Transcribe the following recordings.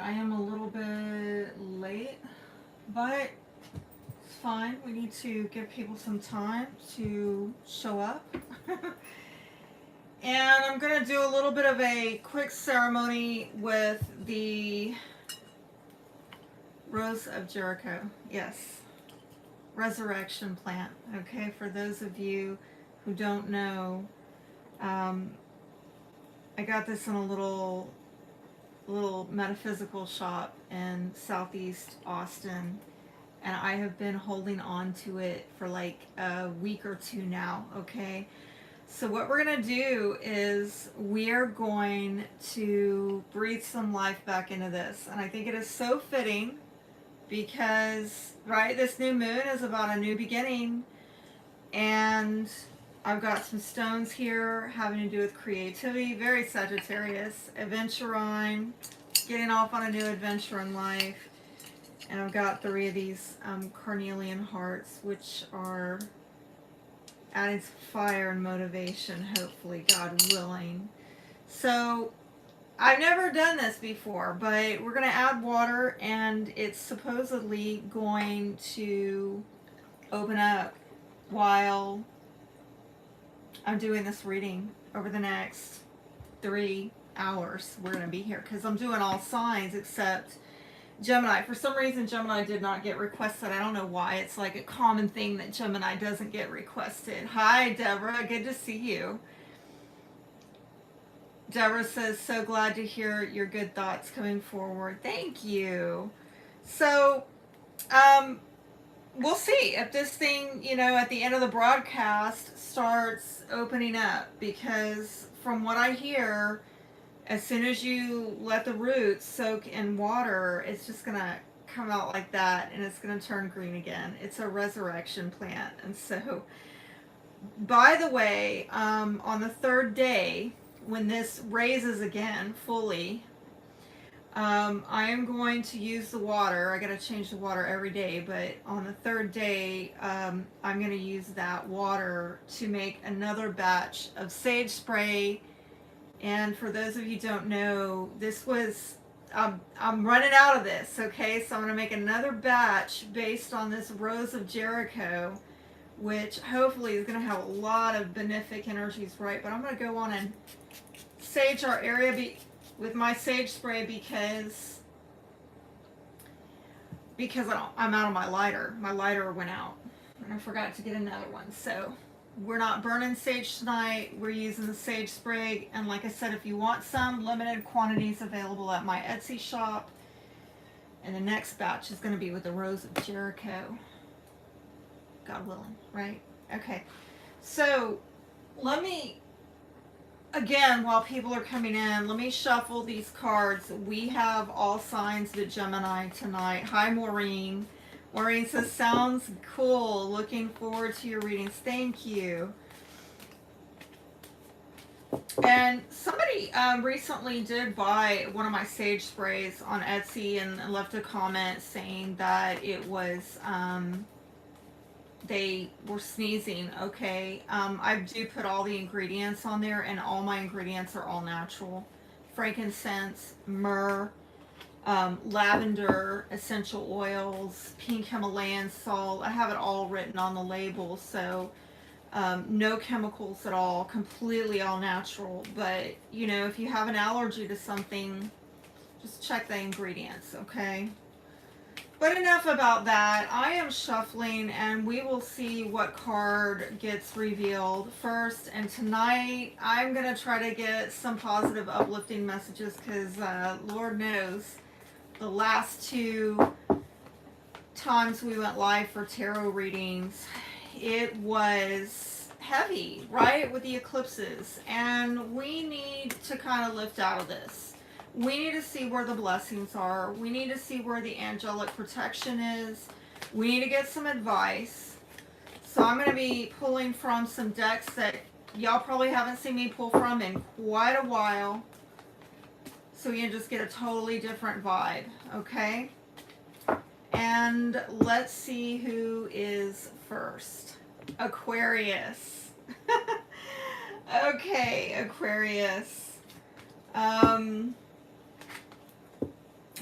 I am a little bit late, but it's fine. We need to give people some time to show up. And I'm going to do a little bit of a quick ceremony with the Rose of Jericho. Yes, resurrection plant. Okay, for those of you who don't know, I got this in a little metaphysical shop in Southeast Austin, and I have been holding on to it for like a week or two now. Okay, so what we're gonna do is we're going to breathe some life back into this, and I think it is so fitting because, right, this new moon is about a new beginning, and I've got some stones here having to do with creativity, very Sagittarius, adventurine, getting off on a new adventure in life. And I've got 3 of these carnelian hearts, which are adding some fire and motivation, hopefully, God willing. So I've never done this before, but we're going to add water, and it's supposedly going to open up while I'm doing this reading over the next 3 hours. We're going to be here because I'm doing all signs except Gemini. For some reason, Gemini did not get requested. I don't know why. It's like a common thing that Gemini doesn't get requested. Hi, Deborah. Good to see you. Deborah says, so glad to hear your good thoughts coming forward. Thank you. So, we'll see if this thing, at the end of the broadcast starts opening up, because from what I hear, as soon as you let the roots soak in water, it's just going to come out like that, and it's going to turn green again. It's a resurrection plant. And so, by the way, on the 3rd day, when this raises again fully, I am going to use the water. I got to change the water every day, but on the 3rd day, I'm going to use that water to make another batch of sage spray. And for those of you who don't know, this was, I'm running out of this, okay? So I'm going to make another batch based on this Rose of Jericho, which hopefully is going to have a lot of benefic energies, right? But I'm going to go on and sage our area with my sage spray because I'm out of my lighter. My lighter went out, and I forgot to get another one. So we're not burning sage tonight. We're using the sage spray. And like I said, if you want some, limited quantities available at my Etsy shop. And the next batch is going to be with the Rose of Jericho. God willing, right? Okay. So let me, again, while people are coming in, let me shuffle these cards. We have all signs of Gemini tonight. Hi, Maureen. Maureen says, sounds cool. Looking forward to your readings. Thank you. And somebody recently did buy one of my sage sprays on Etsy and left a comment saying that it was, they were sneezing. Okay. I do put all the ingredients on there, and all my ingredients are all natural. Frankincense, myrrh, lavender, essential oils, pink Himalayan salt. I have it all written on the label. So no chemicals at all, completely all natural. But, if you have an allergy to something, just check the ingredients, okay? But enough about that. I am shuffling, and we will see what card gets revealed first. And tonight, I'm going to try to get some positive, uplifting messages because Lord knows the last 2 times we went live for tarot readings, it was heavy, right, with the eclipses. And we need to kind of lift out of this. We need to see where the blessings are. We need to see where the angelic protection is. We need to get some advice. So I'm going to be pulling from some decks that y'all probably haven't seen me pull from in quite a while. So you can just get a totally different vibe, okay? And let's see who is first. Aquarius. Okay, Aquarius.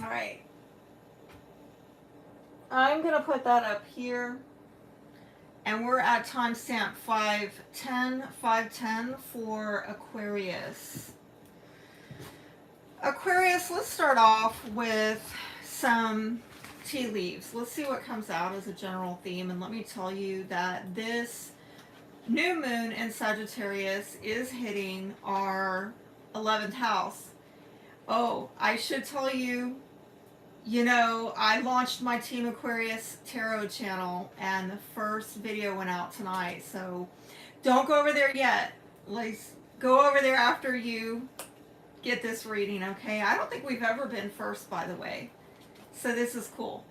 All right. I'm going to put that up here. And we're at timestamp 510 for Aquarius. Aquarius, let's start off with some tea leaves. Let's see what comes out as a general theme. And let me tell you that this new moon in Sagittarius is hitting our 11th house. Oh, I should tell you, I launched my Team Aquarius Tarot channel and the first video went out tonight. So don't go over there yet. Let's go over there after you get this reading, okay? I don't think we've ever been first, by the way. So this is cool.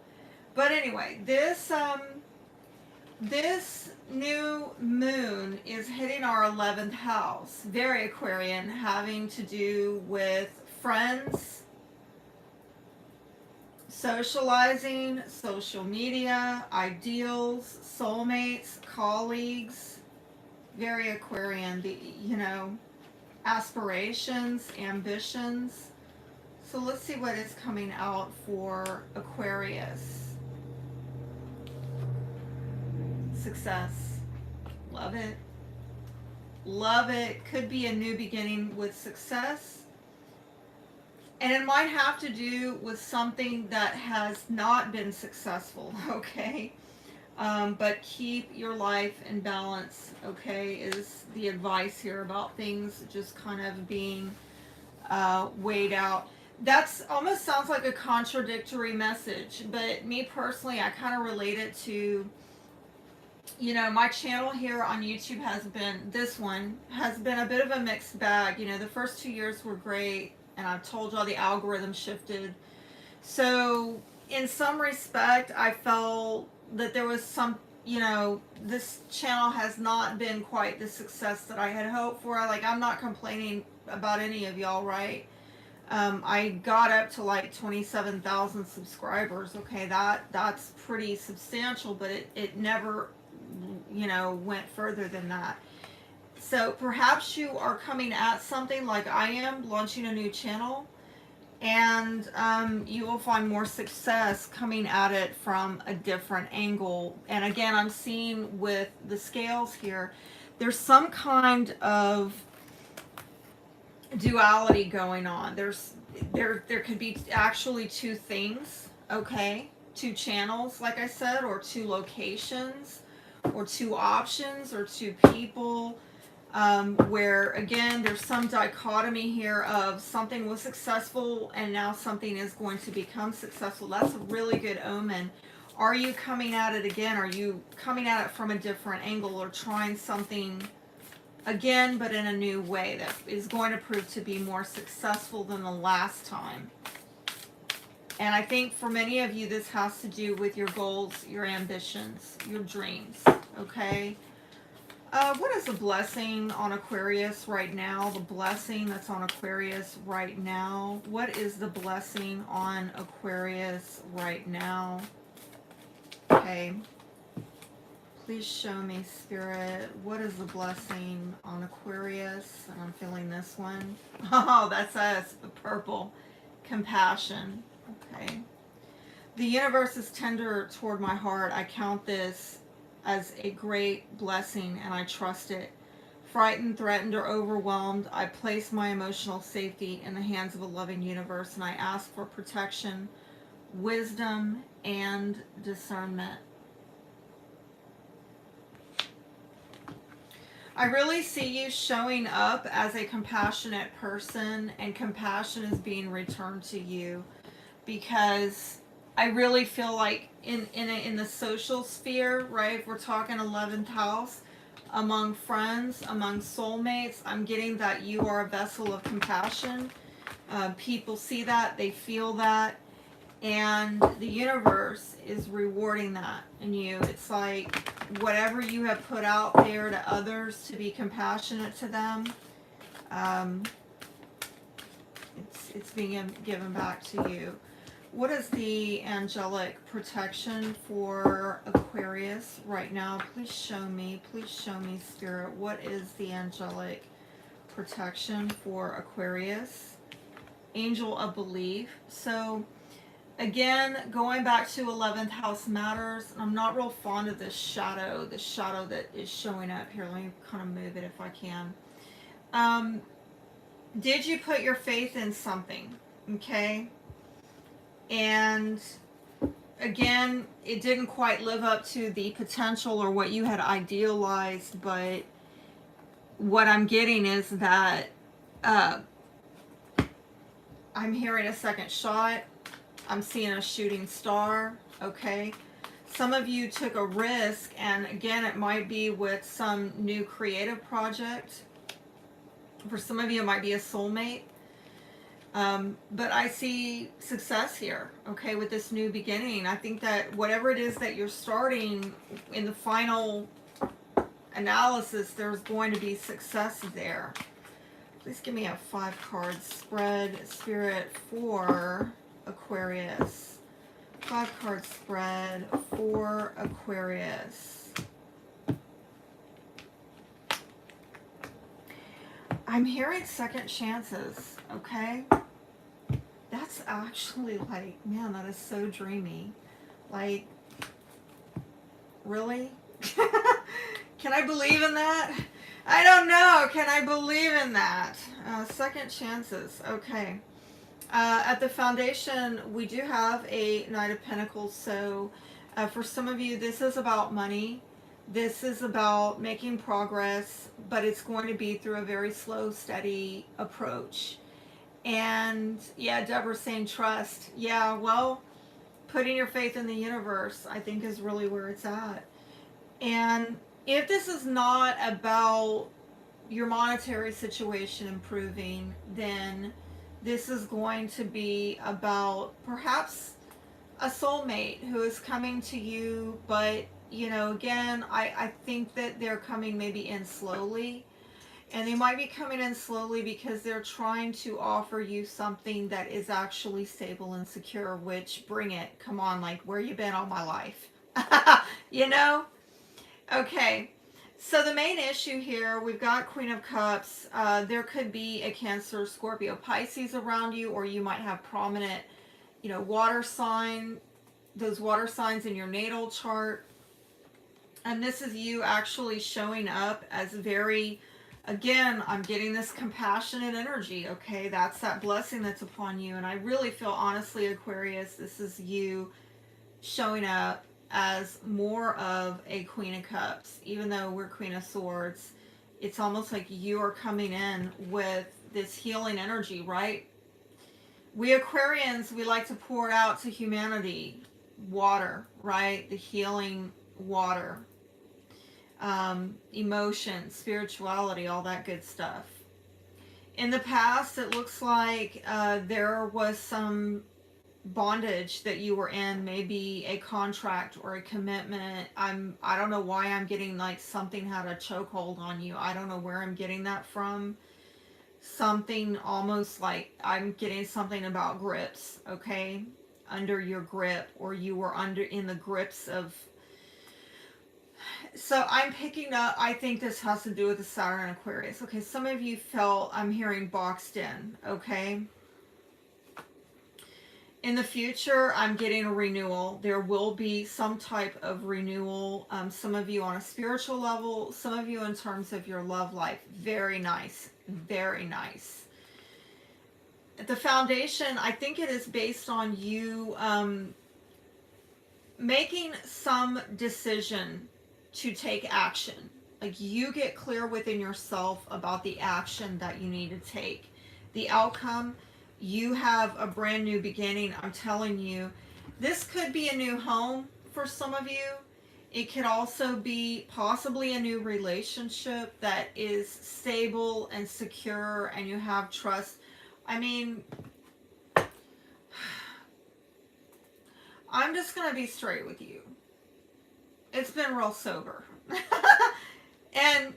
But anyway, this new moon is hitting our 11th house. Very Aquarian, having to do with friends, socializing, social media, ideals, soulmates, colleagues. Very Aquarian, aspirations, ambitions. So let's see what is coming out for Aquarius. Success. Love it. Love it. Could be a new beginning with success. And it might have to do with something that has not been successful, okay? But keep your life in balance, okay, is the advice here about things just kind of being weighed out. That's almost sounds like a contradictory message, but me personally, I kind of relate it to, my channel here on YouTube this one has been a bit of a mixed bag. The first 2 years were great. And I've told y'all the algorithm shifted. So in some respect, I felt that there was some, this channel has not been quite the success that I had hoped for. I'm not complaining about any of y'all, right? I got up to like 27,000 subscribers. Okay, that's pretty substantial, but it never, went further than that. So perhaps you are coming at something like I am, launching a new channel, and you will find more success coming at it from a different angle. And again, I'm seeing with the scales here, there's some kind of duality going on. There could be actually two things, okay? Two channels, like I said, or two locations, or two options, or two people. Where again there's some dichotomy here of something was successful and now something is going to become successful. That's a really good omen. Are you coming at it again? Are you coming at it from a different angle or trying something again but in a new way that is going to prove to be more successful than the last time? And I think for many of you this has to do with your goals, your ambitions, your dreams, okay? What is the blessing on Aquarius right now? The blessing that's on Aquarius right now. What is the blessing on Aquarius right now? Okay. Please show me, Spirit. What is the blessing on Aquarius? And I'm feeling this one. Oh, that's us. The purple. Compassion. Okay. The universe is tender toward my heart. I count this as a great blessing and I trust it. Frightened, threatened, or overwhelmed, I place my emotional safety in the hands of a loving universe and I ask for protection, wisdom, and discernment. I really see you showing up as a compassionate person and compassion is being returned to you because I really feel like in the social sphere, right? If we're talking 11th house, among friends, among soulmates, I'm getting that you are a vessel of compassion. People see that, they feel that, and the universe is rewarding that in you. It's like whatever you have put out there to others to be compassionate to them, it's being given back to you. What is the angelic protection for Aquarius right now? Please show me, Spirit. What is the angelic protection for Aquarius? Angel of belief. So Again, going back to 11th house matters. I'm not real fond of this shadow that is showing up here. Let me kind of move it if I can. Did you put your faith in something? Okay. And again, it didn't quite live up to the potential or what you had idealized, but what I'm getting is that I'm hearing a second shot. I'm seeing a shooting star. Okay. Some of you took a risk, and again, it might be with some new creative project. For some of you, it might be a soulmate. But I see success here, okay, with this new beginning. I think that whatever it is that you're starting, in the final analysis, there's going to be success there. Please give me a 5-card spread, Spirit, for Aquarius. 5-card spread for Aquarius. I'm hearing second chances, okay? That's actually like, man, that is so dreamy. Like, really? Can I believe in that? I don't know. Can I believe in that? Second chances, okay. At the foundation, we do have a Knight of Pentacles, so for some of you, this is about money. This is about making progress, but it's going to be through a very slow, steady approach. And yeah, Deborah's saying trust. Yeah, well, putting your faith in the universe, I think, is really where it's at. And if this is not about your monetary situation improving, then this is going to be about perhaps a soulmate who is coming to you, but you know, again, I think that they're coming maybe in slowly. And they might be coming in slowly because they're trying to offer you something that is actually stable and secure, which, bring it. Come on, like, where you been all my life? You know? Okay. So the main issue here, we've got Queen of Cups. There could be a Cancer, Scorpio, Pisces around you, or you might have prominent, you know, water sign, those water signs in your natal chart. And this is you actually showing up as very, again, I'm getting this compassionate energy, okay? That's that blessing that's upon you. And I really feel, honestly, Aquarius, this is you showing up as more of a Queen of Cups. Even though we're Queen of Swords, it's almost like you are coming in with this healing energy, right? We Aquarians, we like to pour it out to humanity. Water, right? The healing water. Emotion, spirituality, all that good stuff. In the past, it looks like there was some bondage that you were in, maybe a contract or a commitment. I don't know why I'm getting like something had a chokehold on you. I don't know where I'm getting that from. Something almost like I'm getting something about grips, okay? Under your grip, or you were in the grips of. So I'm picking up, I think this has to do with the Saturn and Aquarius. Okay, some of you felt, I'm hearing boxed in, okay? In the future, I'm getting a renewal. There will be some type of renewal. Some of you on a spiritual level, some of you in terms of your love life. Very nice, very nice. At the foundation, I think it is based on you making some decision to take action. Like, you get clear within yourself about the action that you need to take. The outcome, you have a brand new beginning. I'm telling you, this could be a new home for some of you. It could also be possibly a new relationship that is stable and secure, and you have trust. I mean, I'm just going to be straight with you. It's been real sober. And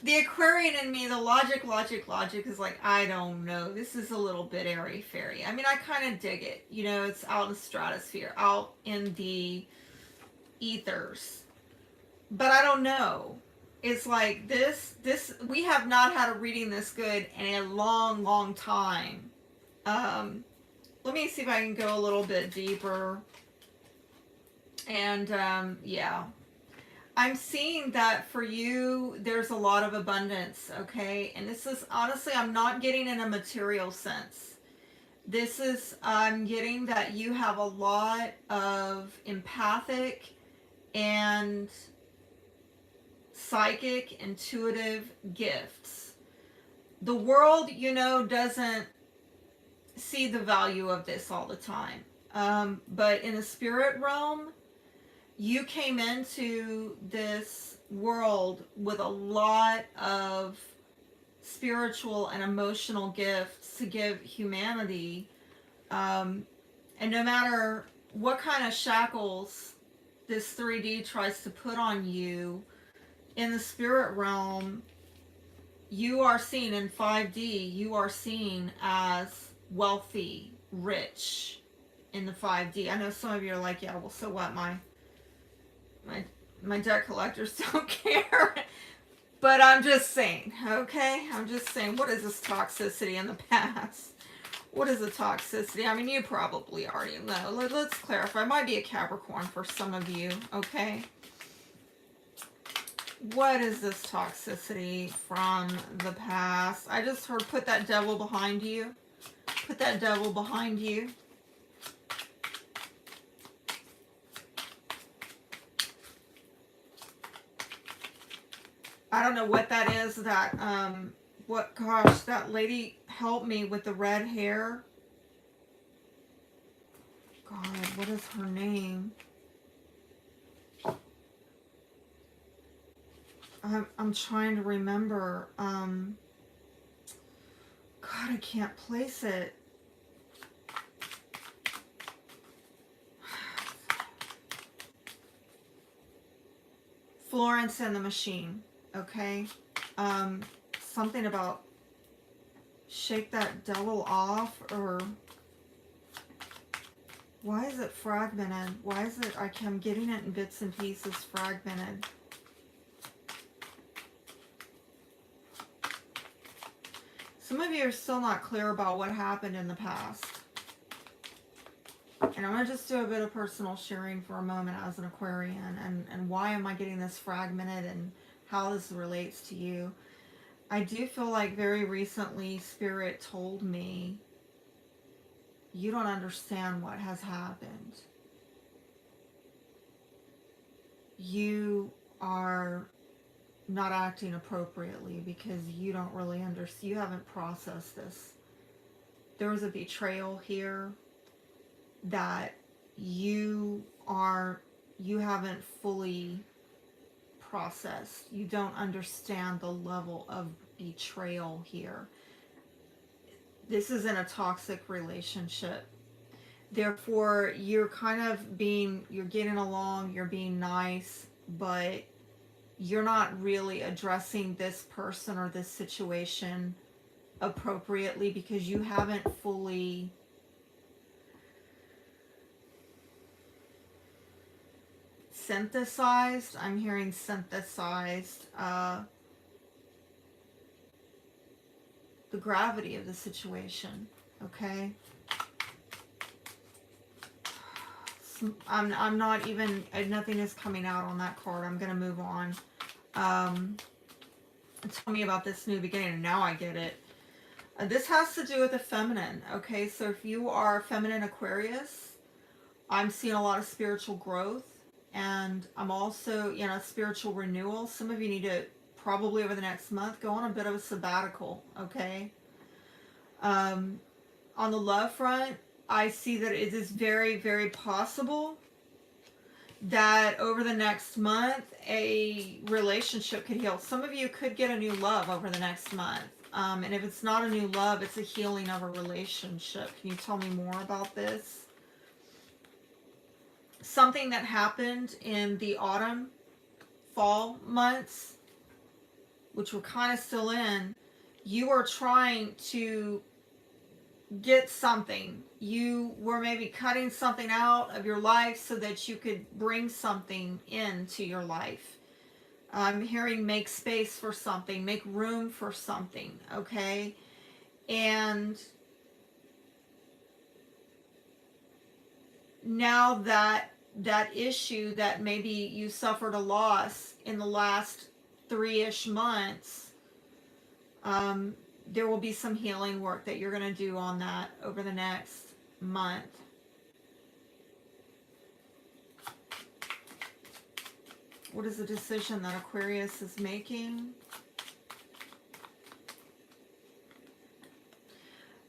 the Aquarian in me, the logic is like, I don't know. This is a little bit airy-fairy. I mean, I kind of dig it. You know, it's out in the stratosphere, out in the ethers. But I don't know. It's like this, we have not had a reading this good in a long, long time. let me see if I can go a little bit deeper. And yeah, I'm seeing that for you, there's a lot of abundance, okay? And this is honestly, I'm not getting in a material sense. This is, I'm getting that you have a lot of empathic and psychic, intuitive gifts. The world, you know, doesn't see the value of this all the time. But in the spirit realm, you came into this world with a lot of spiritual and emotional gifts to give humanity. And no matter what kind of shackles this 3D tries to put on you, in the spirit realm, you are seen in 5D, you are seen as wealthy, rich in the 5D. I know some of you are like, yeah, well, so what? My debt collectors don't care. But I'm just saying, okay? I'm just saying, what is this toxicity in the past? What is the toxicity? I mean, you probably already know. Let's clarify. It might be a Capricorn for some of you, okay? What is this toxicity from the past? I just heard put that devil behind you. Put that devil behind you. I don't know what that is. That, what, gosh, that lady helped me with the red hair. God, what is her name? I'm trying to remember. God, I can't place it. Florence and the Machine. Okay, something about shake that devil off, or why is it fragmented? Why is it, I'm getting it in bits and pieces, fragmented. Some of you are still not clear about what happened in the past. And I'm going to just do a bit of personal sharing for a moment as an Aquarian, and why am I getting this fragmented and how this relates to you. I do feel like very recently Spirit told me, you don't understand what has happened. You are not acting appropriately because you don't really understand, you haven't processed this. There was a betrayal here that you haven't fully processed. You don't understand the level of betrayal here. This is in a toxic relationship. Therefore, you're kind of you're getting along, you're being nice, but you're not really addressing this person or this situation appropriately because you haven't fully synthesized. I'm hearing synthesized the gravity of the situation. Okay, I'm not even, nothing is coming out on that card. I'm gonna move on. Tell me about this new beginning, and now I get it. This has to do with the feminine. Okay, so if you are feminine Aquarius, I'm seeing a lot of spiritual growth, and I'm also, spiritual renewal. Some of you need to probably over the next month go on a bit of a sabbatical. Okay. On the love front, I see that it is very, very possible that over the next month a relationship could heal. Some of you could get a new love over the next month. And if it's not a new love, it's a healing of a relationship. Can you tell me more about this? Something that happened in the autumn, fall months, which we're kind of still in, you are trying to get something. You were maybe cutting something out of your life so that you could bring something into your life. I'm hearing make space for something, make room for something, okay? And now that that issue that maybe you suffered a loss in the last 3-ish months, there will be some healing work that you're going to do on that over the next month. What is the decision that Aquarius is making?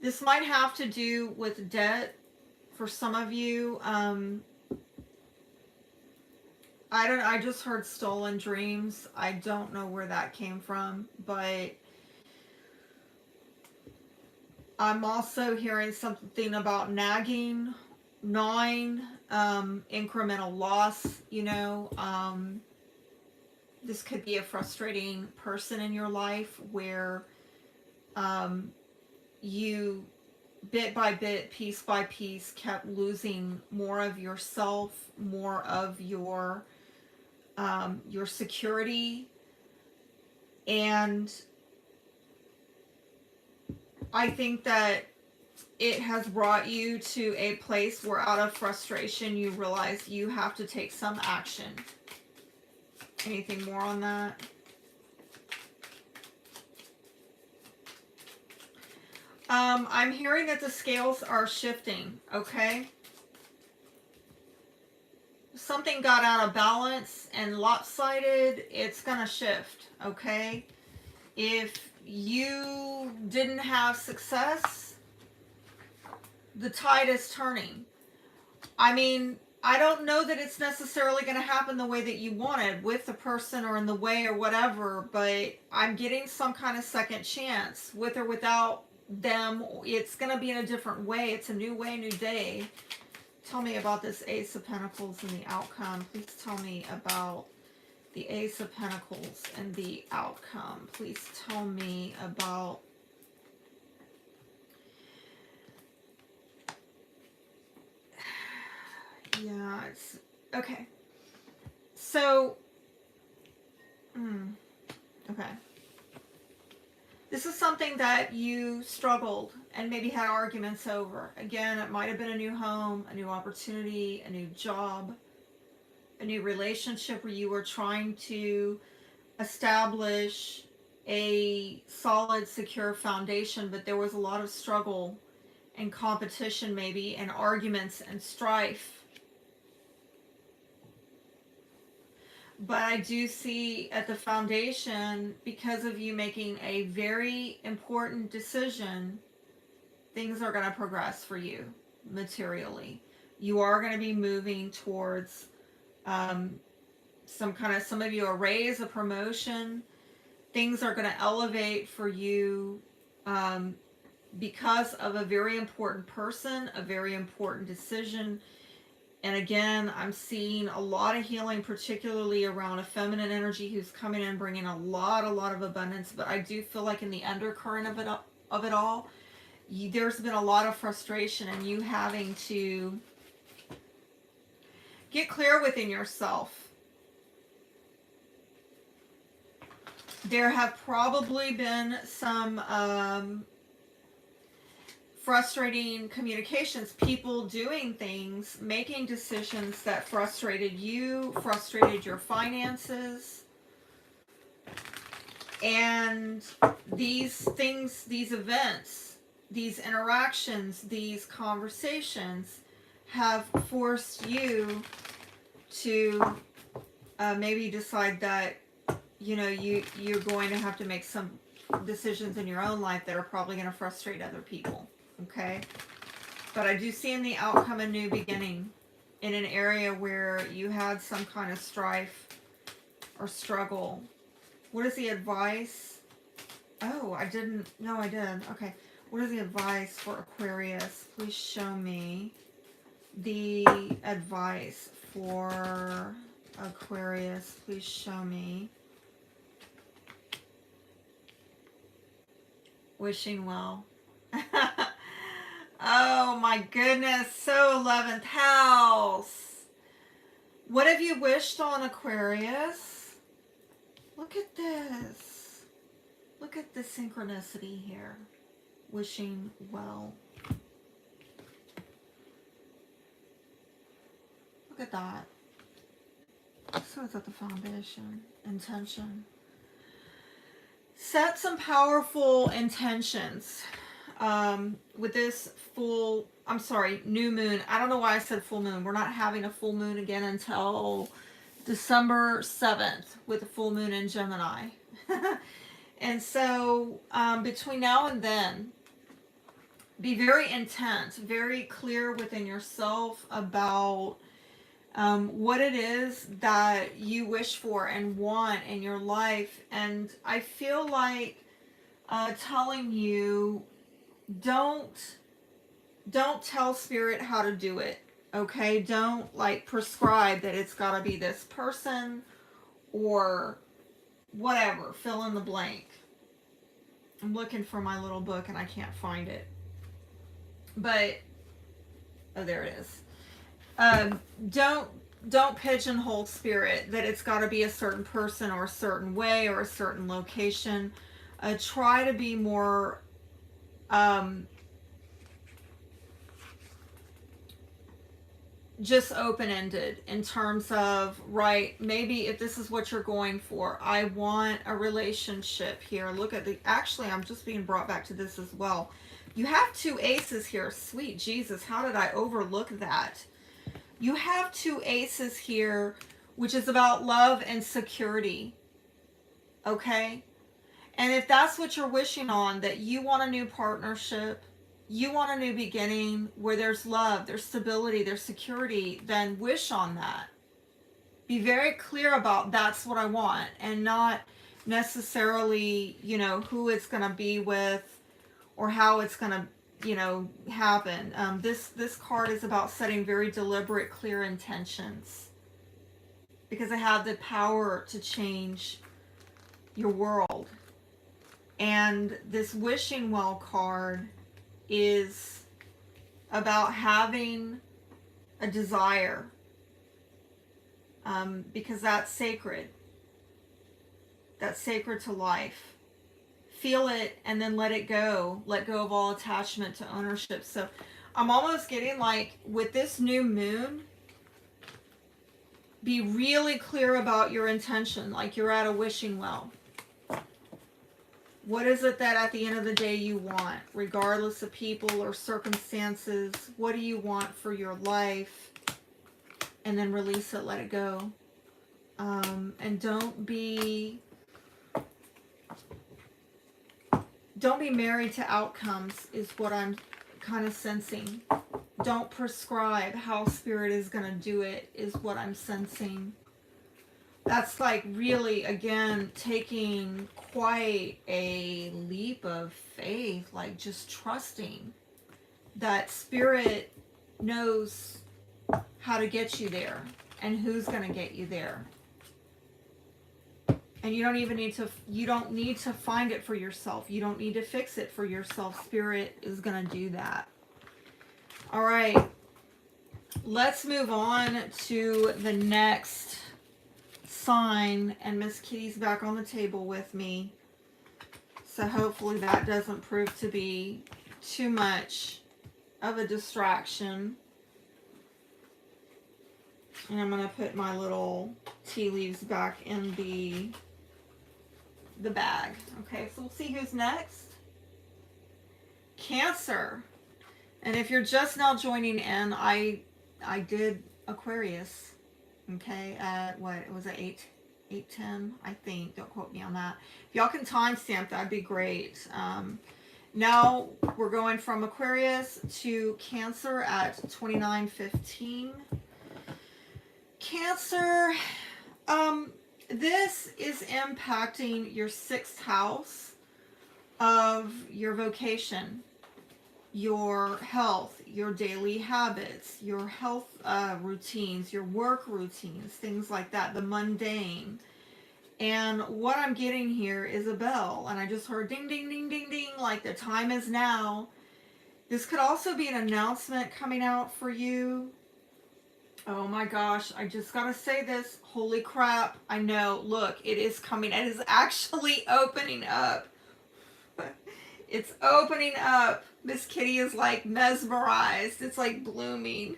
This might have to do with debt for some of you. I just heard stolen dreams. I don't know where that came from, but I'm also hearing something about gnawing, incremental loss, you know. This could be a frustrating person in your life where you, bit by bit, piece by piece, kept losing more of yourself, more of your security. And I think that it has brought you to a place where out of frustration you realize you have to take some action. Anything more on that? I'm hearing that the scales are shifting, okay? Something got out of balance and lopsided, it's gonna shift, okay? If you didn't have success, the tide is turning. I mean, I don't know that it's necessarily going to happen the way that you wanted with the person or in the way or whatever, but I'm getting some kind of second chance with or without them. It's going to be in a different way. It's a new way, new day. Tell me about this Ace of Pentacles and the outcome. Please tell me about the Ace of Pentacles and the outcome. Please tell me about yeah, it's okay. So okay. This is something that you struggled and maybe had arguments over. Again, it might have been a new home, a new opportunity, a new job, a new relationship where you were trying to establish a solid, secure foundation, but there was a lot of struggle and competition maybe, and arguments and strife. But I do see at the foundation, because of you making a very important decision, things are going to progress for you materially. You are going to be moving towards some of you, a raise, a promotion. Things are going to elevate for you because of a very important person, a very important decision. And again, I'm seeing a lot of healing, particularly around a feminine energy who's coming in, bringing a lot of abundance. But I do feel like in the undercurrent of it all, there's been a lot of frustration and you having to get clear within yourself. There have probably been some frustrating communications, people doing things, making decisions that frustrated you, frustrated your finances. And these things, these events, these interactions, these conversations have forced you to maybe decide that, you know, you're going to have to make some decisions in your own life that are probably going to frustrate other people. Okay, but I do see in the outcome a new beginning in an area where you had some kind of strife or struggle. What is the advice? Oh, I didn't. No, I did. Okay. What is the advice for Aquarius? Please show me the advice for Aquarius. Please show me. Wishing well. Oh my goodness, so 11th house. What have you wished on, Aquarius? Look at this. Look at the synchronicity here. Wishing well. Look at that. So it's at the foundation. Intention. Set some powerful intentions with this new moon. I don't know why I said full moon. We're not having a full moon again until December 7th with a full moon in Gemini. And so between now and then, be very intent, very clear within yourself about what it is that you wish for and want in your life. And I feel like telling you, don't tell spirit how to do it. Okay, don't like prescribe that it's got to be this person or whatever, fill in the blank. I'm looking for my little book and I can't find it. But, oh, there it is. Don't pigeonhole spirit that it's got to be a certain person or a certain way or a certain location. Try to be more just open-ended in terms of, right, maybe if this is what you're going for, I want a relationship here. Look at actually, I'm just being brought back to this as well. You have 2 aces here. Sweet Jesus, how did I overlook that? You have 2 aces here, which is about love and security. Okay? And if that's what you're wishing on, that you want a new partnership, you want a new beginning where there's love, there's stability, there's security, then wish on that. Be very clear about that's what I want, and not necessarily, who it's going to be with or how it's going to, happen. This card is about setting very deliberate, clear intentions, because I have the power to change your world. And this wishing well card is about having a desire, because that's sacred. That's sacred to life. Feel it and then let it go. Let go of all attachment to ownership. So I'm almost getting like, with this new moon, be really clear about your intention, like you're at a wishing well. What is it that at the end of the day you want, regardless of people or circumstances? What do you want for your life? And then release it, let it go. And don't be married to outcomes, is what I'm kind of sensing. Don't prescribe how spirit is going to do it, is what I'm sensing. That's like really, again, taking quite a leap of faith, like just trusting that spirit knows how to get you there and who's going to get you there. And you don't need to find it for yourself. You don't need to fix it for yourself. Spirit is going to do that. All right. Let's move on to the next sign, and Miss Kitty's back on the table with me, so hopefully that doesn't prove to be too much of a distraction. And I'm going to put my little tea leaves back in the bag. Okay, so we'll see who's next. Cancer. And if you're just now joining in, I did Aquarius. Okay, what was it, 8:10, I think. Don't quote me on that. If y'all can timestamp, that'd be great. Now we're going from Aquarius to Cancer at 29:15. Cancer, this is impacting your 6th house of your vocation, your health, your daily habits, your health routines, your work routines, things like that, the mundane. And what I'm getting here is a bell, and I just heard ding, ding, ding, ding, ding, like the time is now. This could also be an announcement coming out for you. Oh my gosh, I just gotta say this. Holy crap, I know. Look, it is coming. It is actually opening up. It's opening up. Miss Kitty is like mesmerized. It's like blooming.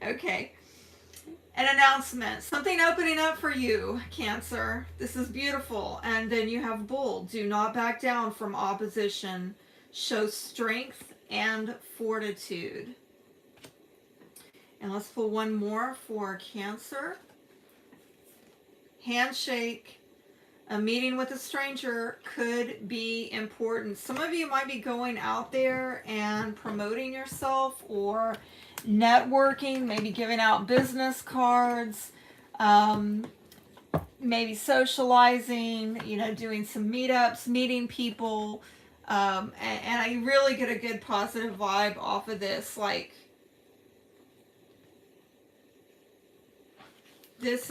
Okay. An announcement, something opening up for you, Cancer. This is beautiful. And then you have Bull. Do not back down from opposition. Show strength and fortitude. And let's pull one more for Cancer. Handshake. A meeting with a stranger could be important. Some of you might be going out there and promoting yourself or networking, maybe giving out business cards, maybe socializing, doing some meetups, meeting people. And I really get a good positive vibe off of this. Like, there's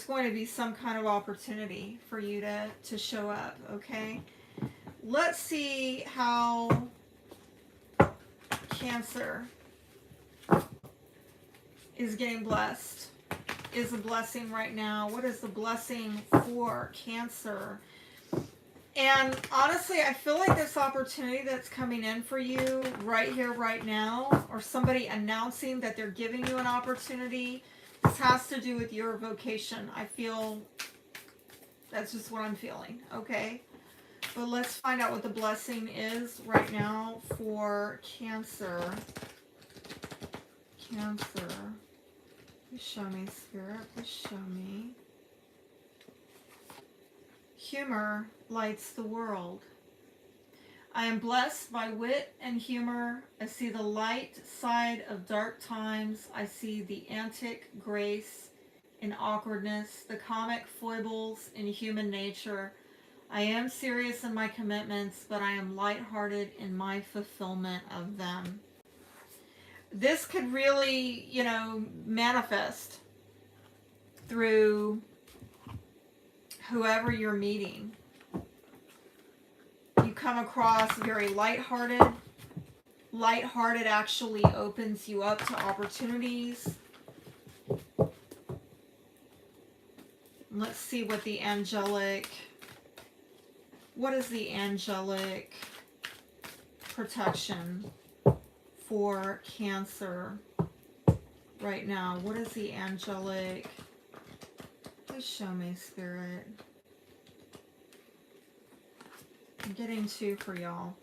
going to be some kind of opportunity for you to show up, okay? Let's see how Cancer is getting blessed. Is a blessing right now. What is the blessing for Cancer? And honestly, I feel like this opportunity that's coming in for you right here, right now, or somebody announcing that they're giving you an opportunity, this has to do with your vocation. I feel that's just what I'm feeling, okay? But let's find out what the blessing is right now for Cancer. Cancer. Please show me, Spirit. Please show me. Humor lights the world. I am blessed by wit and humor. I see the light side of dark times. I see the antic grace in awkwardness, the comic foibles in human nature. I am serious in my commitments, but I am lighthearted in my fulfillment of them. This could really, manifest through whoever you're meeting. You come across very lighthearted. Lighthearted actually opens you up to opportunities. Let's see what the angelic... What is the angelic protection for Cancer right now? What is the angelic... Please show me, Spirit. I'm getting two for y'all.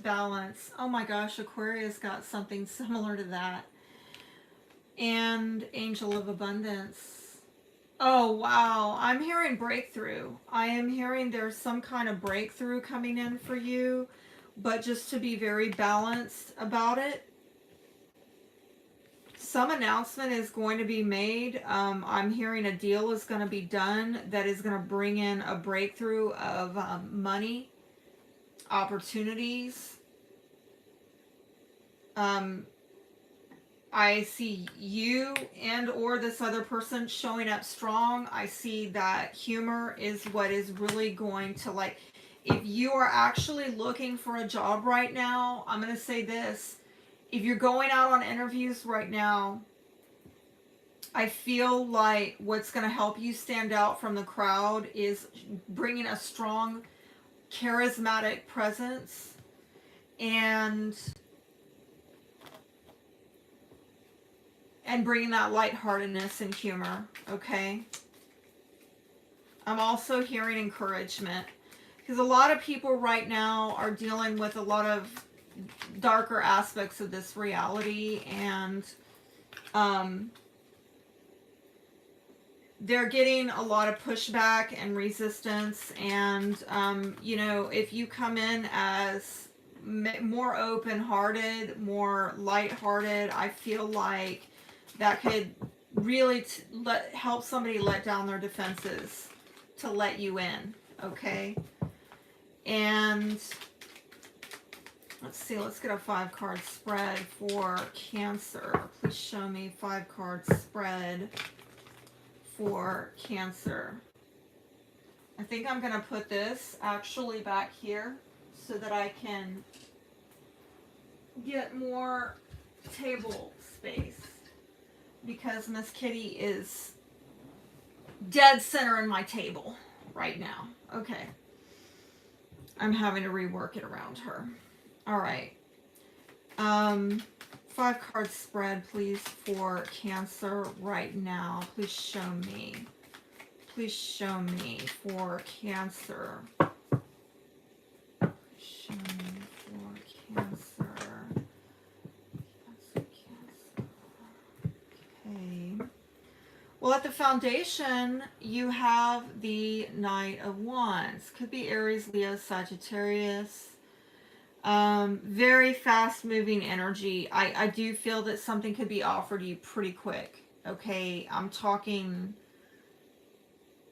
Balance. Oh my gosh, Aquarius got something similar to that. And Angel of Abundance. Oh wow, I'm hearing breakthrough. I am hearing there's some kind of breakthrough coming in for you, but just to be very balanced about it. Some announcement is going to be made. I'm hearing a deal is going to be done that is going to bring in a breakthrough of money, opportunities. I see you and or this other person showing up strong. I see that humor is what is really going to, like, if you are actually looking for a job right now, I'm going to say this. If you're going out on interviews right now, I feel like what's going to help you stand out from the crowd is bringing a strong, charismatic presence and bringing that lightheartedness and humor, okay? I'm also hearing encouragement because a lot of people right now are dealing with a lot of darker aspects of this reality, and they're getting a lot of pushback and resistance, and if you come in as more open-hearted, more lighthearted, I feel like that could really help somebody let down their defenses to let you in, okay? And let's see, let's get a 5-card spread for Cancer. Please show me 5-card spread for Cancer. I think I'm going to put this actually back here so that I can get more table space, because Miss Kitty is dead center in my table right now. Okay. I'm having to rework it around her. All right. 5-card spread, please, for Cancer right now. Please show me. Please show me for Cancer. Show me for Cancer. Cancer. Okay. Well, at the foundation, you have the Knight of Wands. Could be Aries, Leo, Sagittarius. Very fast moving energy. I do feel that something could be offered you pretty quick. Okay, I'm talking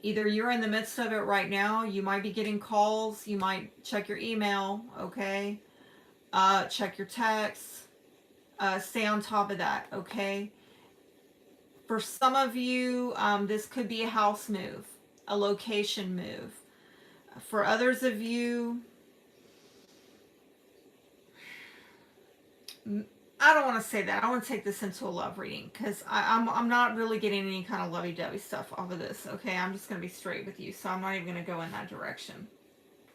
either you're in the midst of it right now, you might be getting calls, you might check your email, okay? Check your texts, stay on top of that, okay? For some of you, this could be a house move, a location move. For others of you, I don't want to say that. I want to take this into a love reading because I'm not really getting any kind of lovey-dovey stuff off of this, okay? I'm just going to be straight with you, so I'm not even going to go in that direction.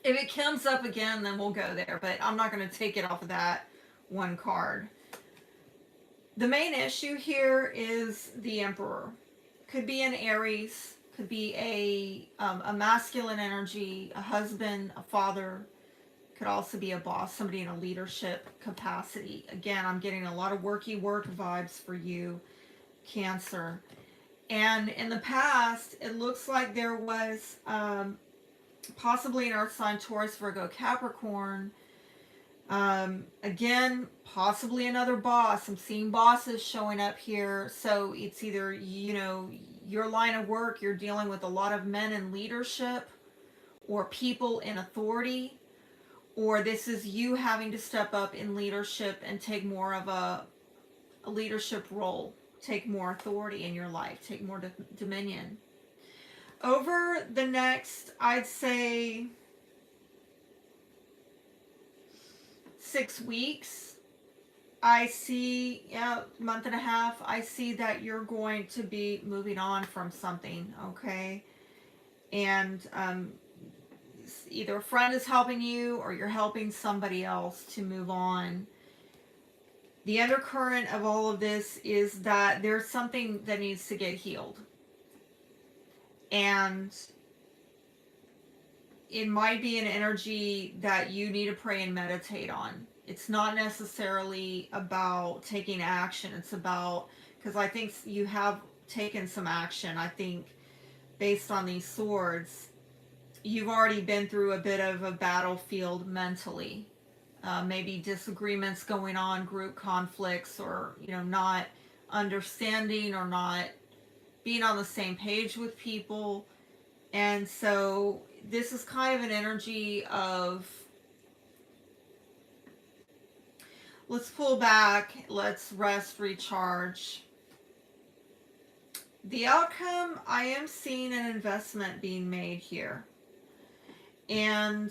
If it comes up again, then we'll go there, but I'm not going to take it off of that one card. The main issue here is the Emperor. Could be an Aries, could be a masculine energy, a husband, a father. Could also be a boss, somebody in a leadership capacity. Again, I'm getting a lot of worky work vibes for you, Cancer. And in the past, it looks like there was possibly an Earth sign, Taurus, Virgo, Capricorn. Again, possibly another boss. I'm seeing bosses showing up here. So it's either, you know, your line of work, you're dealing with a lot of men in leadership or people in authority. Or this is you having to step up in leadership and take more of a leadership role, take more authority in your life, take more dominion. Over the next, I'd say, 6 weeks, I see, month and a half, I see that you're going to be moving on from something, okay? And, either a friend is helping you or you're helping somebody else to move on. The undercurrent of all of this is that there's something that needs to get healed. And it might be an energy that you need to pray and meditate on. It's not necessarily about taking action. It's about, because I think you have taken some action. I think based on these swords, you've already been through a bit of a battlefield mentally. Maybe disagreements going on, group conflicts, or, you know, not understanding or not being on the same page with people. And so this is kind of an energy of, let's pull back, let's rest, recharge. The outcome, I am seeing an investment being made here. And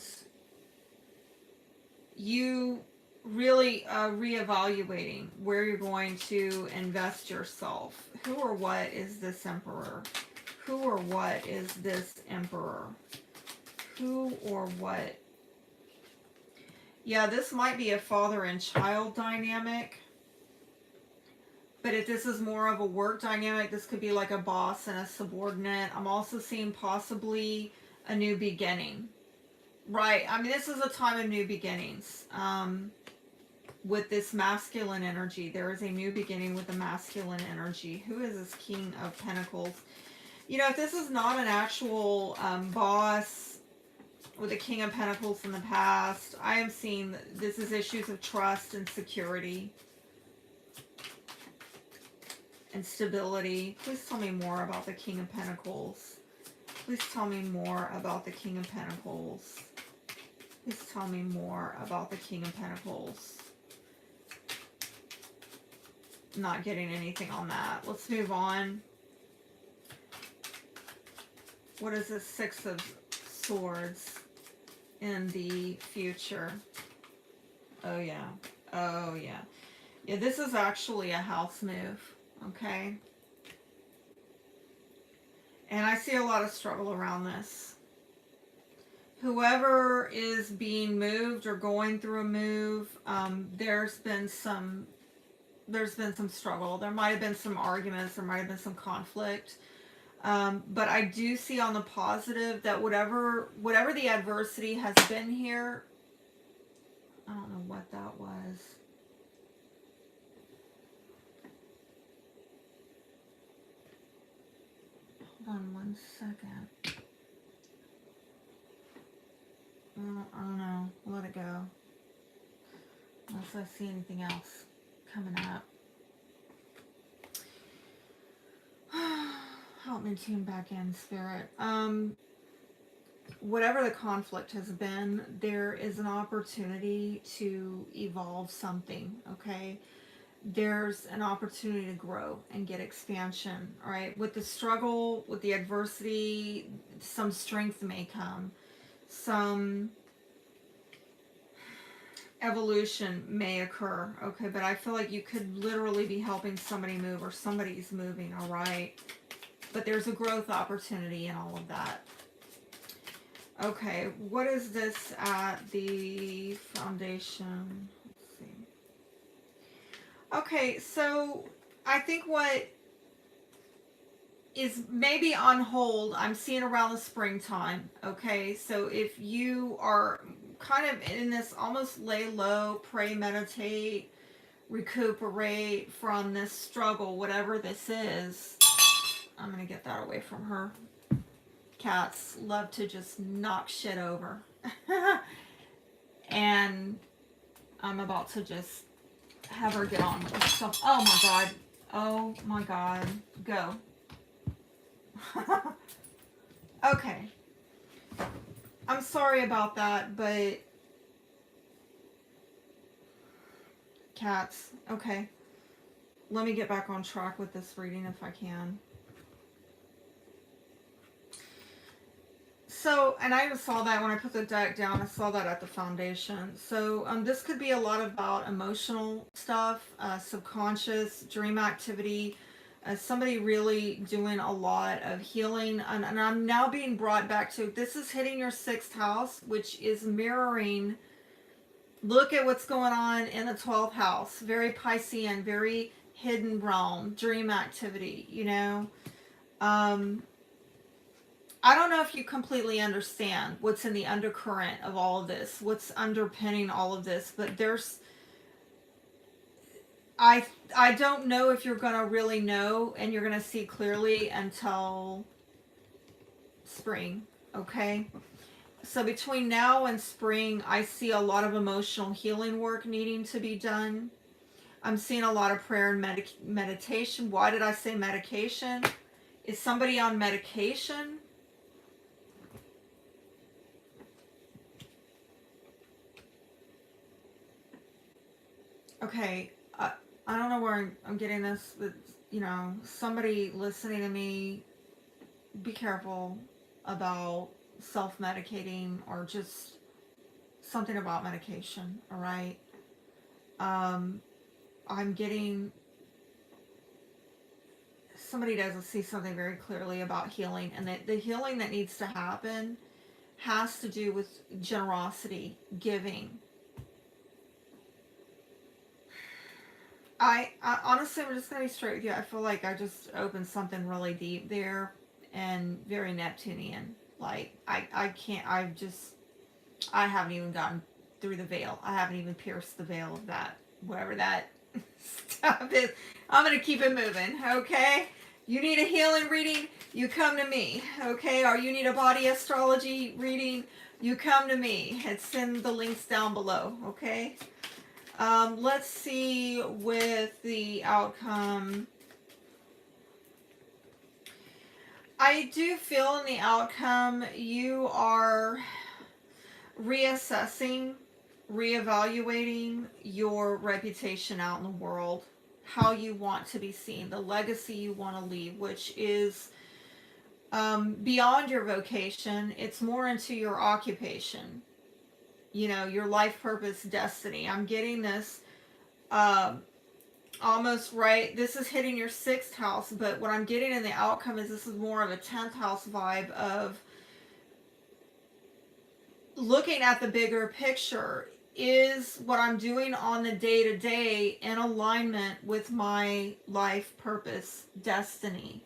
you really reevaluating where you're going to invest yourself. Who or what is this Emperor? Who or what is this Emperor? Who or what? Yeah, this might be a father and child dynamic. But if this is more of a work dynamic, this could be like a boss and a subordinate. I'm also seeing possibly a new beginning. Right. I mean, this is a time of new beginnings. With this masculine energy, there is a new beginning with the masculine energy. Who is this King of Pentacles? You know, if this is not an actual boss with a King of Pentacles in the past, I am seeing that this is issues of trust and security and stability. Please tell me more about the King of Pentacles. Please tell me more about the King of Pentacles. Please tell me more about the King of Pentacles. Not getting anything on that. Let's move on. What is this Six of Swords in the future? Oh, yeah. Oh, yeah. Yeah, this is actually a house move. Okay. And I see a lot of struggle around this. whoever is being moved or going through a move, there's been some struggle. There might have been some arguments. There might have been some conflict. But I do see on the positive that whatever the adversity has been here, I don't know what that was. Hold on one second. I don't know. Let it go. Unless I see anything else coming up. Help me tune back in, Spirit. Whatever the conflict has been, there is an opportunity to evolve something, okay? There's an opportunity to grow and get expansion, all right? With the struggle, with the adversity, some strength may come. Some evolution may occur, okay? But I feel like you could literally be helping somebody move, or somebody's moving, all right? But there's a growth opportunity in all of that. Okay, what is this at the foundation? Let's see. Okay, so I think what is maybe on hold, I'm seeing around the springtime, okay? So if you are kind of in this almost lay low, pray, meditate, recuperate from this struggle, whatever this is, I'm going to get that away from her. Cats love to just knock shit over. And I'm about to just have her get on with stuff. Oh my god. Oh my god. Go. Okay. I'm sorry about that, but cats. Okay. Let me get back on track with this reading if I can. So, and I just saw that when I put the deck down, I saw that at the foundation. So, this could be a lot about emotional stuff, subconscious, dream activity, somebody really doing a lot of healing. And I'm now being brought back to, this is hitting your 6th house, which is mirroring, look at what's going on in the 12th house. Very Piscean, very hidden realm, dream activity, you know. I don't know if you completely understand what's in the undercurrent of all of this, what's underpinning all of this, but there's, I don't know if you're going to really know and you're going to see clearly until spring, okay? So between now and spring, I see a lot of emotional healing work needing to be done. I'm seeing a lot of prayer and meditation. Why did I say medication? Is somebody on medication? Okay, I don't know where I'm getting this, but, you know, somebody listening to me, be careful about self-medicating or just something about medication, all right? I'm getting, somebody doesn't see something very clearly about healing, and that the healing that needs to happen has to do with generosity, giving. I honestly, I'm just going to be straight with you. I feel like I just opened something really deep there and very Neptunian. Like, I can't, I haven't even gotten through the veil. I haven't even pierced the veil of that, whatever that stuff is. I'm going to keep it moving, okay? You need a healing reading, you come to me, okay? Or you need a body astrology reading, you come to me. It's in the links down below, okay? Let's see with the outcome. I do feel in the outcome you are reassessing, reevaluating your reputation out in the world, how you want to be seen, the legacy you want to leave, which is beyond your vocation. It's more into your occupation. You know, your life purpose, destiny. I'm getting this almost right. This is hitting your 6th house, but what I'm getting in the outcome is this is more of a 10th house vibe of looking at the bigger picture. Is what I'm doing on the day-to-day in alignment with my life purpose, destiny?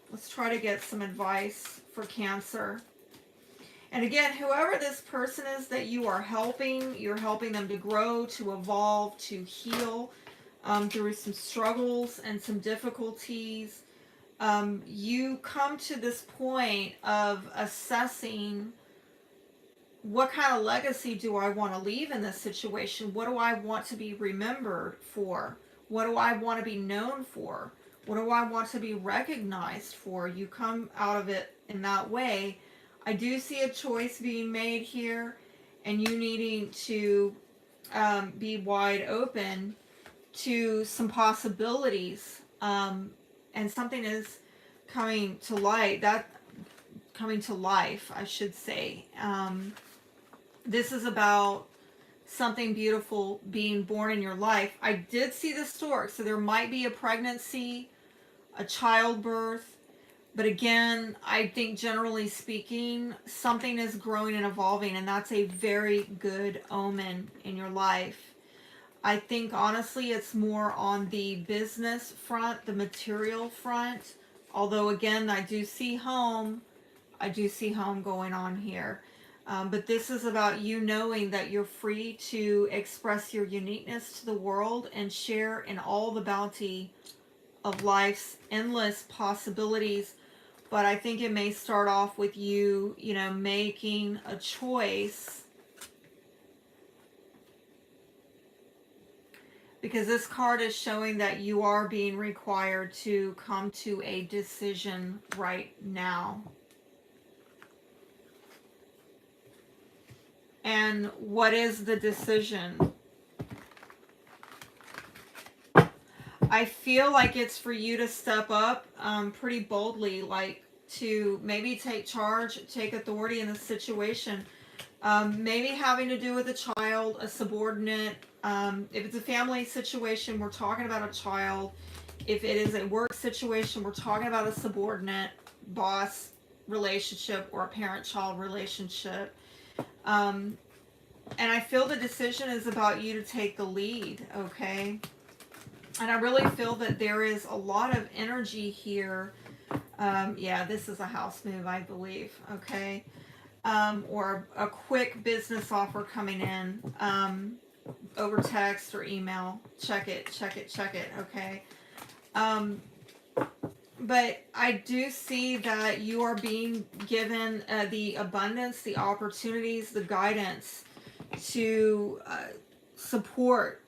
Let's try to get some advice for Cancer. And again, whoever this person is that you are helping, you're helping them to grow, to evolve, to heal through some struggles and some difficulties. You come to this point of assessing, what kind of legacy do I want to leave in this situation? What do I want to be remembered for? What do I want to be known for? What do I want to be recognized for? You come out of it in that way. I do see a choice being made here, and you needing to be wide open to some possibilities, and something is coming to light. That coming to life, I should say. This is about something beautiful being born in your life. I did see the stork, so there might be a pregnancy, a childbirth, but again, I think generally speaking, something is growing and evolving, and that's a very good omen in your life. I think honestly it's more on the business front, the material front, although again, I do see home going on here. But this is about you knowing that you're free to express your uniqueness to the world and share in all the bounty of life's endless possibilities. But I think it may start off with you, making a choice. Because this card is showing that you are being required to come to a decision right now. And what is the decision? I feel like it's for you to step up pretty boldly, like to maybe take charge, take authority in the situation. Maybe having to do with a child, a subordinate. If it's a family situation, we're talking about a child. If it is a work situation, we're talking about a subordinate, boss relationship, or a parent-child relationship. And I feel the decision is about you to take the lead, okay? And I really feel that there is a lot of energy here. Yeah, this is a house move, I believe, okay? Or a quick business offer coming in over text or email. Check it, okay? But I do see that you are being given the abundance, the opportunities, the guidance to support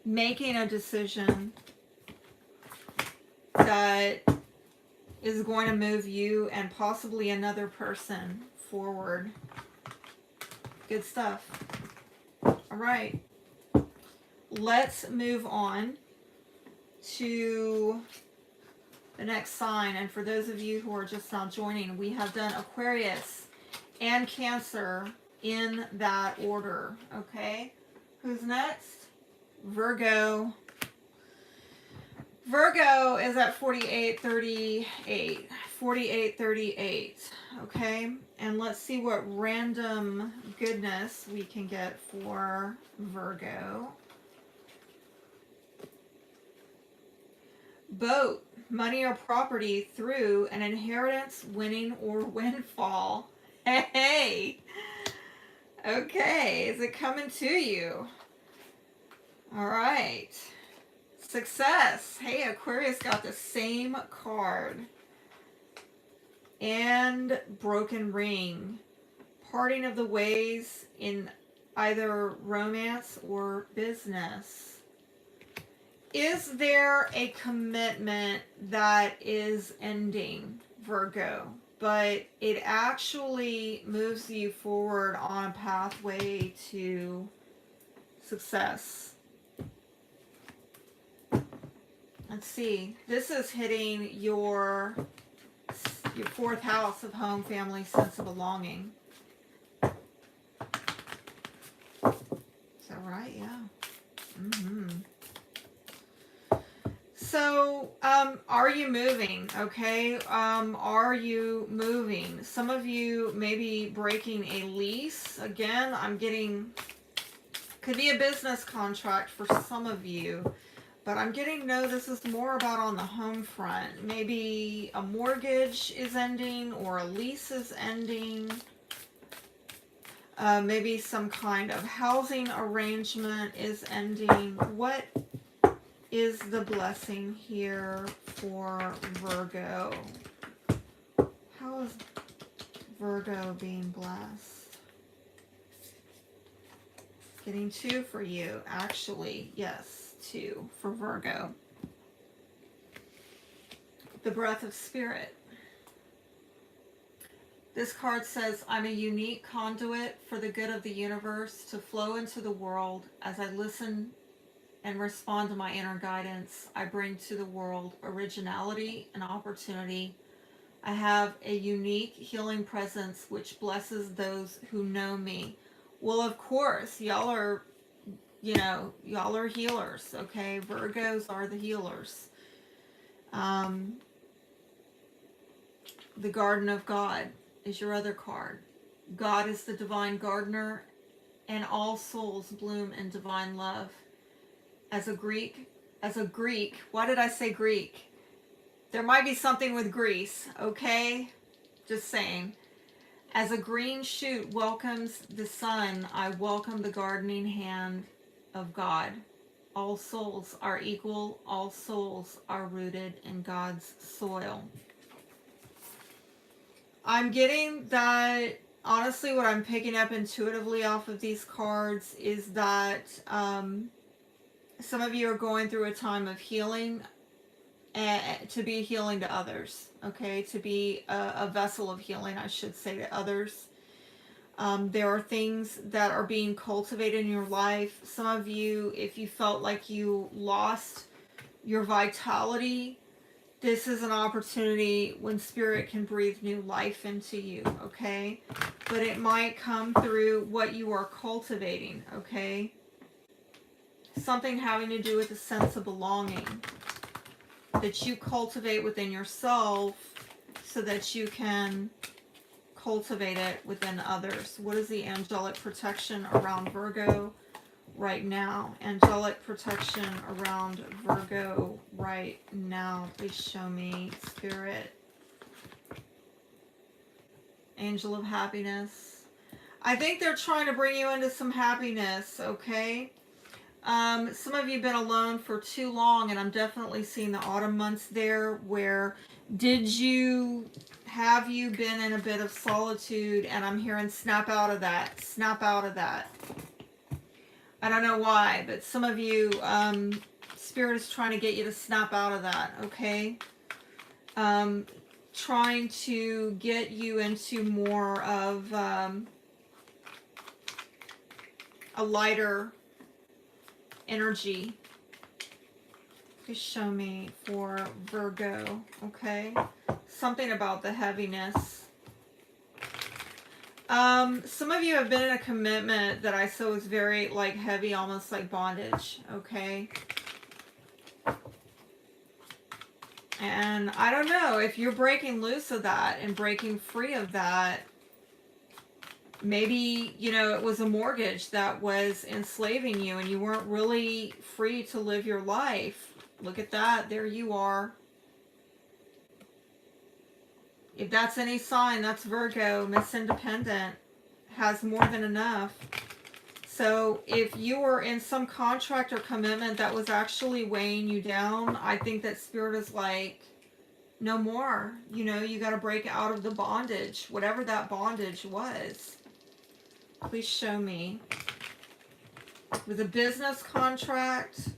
making a decision that is going to move you and possibly another person forward. Good stuff. All right. Let's move on to the next sign. And for those of you who are just now joining, we have done Aquarius and Cancer in that order. Okay. Who's next? Virgo. Virgo is at 4838. 4838. Okay. And let's see what random goodness we can get for Virgo. Boat, money or property through an inheritance, winning, or windfall. Hey! Okay, is it coming to you? All right. Success. Hey, Aquarius got the same card. And broken ring. Parting of the ways in either romance or business. Is there a commitment that is ending, Virgo, but it actually moves you forward on a pathway to success? Let's see. This is hitting your fourth house of home, family, sense of belonging. Is that right? Yeah. So So, are you moving? Okay. Are you moving? Some of you may be breaking a lease. Again, I'm getting, could be a business contract for some of you, but I'm getting, no, this is more about on the home front. Maybe a mortgage is ending or a lease is ending. Maybe some kind of housing arrangement is ending. What is the blessing here for Virgo? How is Virgo being blessed? Getting 2 for you, actually. Yes, 2 for Virgo. The breath of spirit. This card says, I'm a unique conduit for the good of the universe to flow into the world. As I listen and respond to my inner guidance, I bring to the world originality and opportunity. I have a unique healing presence which blesses those who know me. Well, of course, y'all are, y'all are healers, okay? Virgos are the healers. The Garden of God is your other card. God is the divine gardener, and all souls bloom in divine love. As a Greek, why did I say Greek? There might be something with Greece, okay? Just saying. As a green shoot welcomes the sun, I welcome the gardening hand of God. All souls are equal. All souls are rooted in God's soil. I'm getting that, honestly, what I'm picking up intuitively off of these cards is that some of you are going through a time of healing, to be healing to others, okay? To be a vessel of healing, I should say, to others. There are things that are being cultivated in your life. Some of you, if you felt like you lost your vitality, this is an opportunity when Spirit can breathe new life into you, okay? But it might come through what you are cultivating, okay? Something having to do with a sense of belonging that you cultivate within yourself so that you can cultivate it within others. What is the angelic protection around Virgo right now? Angelic protection around Virgo right now. Please show me, Spirit. Angel of happiness. I think they're trying to bring you into some happiness, okay? Some of you have been alone for too long, and I'm definitely seeing the autumn months there, where have you been in a bit of solitude? And I'm hearing snap out of that, snap out of that. I don't know why, but some of you, Spirit is trying to get you to snap out of that, okay? Trying to get you into more of a lighter energy. Please show me for Virgo, okay? Something about the heaviness. Some of you have been in a commitment that I saw was very like heavy, almost like bondage, okay? And I don't know if you're breaking loose of that and breaking free of that. Maybe, it was a mortgage that was enslaving you and you weren't really free to live your life. Look at that. There you are. If that's any sign, that's Virgo. Miss Independent has more than enough. So if you were in some contract or commitment that was actually weighing you down, I think that Spirit is like, no more. You got to break out of the bondage, whatever that bondage was. Please show me. With a business contract,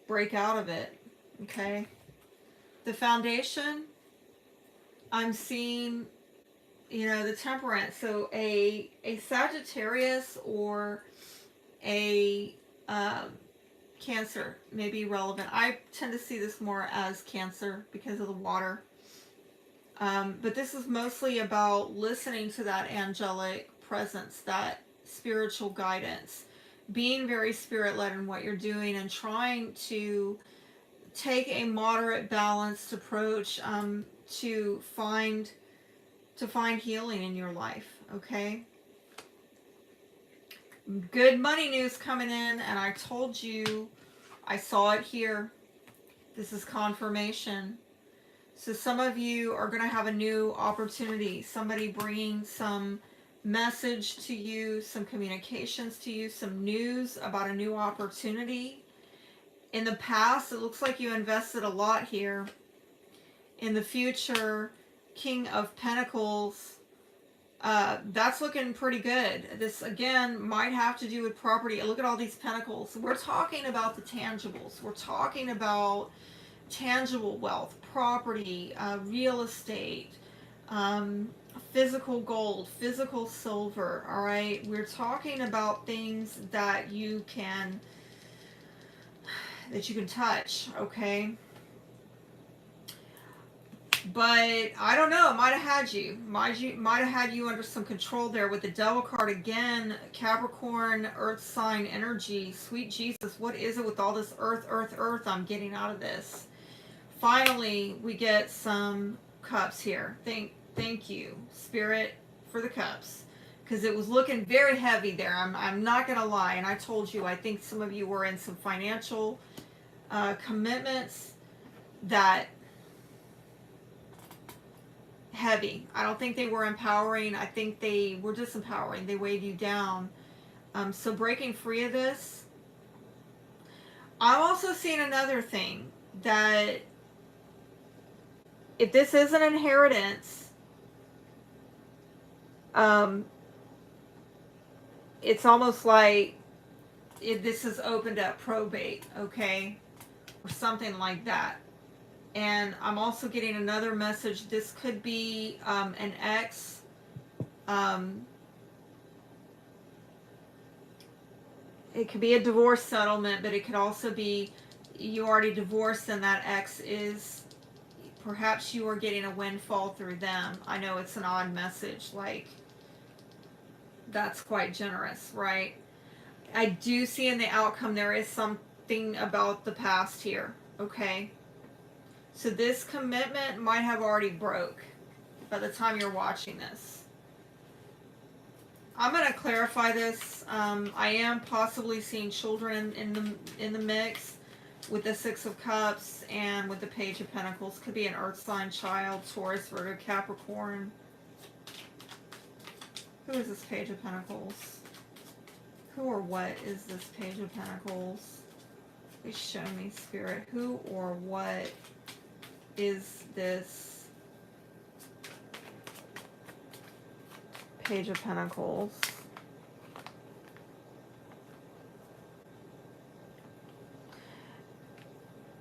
break out of it, okay? The foundation, I'm seeing, the temperance. So a Sagittarius or a Cancer may be relevant. I tend to see this more as Cancer because of the water. But this is mostly about listening to that angelic presence, that spiritual guidance, being very spirit-led in what you're doing and trying to take a moderate, balanced approach to find healing in your life. Okay. Good money news coming in, and I told you, I saw it here. This is confirmation. So some of you are going to have a new opportunity. Somebody bringing some message to you, some communications to you, some news about a new opportunity. In the past, it looks like you invested a lot here. In the future, King of Pentacles, that's looking pretty good. This, again, might have to do with property. Look at all these pentacles. We're talking about the tangibles. We're talking about tangible wealth, property, real estate, physical gold, physical silver. All right, we're talking about things that you can touch. Okay, but I don't know, it might have had you might have had you under some control there with the Devil card again. Capricorn, earth sign energy. Sweet Jesus, what is it with all this earth I'm getting out of this? Finally, we get some cups here. Thank you, Spirit, for the cups, because it was looking very heavy there. I'm not gonna lie, and I told you, I think some of you were in some financial commitments that heavy. I don't think they were empowering. I think they were disempowering. They weighed you down. So breaking free of this. I'm also seeing another thing, that if this is an inheritance, it's almost like this is opened up probate, okay, or something like that. And I'm also getting another message. This could be an ex. It could be a divorce settlement, but it could also be you already divorced and that ex is, perhaps you are getting a windfall through them. I know it's an odd message, like, that's quite generous, right? I do see in the outcome there is something about the past here, okay? So this commitment might have already broke by the time you're watching this. I'm going to clarify this. I am possibly seeing children in the mix with the Six of Cups and with the Page of Pentacles. Could be an earth sign child, Taurus, Virgo, Capricorn. Who is this Page of Pentacles? Who or what is this Page of Pentacles? Please show me, Spirit. Who or what is this Page of Pentacles?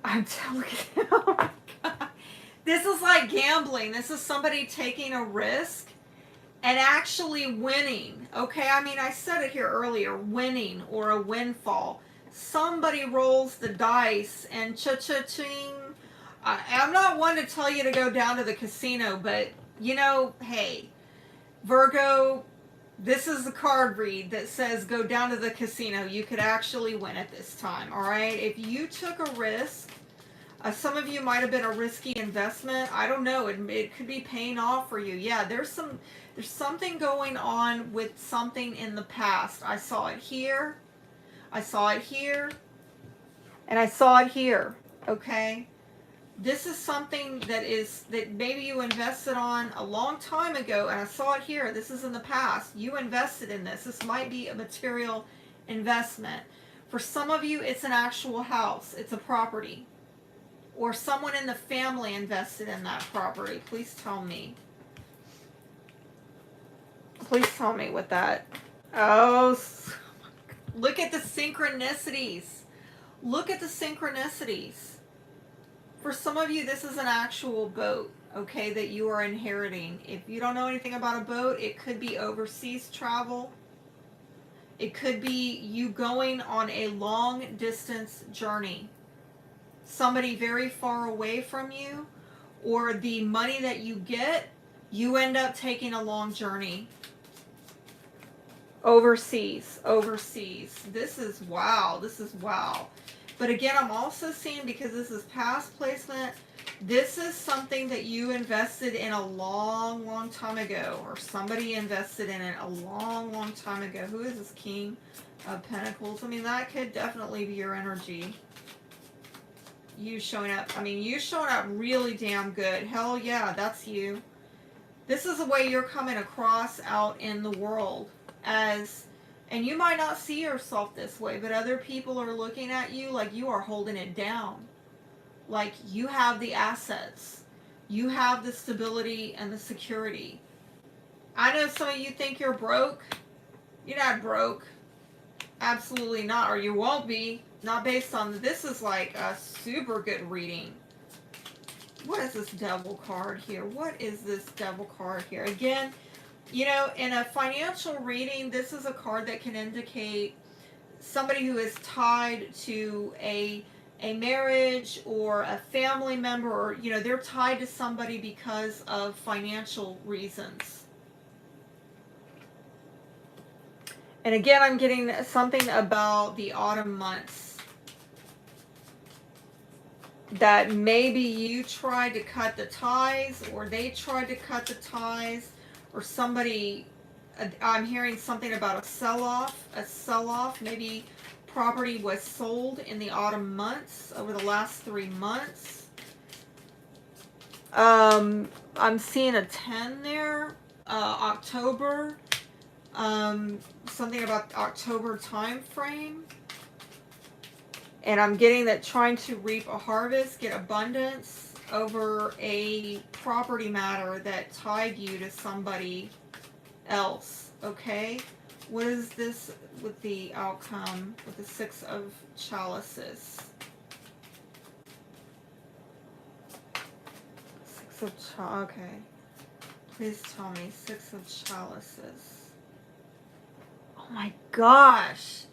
I'm telling you, oh my God. This is like gambling. This is somebody taking a risk and actually winning. Okay, I mean, I said it here earlier, winning or a windfall. Somebody rolls the dice and cha-cha-ching. I'm not one to tell you to go down to the casino, but, you know, hey, Virgo, this is the card read that says go down to the casino. You could actually win at this time, all right? If you took a risk, some of you might have been a risky investment. I don't know. It could be paying off for you. Yeah, there's something going on with something in the past. I saw it here. I saw it here. And I saw it here, okay? This is something that maybe you invested on a long time ago, and I saw it here. This is in the past. You invested in this. This might be a material investment. For some of you, it's an actual house. It's a property. Or someone in the family invested in that property. Please tell me. Please tell me what that... Oh, look at the synchronicities. Look at the synchronicities. For some of you, this is an actual boat, okay, that you are inheriting. If you don't know anything about a boat, it could be overseas travel. It could be you going on a long distance journey. Somebody very far away from you, or the money that you get, you end up taking a long journey. Overseas, overseas. This is wow. This is wow. But again, I'm also seeing, because this is past placement, this is something that you invested in a long, long time ago, or somebody invested in it a long, long time ago. Who is this King of Pentacles? I mean, that could definitely be your energy. You showing up. I mean, you showing up really damn good. Hell yeah, that's you. This is the way you're coming across out in the world as, and you might not see yourself this way, but other people are looking at you like you are holding it down. Like you have the assets. You have the stability and the security. I know some of you think you're broke. You're not broke. Absolutely not, or you won't be. Not based on, this is like a super good reading. What is this Devil card here? What is this Devil card here? Again, you know, in a financial reading, this is a card that can indicate somebody who is tied to a marriage or a family member, or, you know, they're tied to somebody because of financial reasons. And again, I'm getting something about the autumn months. That maybe you tried to cut the ties, or they tried to cut the ties, or somebody, I'm hearing something about a sell-off, maybe property was sold in the autumn months, over the last 3 months. I'm seeing a 10 there, October, something about October time frame. And I'm getting that trying to reap a harvest, get abundance over a property matter that tied you to somebody else, okay? What is this with the outcome, with the Six of Chalices? Okay. Please tell me, Six of Chalices. Oh my gosh.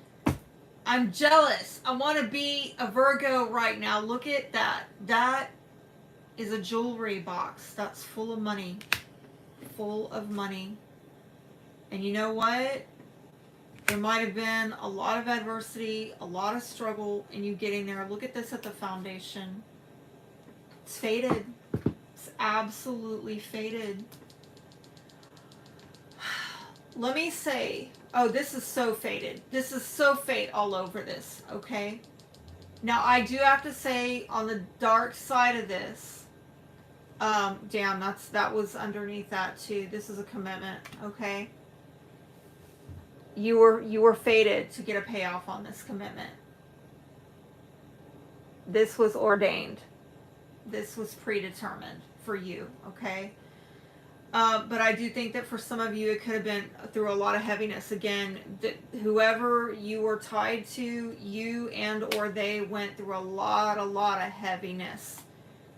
I'm jealous. I want to be a Virgo right now. Look at that. That is a jewelry box. That's full of money. Full of money. And you know what? There might have been a lot of adversity, a lot of struggle in you getting there. Look at this at the foundation. It's faded. It's absolutely faded. Let me say, oh, this is so faded. This is so fade all over this, okay? Now, I do have to say, on the dark side of this, damn, that was underneath that too. This is a commitment, okay? You were fated to get a payoff on this commitment. This was ordained. This was predetermined for you, okay? But I do think that for some of you, it could have been through a lot of heaviness. Again, whoever you were tied to, you and or they went through a lot of heaviness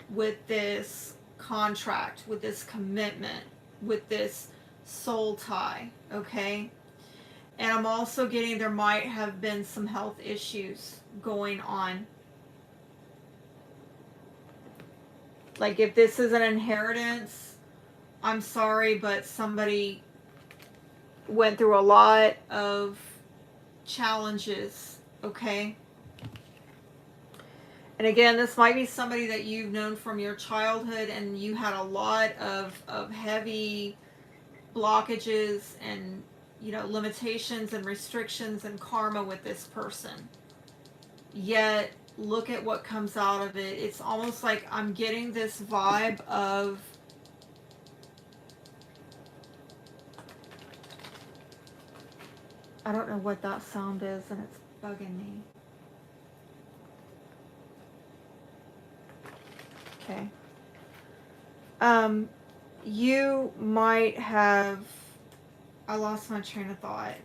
with this contract, with this commitment, with this soul tie, okay? And I'm also getting there might have been some health issues going on. Like if this is an inheritance, I'm sorry, but somebody went through a lot of challenges, okay? And again, this might be somebody that you've known from your childhood, and you had a lot of heavy blockages and, you know, limitations and restrictions and karma with this person. Yet, look at what comes out of it. It's almost like I'm getting this vibe of I don't know what that sound is, and it's bugging me. Okay. You might have... I lost my train of thought.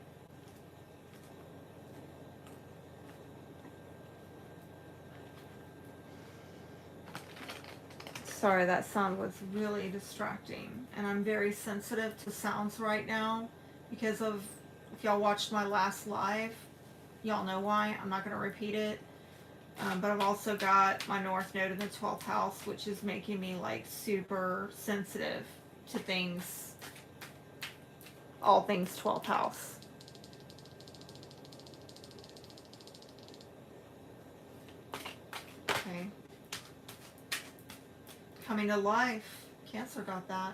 Sorry, that sound was really distracting. And I'm very sensitive to sounds right now because of... If y'all watched my last live, y'all know why. I'm not going to repeat it. But I've also got my North Node in the 12th house, which is making me like super sensitive to things, all things 12th house. Okay. Coming to life. Cancer got that.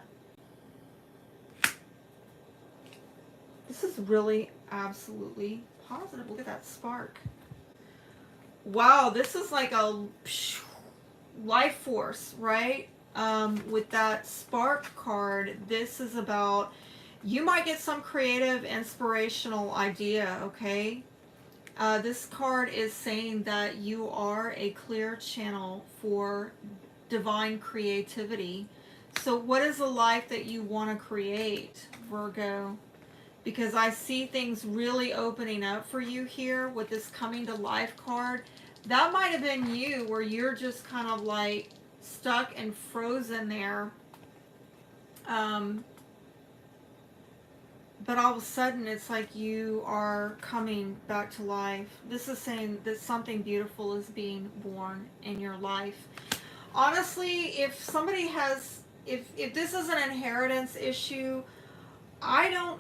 This is really absolutely positive. Look at that spark. Wow, this is like a life force, right? With that spark card, this is about, you might get some creative, inspirational idea, okay? This card is saying that you are a clear channel for divine creativity. So what is the life that you want to create, Virgo? Because I see things really opening up for you here with this coming to life card. That might have been you, where you're just kind of like stuck and frozen there. But all of a sudden it's like you are coming back to life. This is saying that something beautiful is being born in your life. Honestly, if somebody has, if this is an inheritance issue, I don't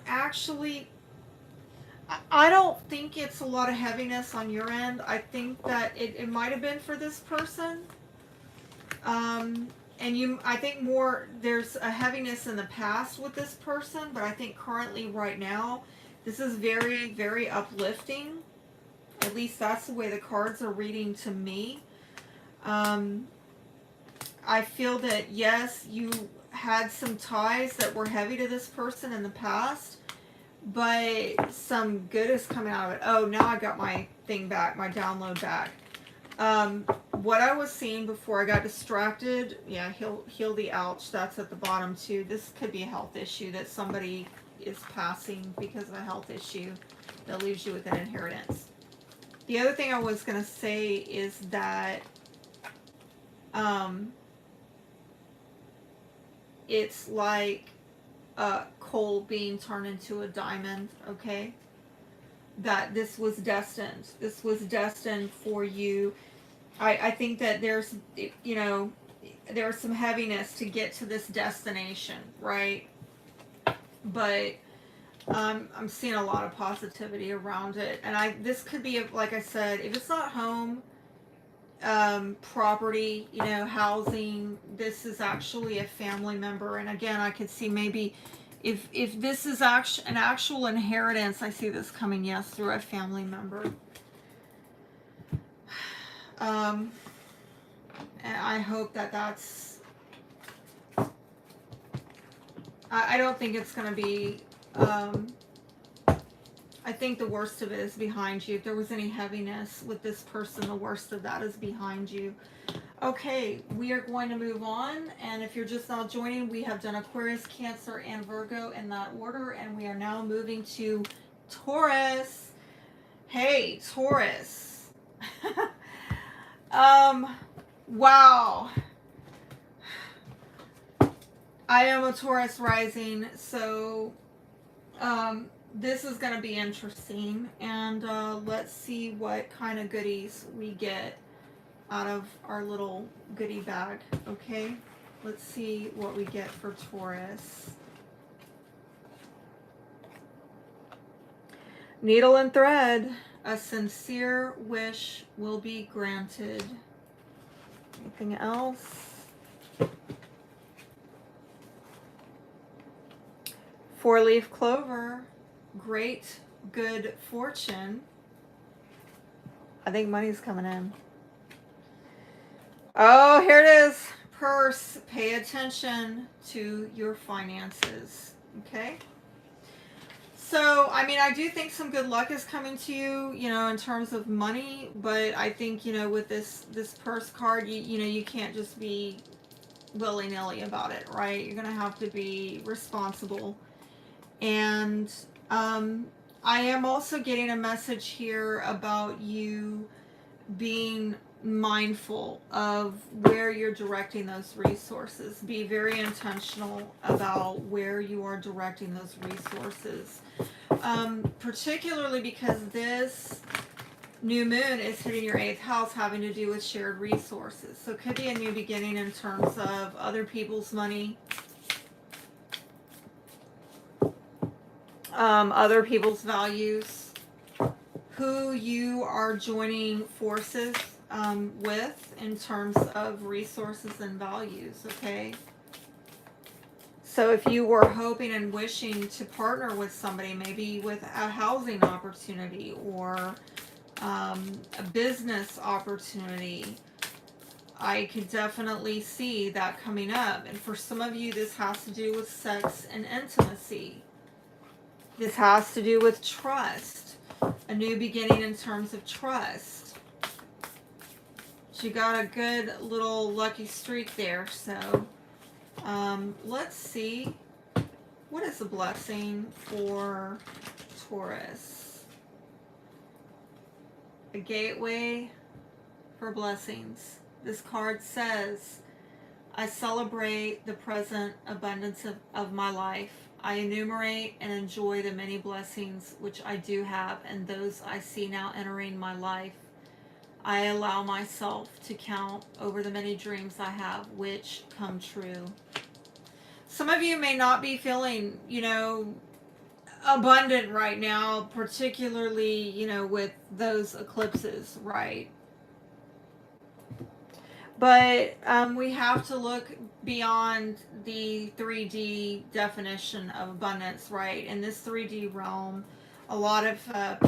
think it's a lot of heaviness on your end. I think that it might have been for this person. And I think more, there's a heaviness in the past with this person, but I think currently right now, this is very, very uplifting. At least that's the way the cards are reading to me. I feel that, yes, you had some ties that were heavy to this person in the past, but some good is coming out of it. Oh, now I got my thing back, my download back. What I was seeing before I got distracted, yeah, heal the ouch, that's at the bottom too. This could be a health issue that somebody is passing because of a health issue that leaves you with an inheritance. The other thing I was going to say is that it's like coal being turned into a diamond, okay? That this was destined. This was destined for you. I think that there's, you know, there's some heaviness to get to this destination, right? But I'm seeing a lot of positivity around it. And this could be, like I said, if it's not home, property, you know, housing, this is actually a family member. And again, I could see maybe if this is an actual inheritance, I see this coming, yes, through a family member. And I hope that that's, I don't think it's going to be, I think the worst of it is behind you. If there was any heaviness with this person, the worst of that is behind you. Okay, we are going to move on. And if you're just now joining, we have done Aquarius, Cancer, and Virgo in that order. And we are now moving to Taurus. Hey, Taurus. Wow. I am a Taurus rising, so this is going to be interesting, and let's see what kind of goodies we get out of our little goodie bag, okay? Let's see what we get for Taurus. Needle and thread. A sincere wish will be granted. Anything else? Four-leaf clover. Great good fortune. I think money's coming in. Oh, here it is. Purse. Pay attention to your finances. Okay? So, I mean, I do think some good luck is coming to you, you know, in terms of money, but I think, you know, with this purse card, you know, you can't just be willy-nilly about it, right? You're going to have to be responsible. And I am also getting a message here about you being mindful of where you're directing those resources. Be very intentional about where you are directing those resources. Particularly because this new moon is hitting your 8th house, having to do with shared resources. So it could be a new beginning in terms of other people's money, other people's values, who you are joining forces with in terms of resources and values, okay? So if you were hoping and wishing to partner with somebody, maybe with a housing opportunity or a business opportunity, I could definitely see that coming up. And for some of you, this has to do with sex and intimacy. This has to do with trust. A new beginning in terms of trust. She got a good little lucky streak there. So let's see. What is a blessing for Taurus? A gateway for blessings. This card says, I celebrate the present abundance of my life. I enumerate and enjoy the many blessings which I do have and those I see now entering my life. I allow myself to count over the many dreams I have which come true. Some of you may not be feeling, abundant right now, particularly, with those eclipses, right? But we have to look beyond the 3D definition of abundance, right? In this 3D realm, a lot of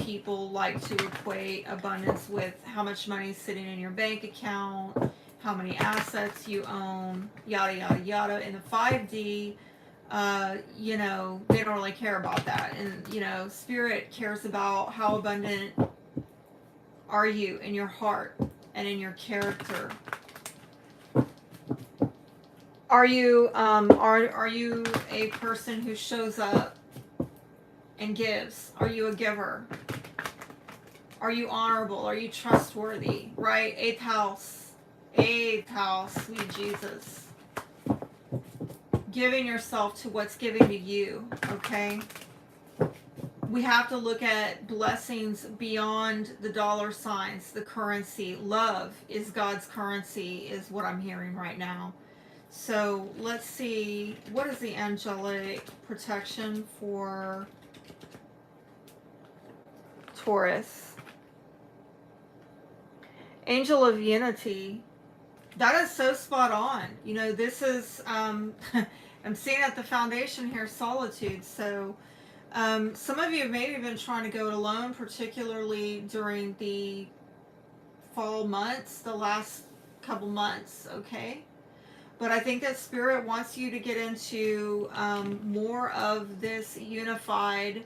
people like to equate abundance with how much money is sitting in your bank account, how many assets you own, yada, yada, yada. In the 5D, they don't really care about that. And, Spirit cares about how abundant are you in your heart and in your character. Are you are you a person who shows up and gives? Are you a giver? Are you honorable? Are you trustworthy? Right? Eighth house, sweet Jesus. Giving yourself to what's given to you, okay? We have to look at blessings beyond the dollar signs, the currency. Love is God's currency, is what I'm hearing right now. So let's see, what is the angelic protection for Taurus? Angel of Unity. That is so spot on. This is, I'm seeing at the foundation here, solitude. So some of you have maybe been trying to go it alone, particularly during the fall months, the last couple months, okay? But I think that Spirit wants you to get into more of this unified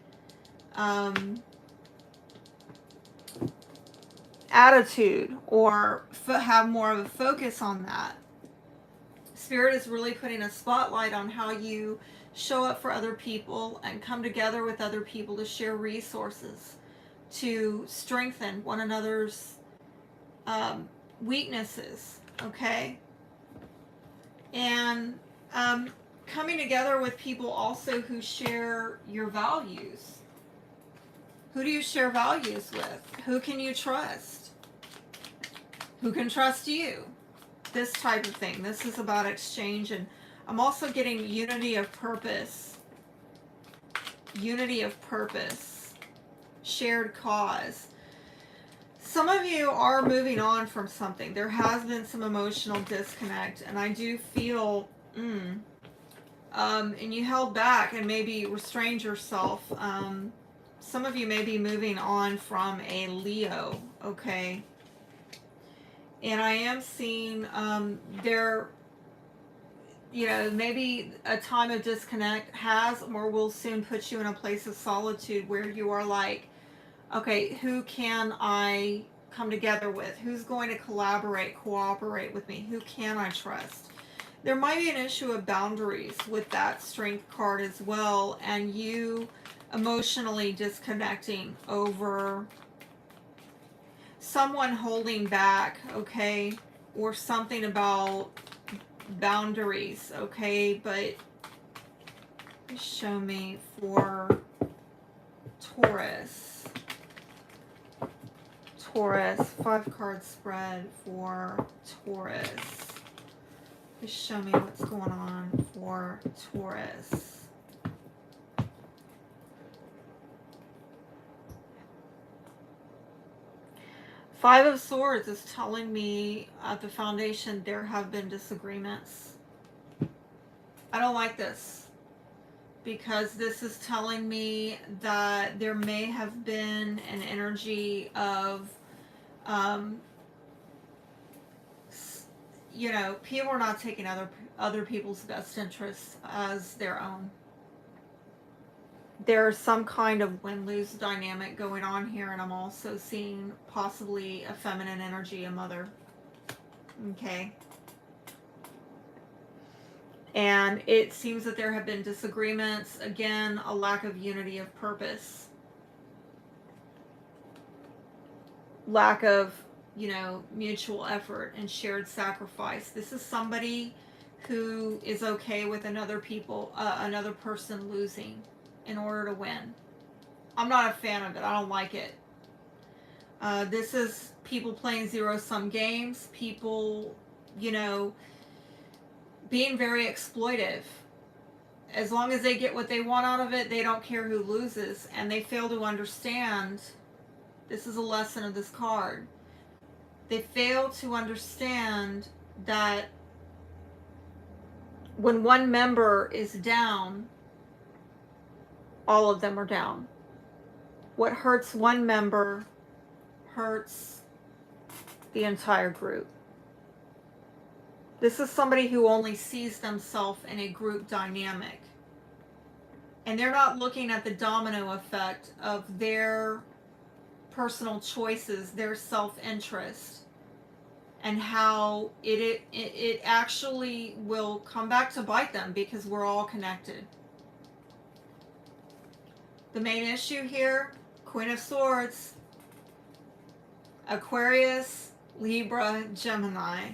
attitude, or have more of a focus on that. Spirit is really putting a spotlight on how you show up for other people and come together with other people to share resources, to strengthen one another's weaknesses, okay? And coming together with people also who share your values. Who do you share values with? Who can you trust? Who can trust you? This type of thing. This is about exchange. And I'm also getting unity of purpose. Unity of purpose. Shared cause. Some of you are moving on from something. There has been some emotional disconnect, and I do feel, and you held back and maybe restrained yourself. Some of you may be moving on from a Leo, okay? And I am seeing there, maybe a time of disconnect has or will soon put you in a place of solitude where you are like, okay, who can I come together with? Who's going to collaborate, cooperate with me? Who can I trust? There might be an issue of boundaries with that strength card as well, and you emotionally disconnecting over someone holding back, okay? Or something about boundaries, okay? But show me for Taurus. Taurus, 5-card spread for Taurus. Just show me what's going on for Taurus. Five of Swords is telling me at the foundation there have been disagreements. I don't like this, because this is telling me that there may have been an energy of, you know, people are not taking other people's best interests as their own. There's some kind of win-lose dynamic going on here, and I'm also seeing possibly a feminine energy, a mother. Okay. And it seems that there have been disagreements. Again, a lack of unity of purpose. Lack of, you know, mutual effort and shared sacrifice. This is somebody who is okay with another person losing in order to win. I'm not a fan of it. I don't like it. This is people playing zero-sum games. People, you know, being very exploitive. As long as they get what they want out of it, they don't care who loses. And they fail to understand, this is a lesson of this card, they fail to understand that when one member is down, all of them are down. What hurts one member hurts the entire group. This is somebody who only sees themselves in a group dynamic. And they're not looking at the domino effect of their personal choices, their self-interest, and how it actually will come back to bite them, because we're all connected. The main issue here, Queen of Swords, Aquarius, Libra, Gemini.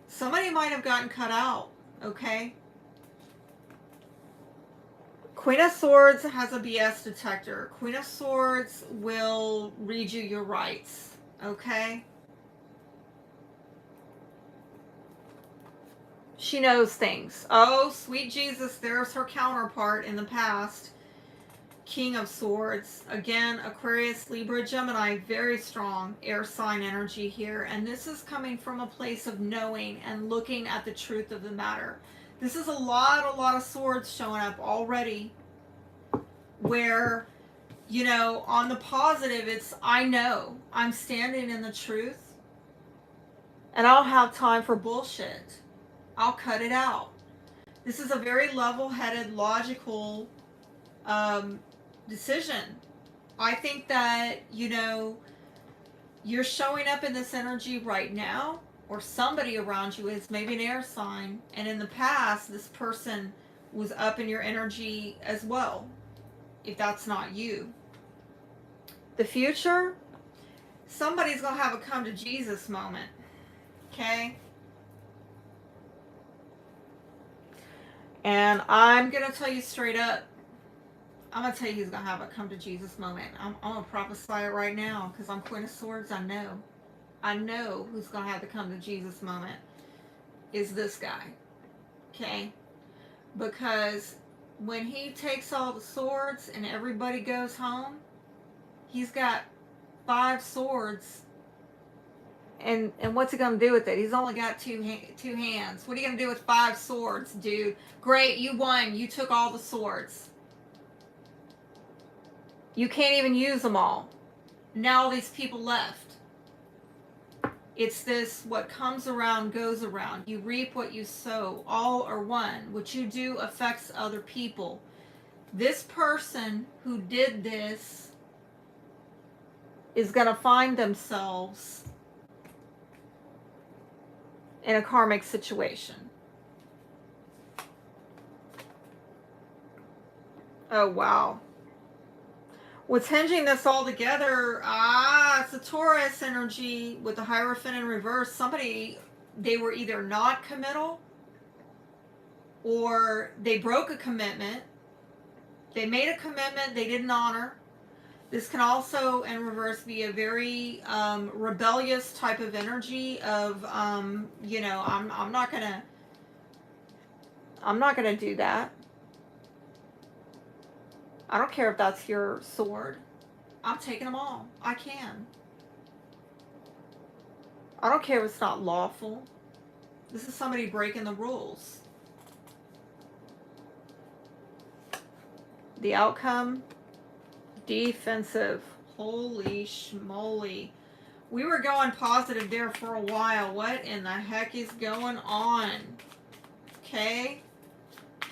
Somebody might have gotten cut out, okay? Queen of Swords has a BS detector. Queen of Swords will read you your rights, okay? She knows things. Oh, sweet Jesus, there's her counterpart in the past. King of Swords. Again, Aquarius, Libra, Gemini, very strong air sign energy here. And this is coming from a place of knowing and looking at the truth of the matter. This is a lot of swords showing up already, where, you know, on the positive, it's, I know, I'm standing in the truth, and I don't have time for bullshit. I'll cut it out. This is a very level-headed, logical decision. I think that, you know, you're showing up in this energy right now, or somebody around you is, maybe an air sign, and in the past this person was up in your energy as well, if that's not you. The future, somebody's gonna have a come to Jesus moment, okay? And I'm gonna tell you straight up, I'm going to tell you who's going to have a come to Jesus moment. I'm going to prophesy it right now, because I'm Queen of Swords. I know who's going to have the come to Jesus moment is this guy. Okay? Because when he takes all the swords and everybody goes home, he's got 5 swords. And what's he going to do with it? He's only got two hands. What are you going to do with 5 swords, dude? Great, you won. You took all the swords. You can't even use them all. Now all these people left. It's this, what comes around goes around. You reap what you sow. All are one. What you do affects other people. This person who did this is going to find themselves in a karmic situation. Oh, wow. What's hinging this all together, it's a Taurus energy with the Hierophant in reverse. Somebody, they were either not committal, or they broke a commitment. They made a commitment they didn't honor. This can also, in reverse, be a very rebellious type of energy of, you know, I'm not gonna do that. I don't care if that's your sword. I'm taking them all. I can. I don't care if it's not lawful. This is somebody breaking the rules. The outcome, defensive. Holy schmoly. We were going positive there for a while. What in the heck is going on? Okay.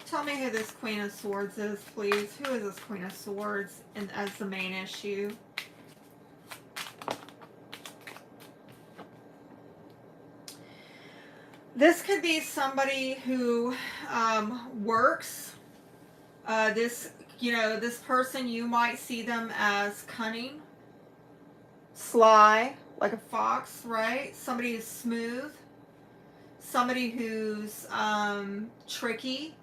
Tell me who this Queen of Swords is, please. Who is this Queen of Swords as the main issue? This could be somebody who works. This person, you might see them as cunning, sly, like a fox, right? Somebody who's smooth, somebody who's tricky.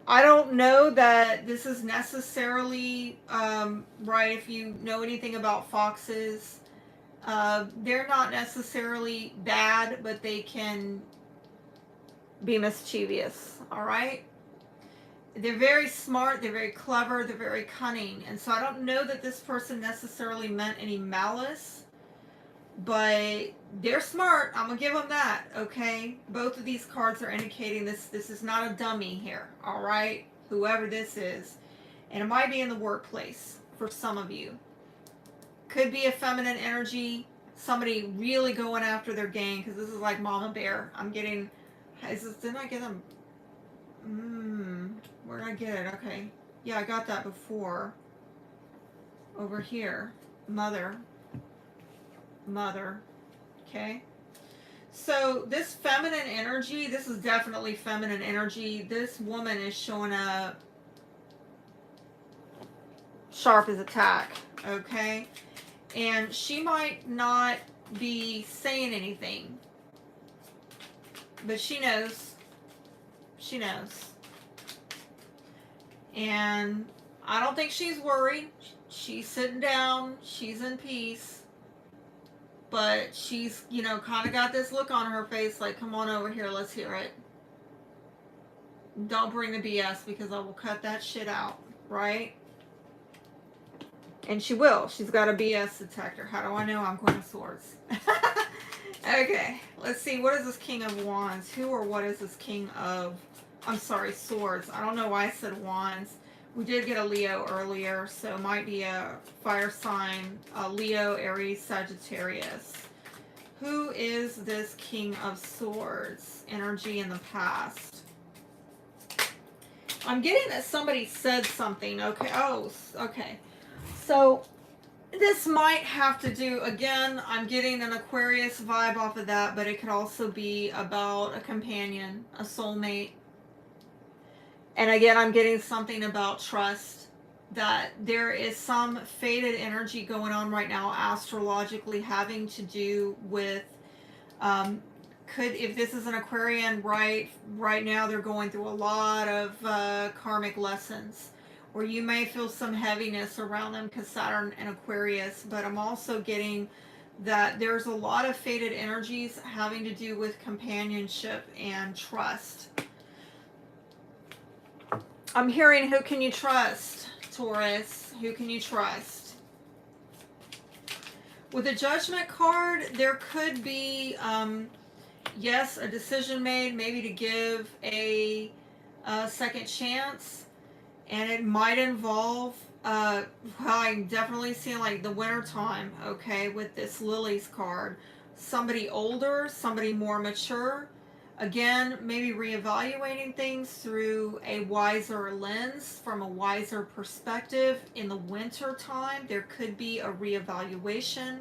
I don't know that this is necessarily right. If you know anything about foxes, they're not necessarily bad, but they can be mischievous, all right? They're very smart, they're very clever, they're very cunning. And so I don't know that this person necessarily meant any malice, but they're smart. I'm going to give them that, okay? Both of these cards are indicating this is not a dummy here, all right? Whoever this is. And it might be in the workplace for some of you. Could be a feminine energy, somebody really going after their game, because this is like Mama Bear. I'm getting, didn't I get them? Where did I get it? Okay. Yeah, I got that before. Over here. Mother. Okay. So this feminine energy, this is definitely feminine energy. This woman is showing up sharp as a tack. Okay. And she might not be saying anything, but she knows. She knows. And I don't think she's worried. She's sitting down. She's in peace. But she's, kind of got this look on her face like, come on over here, let's hear it. Don't bring the BS because I will cut that shit out, right? And she will. She's got a BS detector. How do I know? I'm Queen of Swords. Okay, let's see. What is this King of Wands? Who or what is this King of... I'm sorry, Swords. I don't know why I said Wands. We did get a Leo earlier, so it might be a fire sign. Leo, Aries, Sagittarius. Who is this King of Swords? Energy in the past. I'm getting that somebody said something. Okay. Oh, okay. So this might have to do, again, I'm getting an Aquarius vibe off of that, but it could also be about a companion, a soulmate. And again, I'm getting something about trust, that there is some faded energy going on right now, astrologically, having to do with, if this is an Aquarian, right now they're going through a lot of karmic lessons, where you may feel some heaviness around them because Saturn and Aquarius, but I'm also getting that there's a lot of faded energies having to do with companionship and trust. I'm hearing, who can you trust, Taurus? Who can you trust? With the Judgment card, there could be, yes, a decision made, maybe to give a second chance. And it might involve, well, I'm definitely seeing like the winter time, okay, with this Lily's card. Somebody older, somebody more mature. Again, maybe reevaluating things through a wiser lens, from a wiser perspective. In the winter time, there could be a reevaluation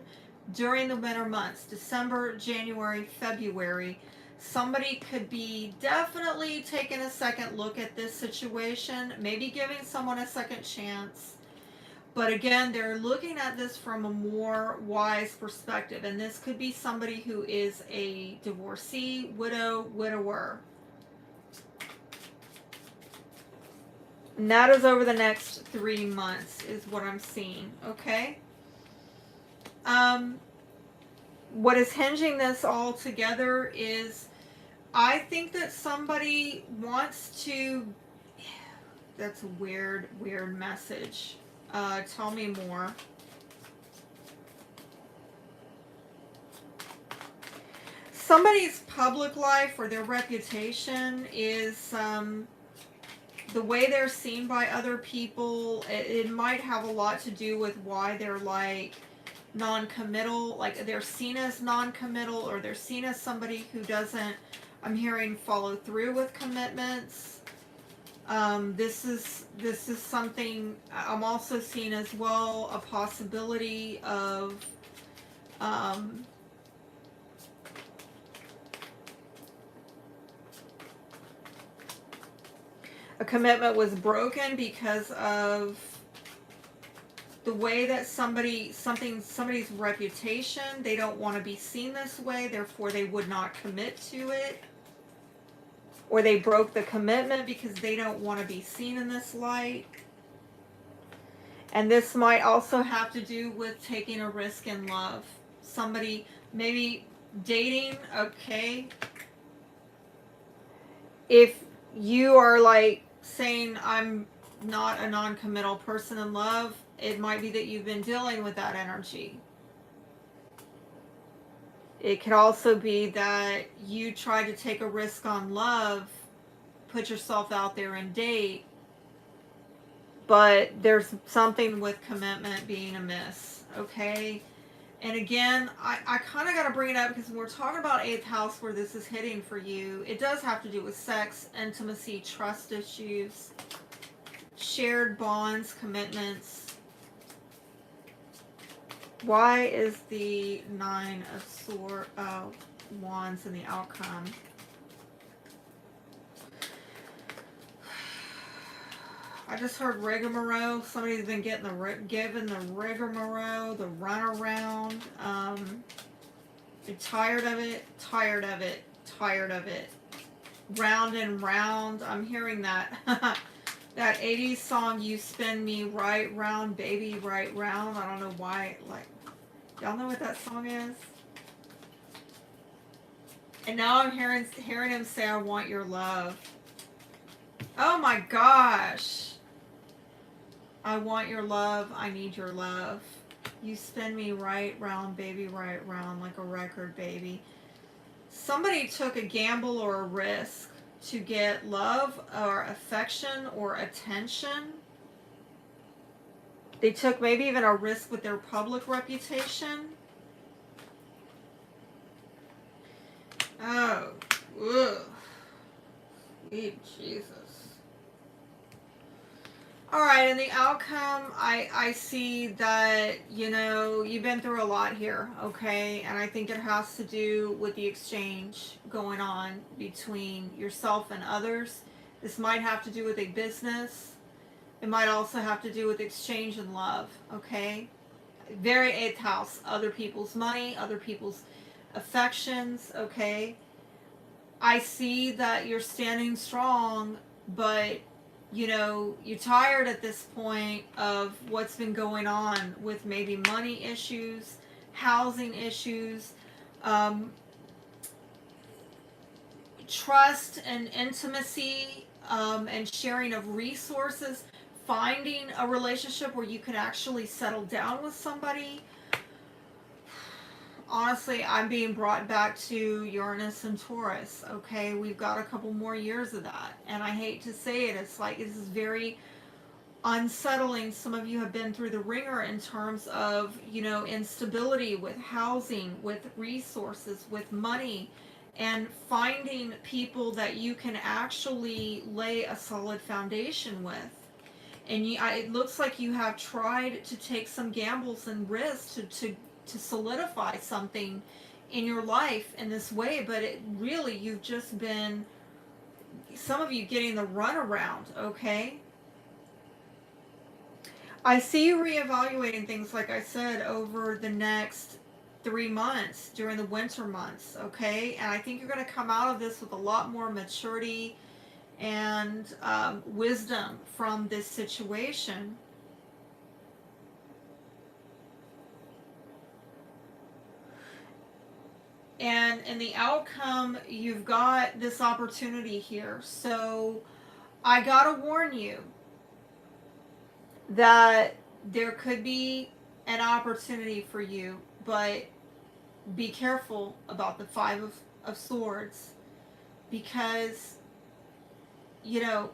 during the winter months, December, January, February. Somebody could be definitely taking a second look at this situation, maybe giving someone a second chance. But again, they're looking at this from a more wise perspective. And this could be somebody who is a divorcee, widow, widower. And that is over the next 3 months is what I'm seeing, okay? What is hinging this all together is, I think that somebody wants to... That's a weird message. Tell me more. somebody's public life or their reputation is the way they're seen by other people. It might have a lot to do with why they're like non-committal, like they're seen as non-committal, or they're seen as somebody who doesn't, I'm hearing, follow through with commitments. This is something I'm also seeing as well, a possibility of a commitment was broken because of the way that somebody's reputation, they don't want to be seen this way, therefore they would not commit to it. Or they broke the commitment because they don't want to be seen in this light. And this might also have to do with taking a risk in love. Somebody, maybe dating, okay. If you are like saying, I'm not a non-committal person in love, it might be that you've been dealing with that energy. It could also be that you try to take a risk on love, put yourself out there and date, but there's something with commitment being amiss, okay? And again, I kind of got to bring it up because when we're talking about 8th house where this is hitting for you, it does have to do with sex, intimacy, trust issues, shared bonds, commitments. Why is the 9 of Wands in the outcome? I just heard rigmarole. Somebody's been getting given the rigmarole, the runaround. You're tired of it, tired of it, tired of it. Round and round. I'm hearing that. That 80s song, You Spin Me Right Round, Baby, Right Round. I don't know why. Like, y'all know what that song is? And now I'm hearing him say, I want your love. Oh my gosh. I want your love. I need your love. You spin me right round, baby, right round, like a record, baby. Somebody took a gamble or a risk to get love or affection or attention. They took maybe even a risk with their public reputation. Oh, ugh. Sweet Jesus. Alright, in the outcome, I see that, you know, you've been through a lot here, okay? And I think it has to do with the exchange going on between yourself and others. This might have to do with a business. It might also have to do with exchange and love, okay? Very 8th house. Other people's money, other people's affections, okay? I see that you're standing strong, but you know, you're tired at this point of what's been going on with maybe money issues, housing issues, trust and intimacy, and sharing of resources, finding a relationship where you can actually settle down with somebody. Honestly, I'm being brought back to Uranus and Taurus, okay? We've got a couple more years of that. And I hate to say it, it's like, this is very unsettling. Some of you have been through the ringer in terms of, you know, instability with housing, with resources, with money, and finding people that you can actually lay a solid foundation with. And it looks like you have tried to take some gambles and risks to solidify something in your life in this way, but it really, you've just been, some of you getting the runaround, okay? I see you reevaluating things, like I said, over the next 3 months, during the winter months, okay? And I think you're going to come out of this with a lot more maturity and wisdom from this situation. And in the outcome, you've got this opportunity here. So I gotta warn you that there could be an opportunity for you, but be careful about the of Swords, because, you know,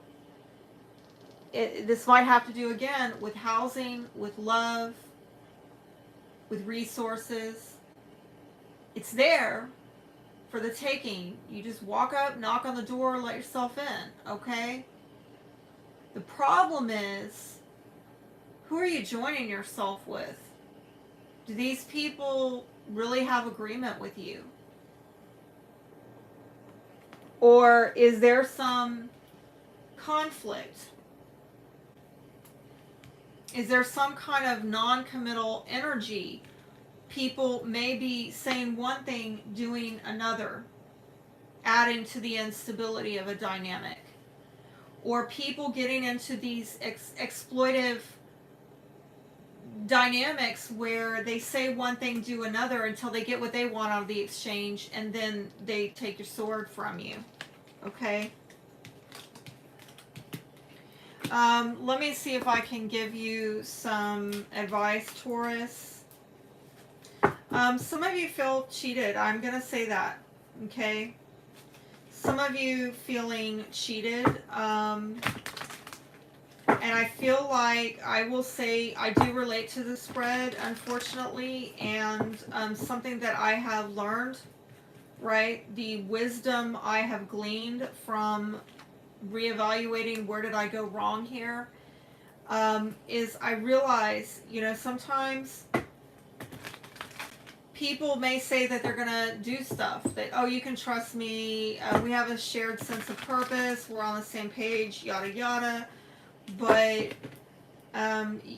this might have to do again with housing, with love, with resources. It's there for the taking. You just walk up, knock on the door, let yourself in, okay? The problem is, who are you joining yourself with? Do these people really have agreement with you? Or is there some conflict? Is there some kind of non-committal energy? People may be saying one thing, doing another, adding to the instability of a dynamic. Or people getting into these exploitive dynamics where they say one thing, do another until they get what they want out of the exchange, and then they take your sword from you. Okay? Let me see if I can give you some advice, Taurus. Some of you feel cheated. I'm going to say that. Okay? Some of you feeling cheated. And I feel like, I will say, I do relate to the spread, unfortunately. And something that I have learned, right? The wisdom I have gleaned from reevaluating where did I go wrong here, is I realize, you know, sometimes people may say that they're gonna do stuff, that, oh, you can trust me, we have a shared sense of purpose, we're on the same page, yada yada, but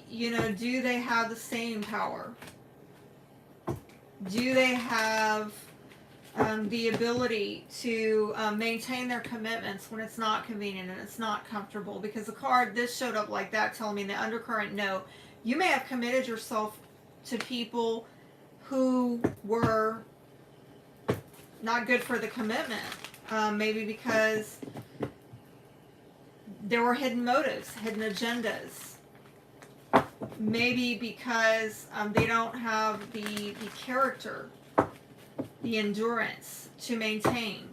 you know, do they have the staying power? Do they have the ability to maintain their commitments when it's not convenient and it's not comfortable? Because the card, this showed up like that, telling me the undercurrent, no. You may have committed yourself to people who were not good for the commitment. Maybe because there were hidden motives, hidden agendas. Maybe because they don't have the character, the endurance to maintain.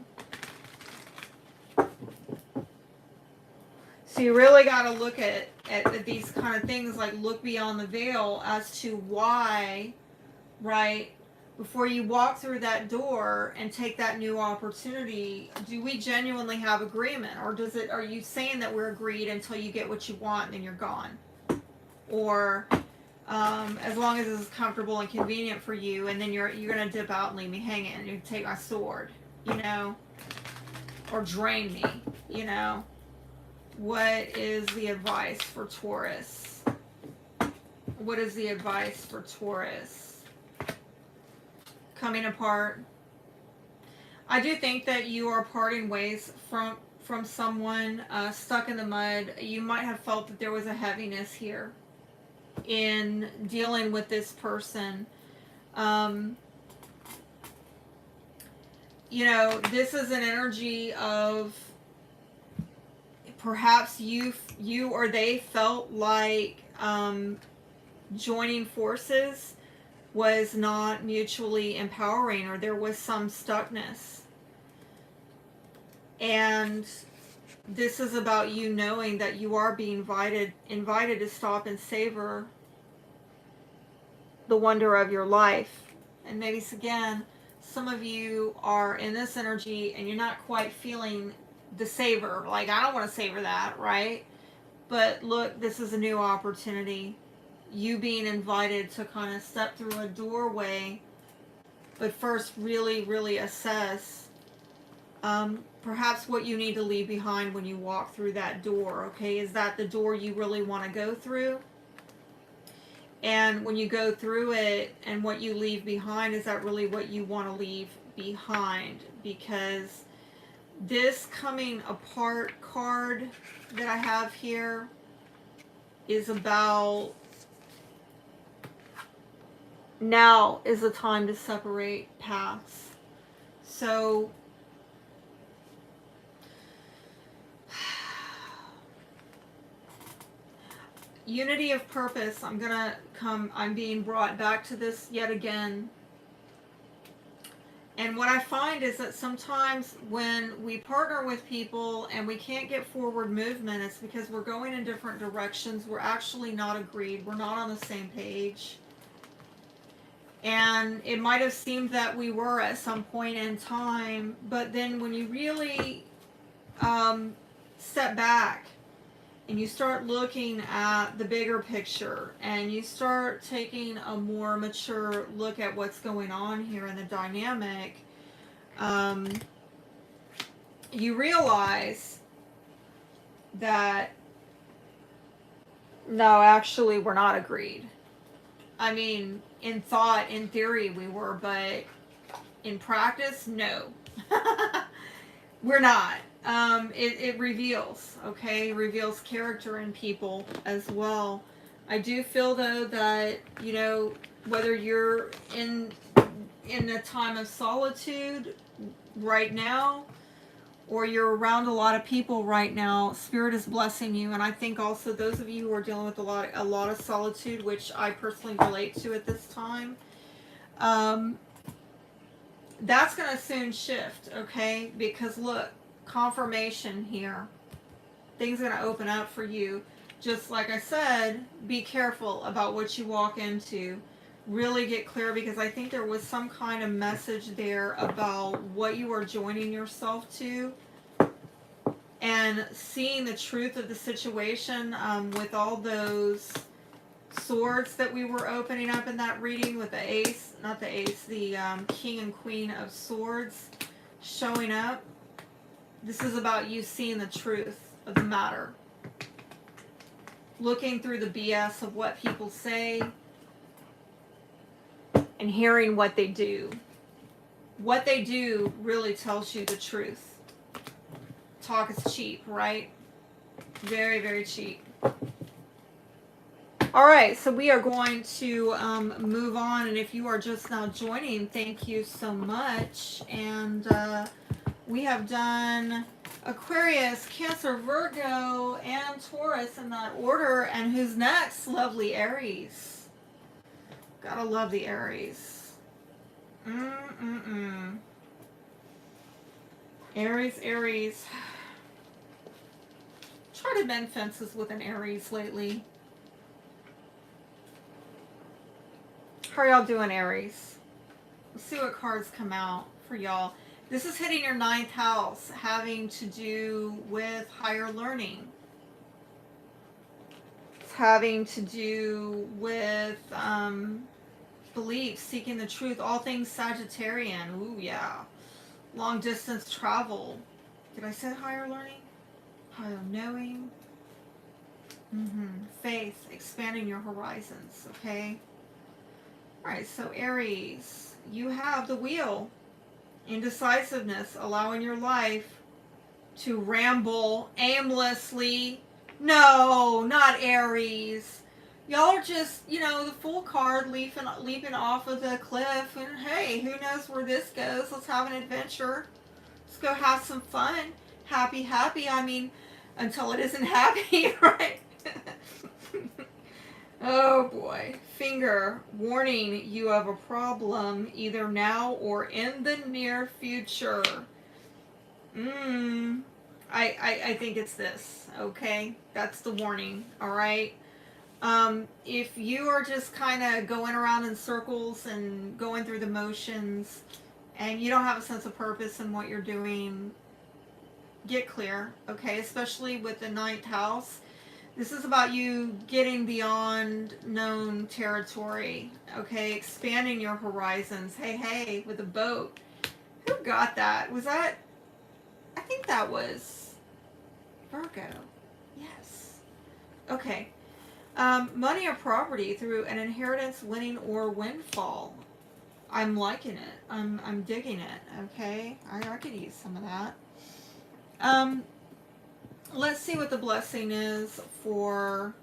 So you really got to look at these kind of things, like look beyond the veil as to why, right, before you walk through that door and take that new opportunity, do we genuinely have agreement? Or are you saying that we're agreed until you get what you want and then you're gone? Or as long as it's comfortable and convenient for you, and then you're gonna dip out and leave me hanging, and you take my sword, you know, or drain me, you know. What is the advice for Taurus? What is the advice for Taurus? Coming apart. I do think that you are parting ways from someone, stuck in the mud. You might have felt that there was a heaviness here in dealing with this person. You know, this is an energy of perhaps you or they felt like joining forces was not mutually empowering, or there was some stuckness. And this is about you knowing that you are being invited to stop and savor the wonder of your life. And maybe again, some of you are in this energy and you're not quite feeling the savor. Like, I don't want to savor that, right? But look, this is a new opportunity. You being invited to kind of step through a doorway, but first really, really assess perhaps what you need to leave behind when you walk through that door, okay? Is that the door you really want to go through? And when you go through it and what you leave behind, is that really what you want to leave behind? Because this coming apart card that I have here is about, now is the time to separate paths. So unity of purpose. I'm being brought back to this yet again. And what I find is that sometimes when we partner with people and we can't get forward movement, it's because we're going in different directions. We're actually not agreed. We're not on the same page. And it might have seemed that we were at some point in time, but then when you really step back and you start looking at the bigger picture and you start taking a more mature look at what's going on here in the dynamic, you realize that no, actually, we're not agreed. I mean, in thought, in theory, we were, but in practice, no. We're not. It reveals, okay? It reveals character in people as well. I do feel, though, that, you know, whether you're in a time of solitude right now or you're around a lot of people right now, Spirit is blessing you. And I think also those of you who are dealing with a lot of solitude, which I personally relate to at this time, that's going to soon shift, okay? Because look, confirmation here. Things are going to open up for you. Just like I said, be careful about what you walk into. Really get clear, because I think there was some kind of message there about what you are joining yourself to, and seeing the truth of the situation with all those swords that we were opening up in that reading with the ace, not the ace, the king and queen of swords showing up. This is about you seeing the truth of the matter. Looking through the BS of what people say and hearing what they do. What they do really tells you the truth. Talk is cheap, right? Very, very cheap. All right, so we are going to move on, and if you are just now joining, thank you so much. And we have done Aquarius, Cancer, Virgo, and Taurus in that order. And who's next? Lovely Aries. Gotta love the Aries. Aries. Try to mend fences with an Aries lately. How are y'all doing, Aries? Let's see what cards come out for y'all. This is hitting your 9th house, having to do with higher learning. It's having to do with beliefs, seeking the truth, all things Sagittarian. Ooh, yeah. Long distance travel. Did I say higher learning? Higher knowing. Faith, expanding your horizons, okay? Alright, so Aries, you have the wheel. Indecisiveness, allowing your life to ramble aimlessly. No, not Aries. Y'all are just, you know, the Fool card leaping off of the cliff, and hey, who knows where this goes? Let's have an adventure. Let's go have some fun. Happy. I mean, until it isn't happy, right? Oh boy. Finger, warning you of a problem either now or in the near future. I think it's this, okay? That's the warning, alright? If you are just kind of going around in circles and going through the motions and you don't have a sense of purpose in what you're doing, get clear, okay? Especially with the 9th house. This is about you getting beyond known territory, okay? Expanding your horizons. Hey, with a boat. Who got that? Was that... I think that was Virgo. Yes. Okay. Money or property through an inheritance, winning, or windfall. I'm liking it. I'm digging it, okay? I could use some of that. Let's see what the blessing is for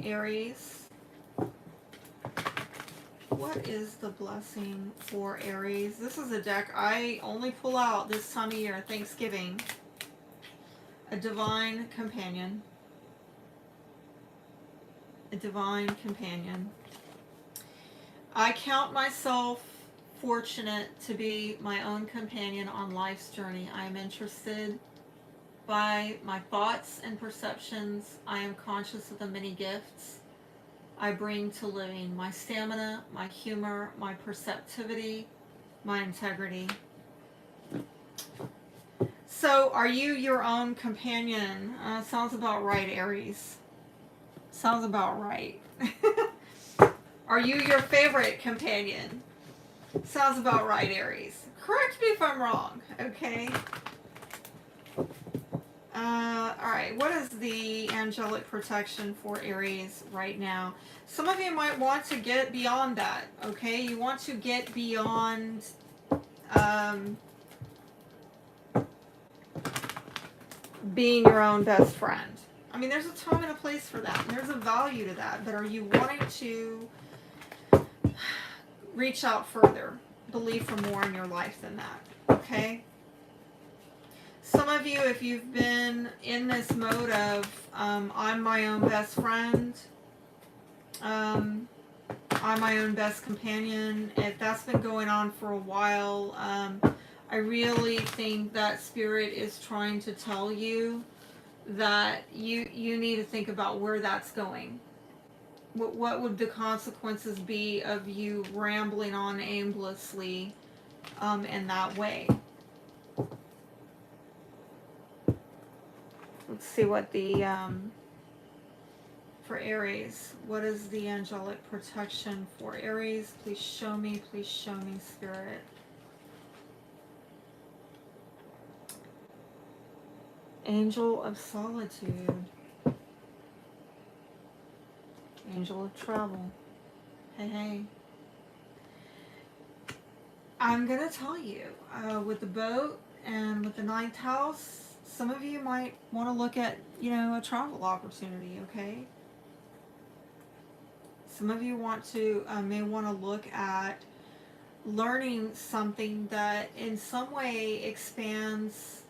Aries. What is the blessing for Aries? This is a deck I only pull out this time of year, Thanksgiving. A divine companion. A divine companion. I count myself fortunate to be my own companion on life's journey. I am interested by my thoughts and perceptions. I am conscious of the many gifts I bring to living: my stamina, my humor, my perceptivity, my integrity. So, are you your own companion? Sounds about right, Aries. Sounds about right. Are you your favorite companion? Sounds about right, Aries. Correct me if I'm wrong, okay? Alright, what is the angelic protection for Aries right now? Some of you might want to get beyond that, okay? You want to get beyond being your own best friend. I mean, there's a time and a place for that, and there's a value to that, but are you wanting to reach out further, believe for more in your life than that, okay? Some of you, if you've been in this mode of I'm my own best friend, I'm my own best companion, if that's been going on for a while, I really think that Spirit is trying to tell you that you need to think about where that's going. What would the consequences be of you rambling on aimlessly in that way? Let's see what the for Aries, what is the angelic protection for Aries? Please show me, Spirit. Angel of solitude. Angel of travel. Hey, hey. I'm going to tell you, with the boat and with the ninth house, some of you might want to look at, a travel opportunity, okay? Some of you may want to look at learning something that in some way expands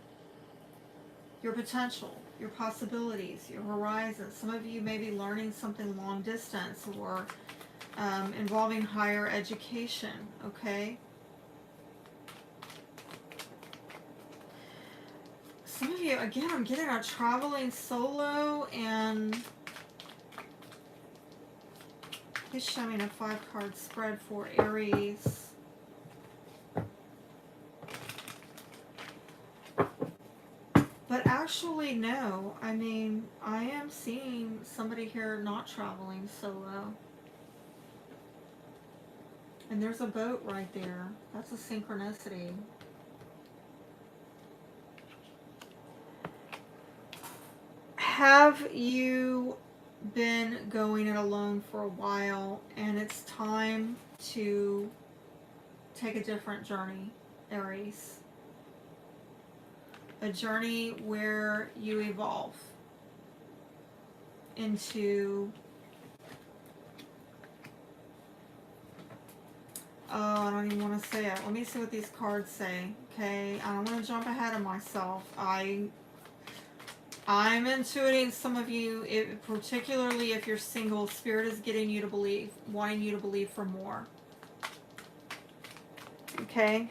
your potential, your possibilities, your horizons. Some of you may be learning something long distance or involving higher education, okay? Some of you, again, I'm getting a traveling solo, and please show me a 5-card spread for Aries. But actually, no. I mean, I am seeing somebody here not traveling solo. And there's a boat right there. That's a synchronicity. Have you been going it alone for a while, and it's time to take a different journey, Aries? A journey where you evolve into, I don't even want to say it. Let me see what these cards say, okay? I don't want to jump ahead of myself. I'm intuiting some of you, particularly if you're single, Spirit is getting you to believe, wanting you to believe for more. Okay?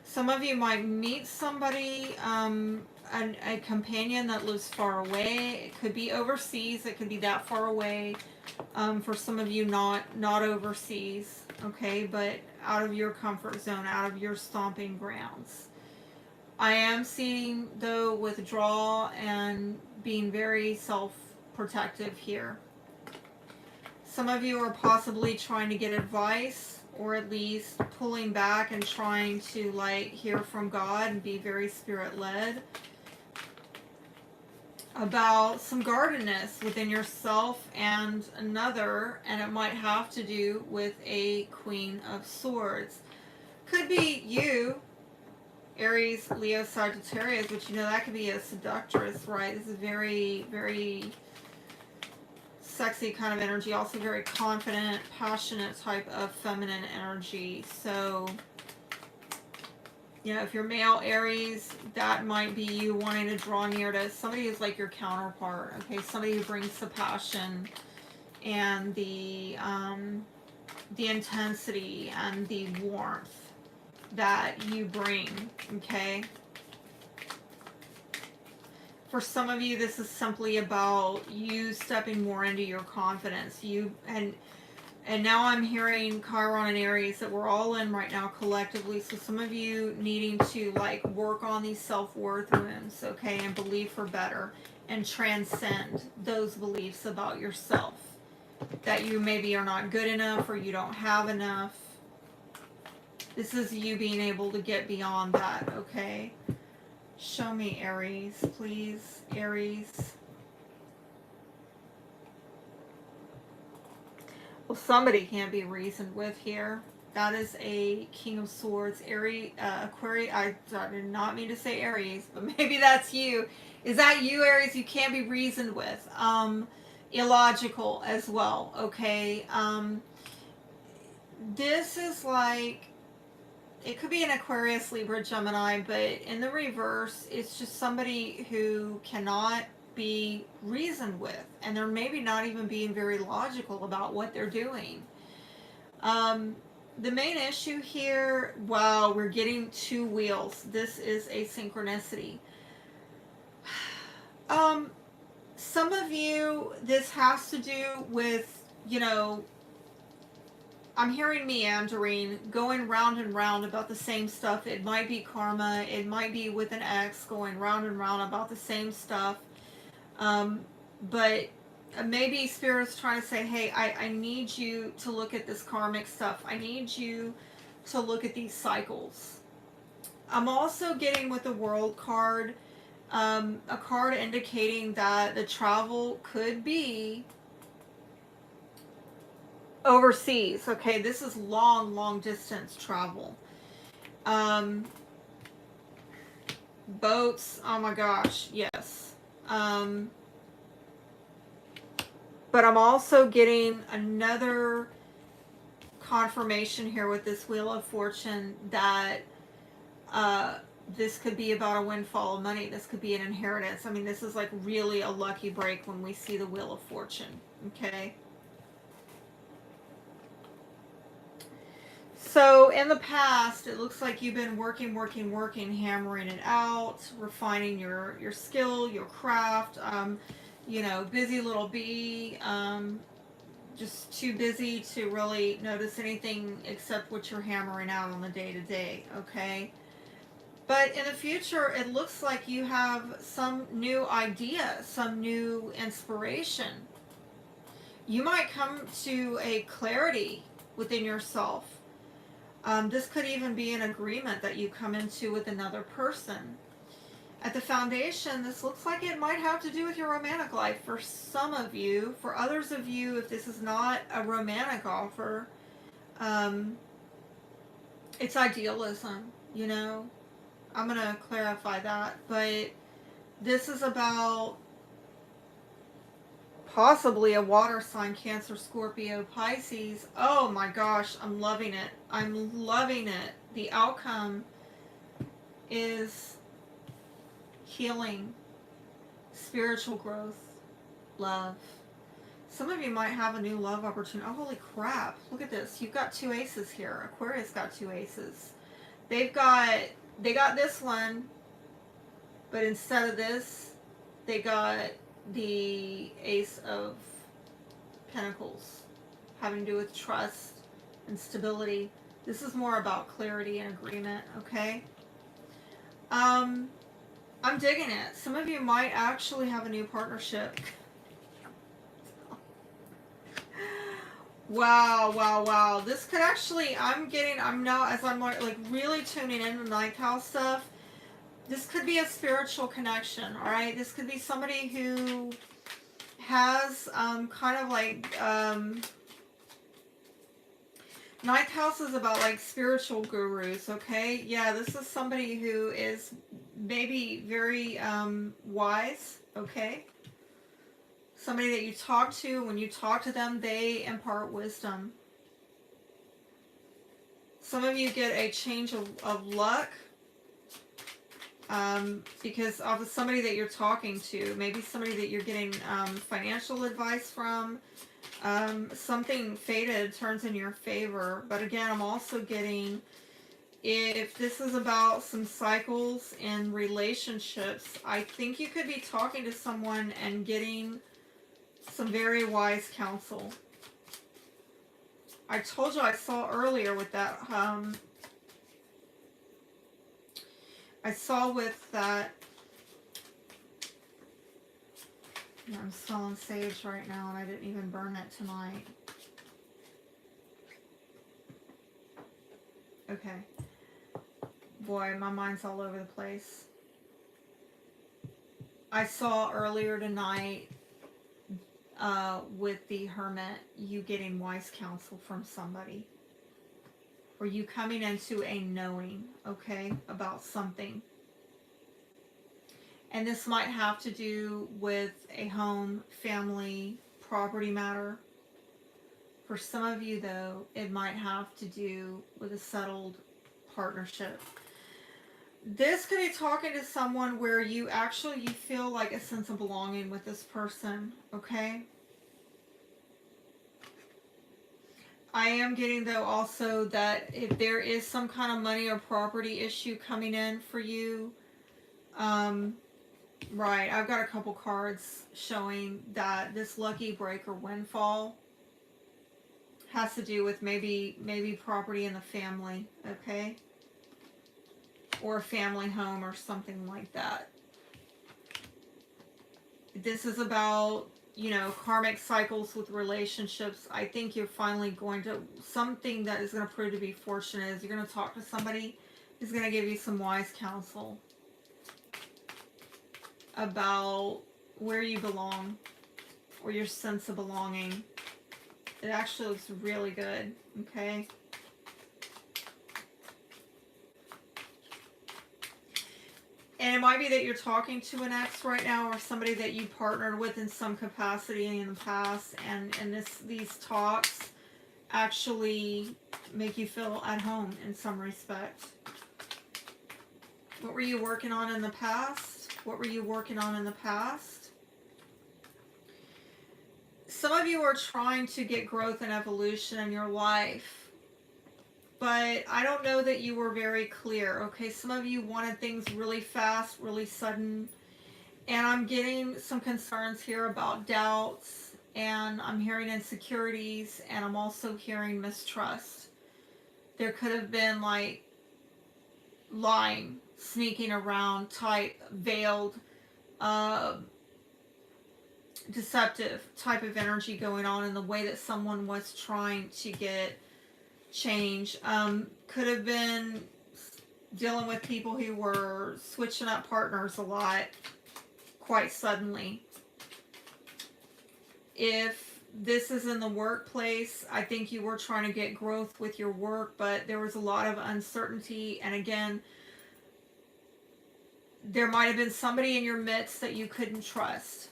Some of you might meet somebody, a companion that lives far away. It could be overseas. It could be that far away. For some of you, not overseas, okay, but out of your comfort zone, out of your stomping grounds. I am seeing, though, withdrawal and being very self-protective here. Some of you are possibly trying to get advice, or at least pulling back and trying to hear from God and be very Spirit-led about some guardedness within yourself and another, and it might have to do with a Queen of Swords. Could be you, Aries, Leo, Sagittarius, but that could be a seductress, right? This is very, very sexy kind of energy, also very confident, passionate type of feminine energy. So, if you're male Aries, that might be you wanting to draw near to somebody who's like your counterpart, okay? Somebody who brings the passion and the the intensity and the warmth that you bring, okay? For some of you, this is simply about you stepping more into your confidence. And now I'm hearing Chiron and Aries that we're all in right now collectively. So some of you needing to like work on these self-worth wounds, okay, and believe for better and transcend those beliefs about yourself. That you maybe are not good enough or you don't have enough. This is you being able to get beyond that, okay? Show me Aries, please. Aries. Well, somebody can't be reasoned with here. That is a King of Swords. Aries, Aquarius. I did not mean to say Aries, but maybe that's you. Is that you, Aries? You can't be reasoned with. Illogical as well, okay? This is like, it could be an Aquarius, Libra, Gemini, but in the reverse, it's just somebody who cannot be reasoned with, and they're maybe not even being very logical about what they're doing. The main issue here, wow, we're getting two wheels. This is a synchronicity. Some of you, this has to do with, you know, I'm hearing meandering, going round and round about the same stuff. It might be karma. It might be with an ex going round and round about the same stuff. But maybe Spirit's trying to say, hey, I need you to look at this karmic stuff. I need you to look at these cycles. I'm also getting with the World card, a card indicating that the travel could be overseas. Okay, this is long distance travel. Boats, oh my gosh, yes. But I'm also getting another confirmation here with this Wheel of Fortune that this could be about a windfall of money. This could be an inheritance. I mean, this is like really a lucky break when we see the Wheel of Fortune, okay? So in the past, it looks like you've been working, hammering it out, refining your skill, your craft, you know, busy little bee, just too busy to really notice anything except what you're hammering out on the day-to-day, okay? But in the future, it looks like you have some new idea, some new inspiration. You might come to a clarity within yourself. This could even be an agreement that you come into with another person. At the foundation, this looks like it might have to do with your romantic life for some of you. For others of you, if this is not a romantic offer, it's idealism, you know. I'm going to clarify that. But this is about possibly a water sign, Cancer, Scorpio, Pisces. Oh my gosh, I'm loving it. I'm loving it. The outcome is healing, spiritual growth, love. Some of you might have a new love opportunity. Oh, holy crap. Look at this. You've got two aces here. Aquarius got two aces. They got this one, but instead of this, they got the Ace of Pentacles, having to do with trust and stability. This is more about clarity and agreement, okay? I'm digging it. Some of you might actually have a new partnership. Wow. This could actually, I'm now, as I'm like really tuning in the ninth house stuff, this could be a spiritual connection, all right? This could be somebody who has kind of like, ninth house is about like spiritual gurus, okay? Yeah, this is somebody who is maybe very wise, okay? Somebody that you talk to, when you talk to them, they impart wisdom. Some of you get a change of luck because of somebody that you're talking to. Maybe somebody that you're getting financial advice from. Something fated turns in your favor. But again, I'm also getting, if this is about some cycles in relationships, I think you could be talking to someone and getting some very wise counsel. I told you I saw earlier with that, I saw with that, I'm smelling sage right now and I didn't even burn it tonight. Okay. Boy, my mind's all over the place. I saw earlier tonight with the Hermit, you getting wise counsel from somebody. Or you coming into a knowing, okay, about something. And this might have to do with a home, family, property matter. For some of you, though, it might have to do with a settled partnership. This could be talking to someone where you feel like a sense of belonging with this person, okay? I am getting, though, also that if there is some kind of money or property issue coming in for you, right, I've got a couple cards showing that this lucky break or windfall has to do with maybe property in the family, okay? Or a family home or something like that. This is about, you know, karmic cycles with relationships. I think you're finally going to, something that is going to prove to be fortunate is you're going to talk to somebody who's going to give you some wise counsel about where you belong or your sense of belonging. It actually looks really good, okay? And it might be that you're talking to an ex right now or somebody that you partnered with in some capacity in the past, and these talks actually make you feel at home in some respect. What were you working on in the past? What were you working on in the past? Some of you are trying to get growth and evolution in your life, but I don't know that you were very clear, okay? Some of you wanted things really fast, really sudden, and I'm getting some concerns here about doubts, and I'm hearing insecurities, and I'm also hearing mistrust. There could have been like lying, sneaking around type, veiled, deceptive type of energy going on in the way that someone was trying to get change. Could have been dealing with people who were switching up partners a lot quite suddenly. If this is in the workplace, I think you were trying to get growth with your work, but there was a lot of uncertainty, and again, there might have been somebody in your midst that you couldn't trust.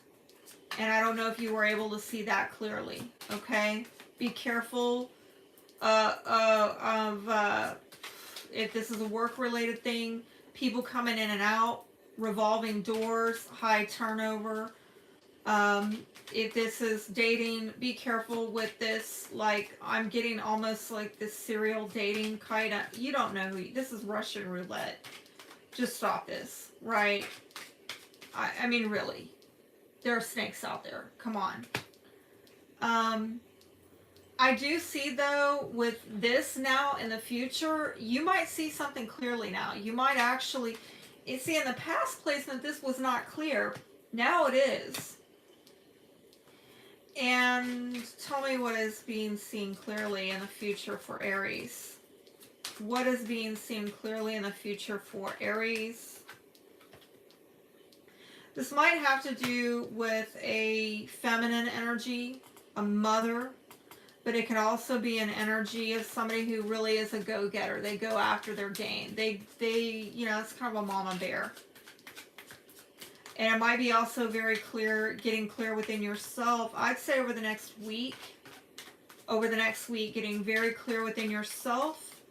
And I don't know if you were able to see that clearly, okay? Be careful if this is a work-related thing, people coming in and out, revolving doors, high turnover. If this is dating, be careful with this. Like, I'm getting almost like this serial dating kind of, you don't know who, this is Russian roulette. Just stop this, right? I mean, really. There are snakes out there. Come on. I do see, though, with this now in the future, you might see something clearly now. You might actually, you see, in the past placement, this was not clear. Now it is. And tell me what is being seen clearly in the future for Aries. What is being seen clearly in the future for Aries? This might have to do with a feminine energy, a mother, but it could also be an energy of somebody who really is a go-getter. They go after their game. They you know, it's kind of a mama bear. And it might be also very clear, getting clear within yourself. I'd say over the next week, getting very clear within yourself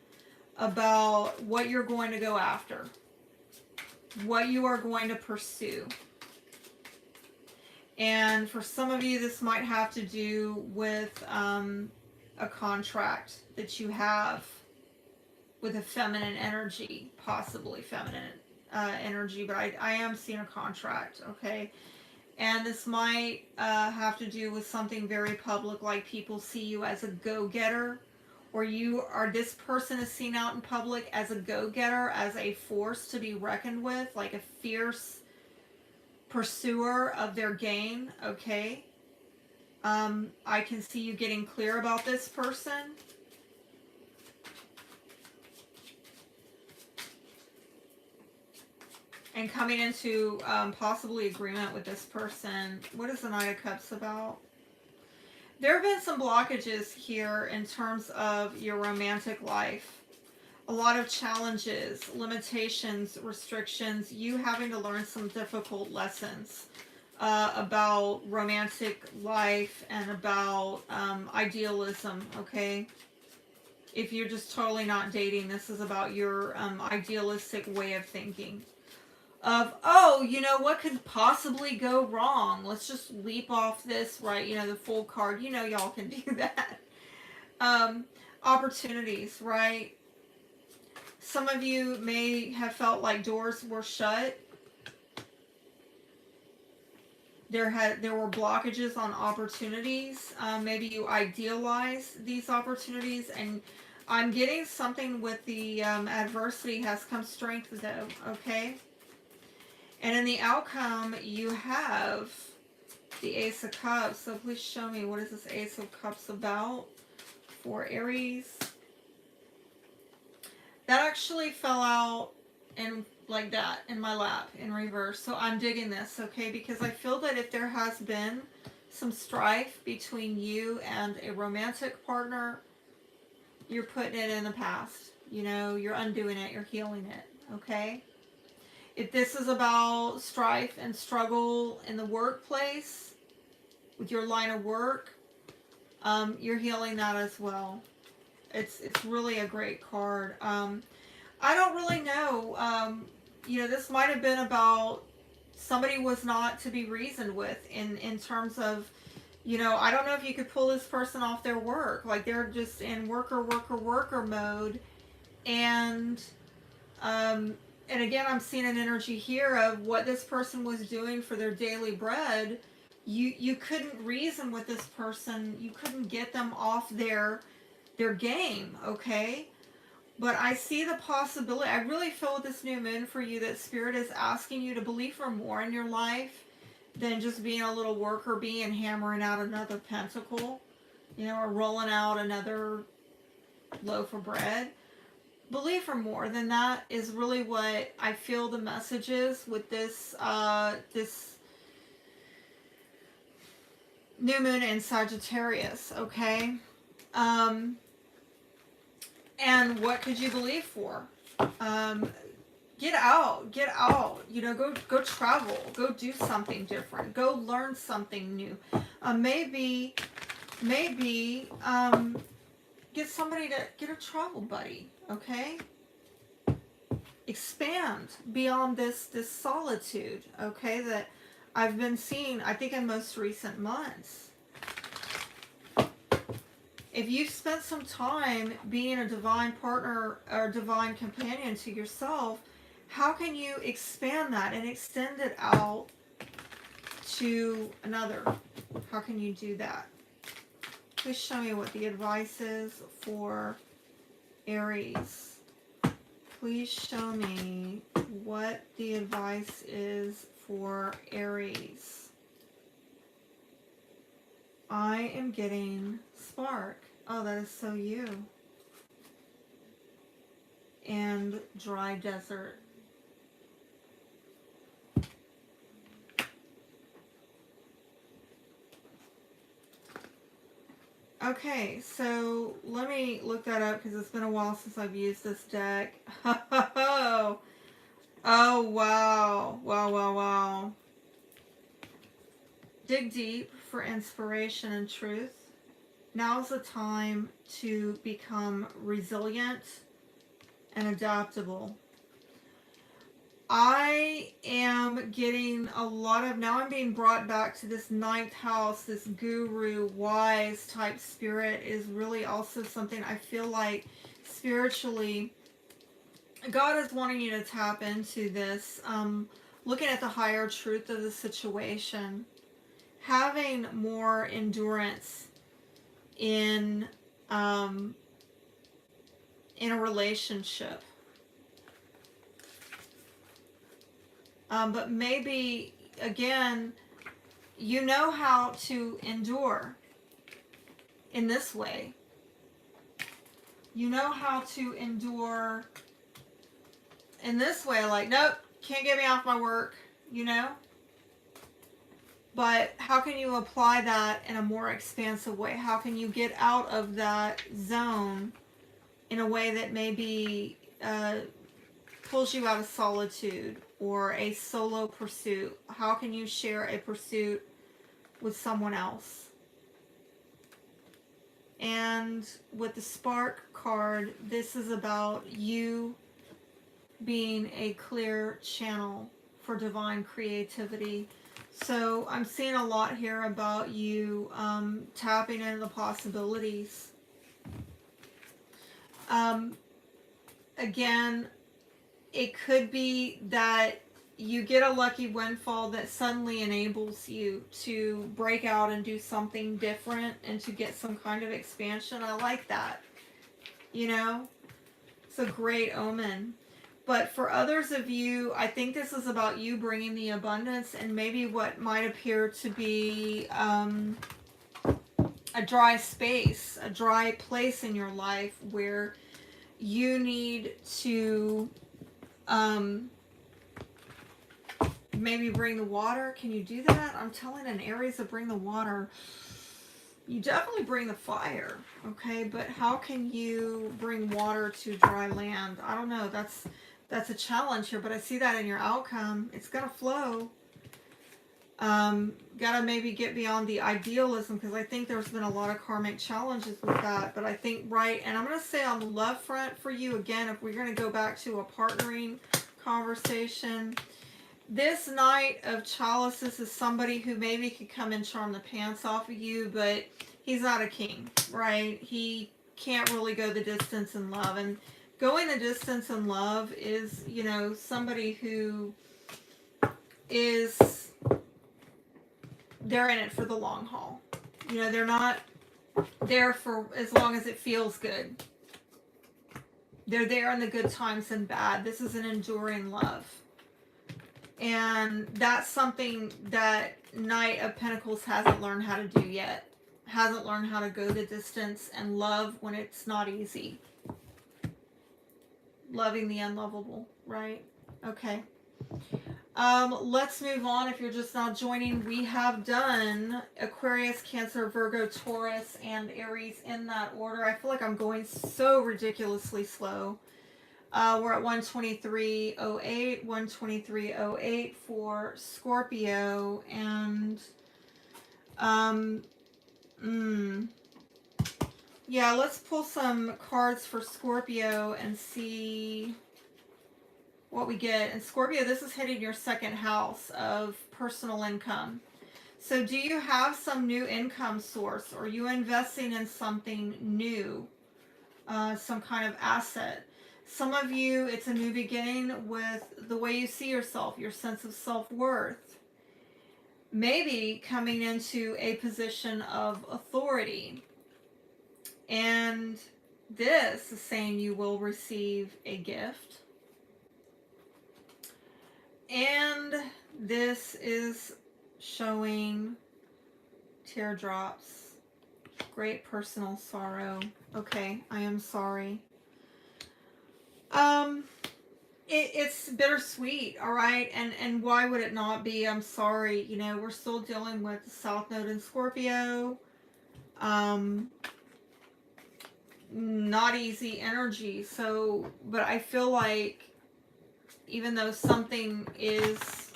about what you're going to go after, what you are going to pursue. And for some of you, this might have to do with a contract that you have with a feminine energy, possibly feminine energy, but I am seeing a contract, okay? And this might have to do with something very public, like people see you as a go-getter, or this person is seen out in public as a go-getter, as a force to be reckoned with, like a fierce pursuer of their gain, okay? I can see you getting clear about this person. And coming into possibly agreement with this person. What is the Knight of Cups about? There have been some blockages here in terms of your romantic life. A lot of challenges, limitations, restrictions, you having to learn some difficult lessons about romantic life and about idealism, okay? If you're just totally not dating, this is about your idealistic way of thinking. Of, oh, you know, what could possibly go wrong? Let's just leap off this, right? You know, the full card. You know, y'all can do that. Opportunities, right? Some of you may have felt like doors were shut. There were blockages on opportunities. Maybe you idealize these opportunities, and I'm getting something with the adversity has come strength, though, okay? And in the outcome, you have the Ace of Cups. So please show me, what is this Ace of Cups about for Aries? That actually fell out in like that in my lap in reverse. So I'm digging this, okay? Because I feel that if there has been some strife between you and a romantic partner, you're putting it in the past. You know, you're undoing it, you're healing it, okay? If this is about strife and struggle in the workplace, with your line of work, you're healing that as well. It's really a great card. I don't really know. You know, this might have been about somebody was not to be reasoned with in terms of, you know, I don't know if you could pull this person off their work. Like they're just in worker mode. And again, I'm seeing an energy here of what this person was doing for their daily bread. You couldn't reason with this person. You couldn't get them off their game, okay? But I see the possibility. I really feel with this new moon for you that Spirit is asking you to believe for more in your life than just being a little worker bee and hammering out another pentacle, you know, or rolling out another loaf of bread. Believe for more than that is really what I feel the message is with this this new moon in Sagittarius, okay? And what could you believe for? Get out, you know, go travel, go do something different, go learn something new. Maybe get somebody to get a travel buddy, okay? Expand beyond this solitude, okay, that I've been seeing, I think, in most recent months. If you've spent some time being a divine partner or divine companion to yourself, how can you expand that and extend it out to another? How can you do that? Please show me what the advice is for Aries. Please show me what the advice is for Aries. I am getting spark. Oh, that is so you. And dry desert. Okay, so let me look that up because it's been a while since I've used this deck. Oh, wow. Wow. Dig deep for inspiration and truth. Now's the time to become resilient and adaptable. I am getting a lot of, now I'm being brought back to this ninth house, this guru, wise type spirit is really also something I feel like spiritually, God is wanting you to tap into this, looking at the higher truth of the situation, having more endurance in, in a relationship. But maybe, again, you know how to endure in this way. You know how to endure in this way, like, nope, can't get me off my work, you know? But how can you apply that in a more expansive way? How can you get out of that zone in a way that maybe pulls you out of solitude or a solo pursuit? How can you share a pursuit with someone else? And with the Spark card, this is about you being a clear channel for divine creativity. So I'm seeing a lot here about you tapping into the possibilities. Again, it could be that you get a lucky windfall that suddenly enables you to break out and do something different and to get some kind of expansion. I like that. You know, it's a great omen. But for others of you, I think this is about you bringing the abundance and maybe what might appear to be a dry space, a dry place in your life where you need to maybe bring the water. Can you do that? I'm telling an Aries to bring the water. You definitely bring the fire, okay? But how can you bring water to dry land? I don't know. That's a challenge here, but I see that in your outcome. It's going to flow. Gotta maybe get beyond the idealism, because I think there's been a lot of karmic challenges with that. But I think, right, and I'm going to say on the love front for you, again, if we're going to go back to a partnering conversation, this Knight of Chalices is somebody who maybe could come and charm the pants off of you, but he's not a king, right? He can't really go the distance in love. And going the distance in love is, you know, somebody who is, they're in it for the long haul. You know, they're not there for as long as it feels good. They're there in the good times and bad. This is an enduring love. And that's something that Knight of Pentacles hasn't learned how to do yet. Hasn't learned how to go the distance and love when it's not easy. Loving the unlovable, right? Okay. Let's move on. If you're just now joining, we have done Aquarius, Cancer, Virgo, Taurus, and Aries in that order. I feel like I'm going so ridiculously slow. We're at 123.08, 123.08 for Scorpio, and yeah, let's pull some cards for Scorpio and see what we get. And Scorpio, this is hitting your second house of personal income. So do you have some new income source? Or are you investing in something new? Some kind of asset? Some of you, it's a new beginning with the way you see yourself, your sense of self-worth. Maybe coming into a position of authority. And this is saying you will receive a gift. And this is showing teardrops. Great personal sorrow. Okay, I am sorry. It's bittersweet, all right? And why would it not be? I'm sorry. You know, we're still dealing with the South Node in Scorpio. Not easy energy. So, but I feel like even though something is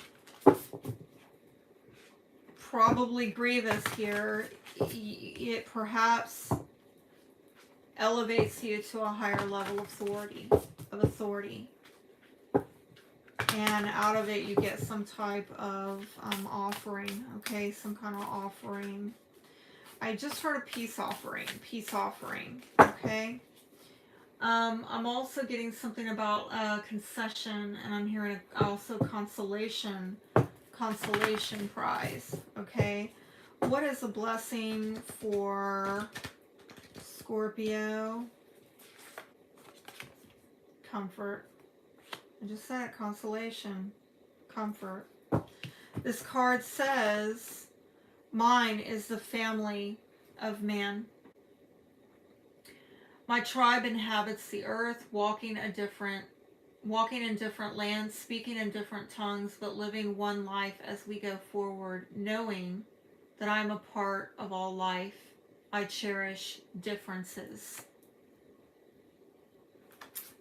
probably grievous here, it perhaps elevates you to a higher level of authority. And out of it, you get some type of offering, okay? Some kind of offering. I just heard a peace offering, okay? I'm also getting something about concession, and I'm hearing also consolation prize, okay? What is a blessing for Scorpio? Comfort. I just said it, consolation, comfort. This card says, mine is the family of man. My tribe inhabits the earth, walking in different lands, speaking in different tongues, but living one life as we go forward, knowing that I am a part of all life. I cherish differences.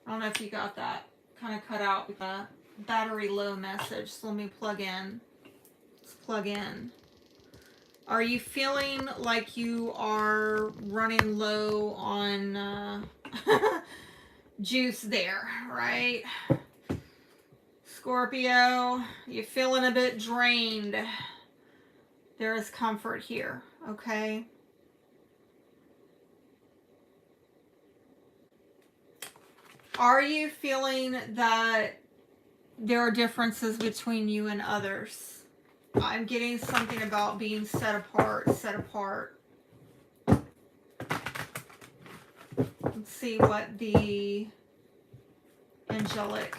I don't know if you got that. Kind of cut out with a battery low message. So let me plug in. Let's plug in. Are you feeling like you are running low on juice there, right? Scorpio, you feeling a bit drained. There is comfort here, okay? Are you feeling that there are differences between you and others? I'm getting something about being set apart. Let's see what the angelic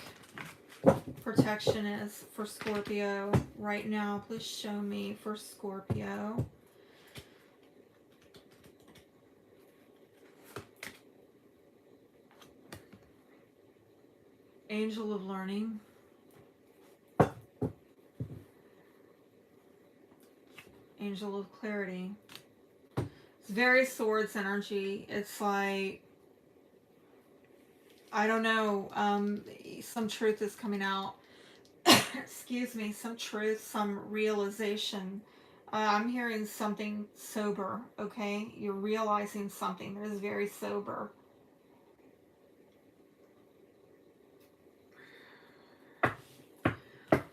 protection is for Scorpio right now. Please show me for Scorpio. Angel of learning. Angel of clarity. It's very swords energy. It's like, I don't know, some truth is coming out. Excuse me, some truth, some realization. I'm hearing something sober, okay? You're realizing something that is very sober.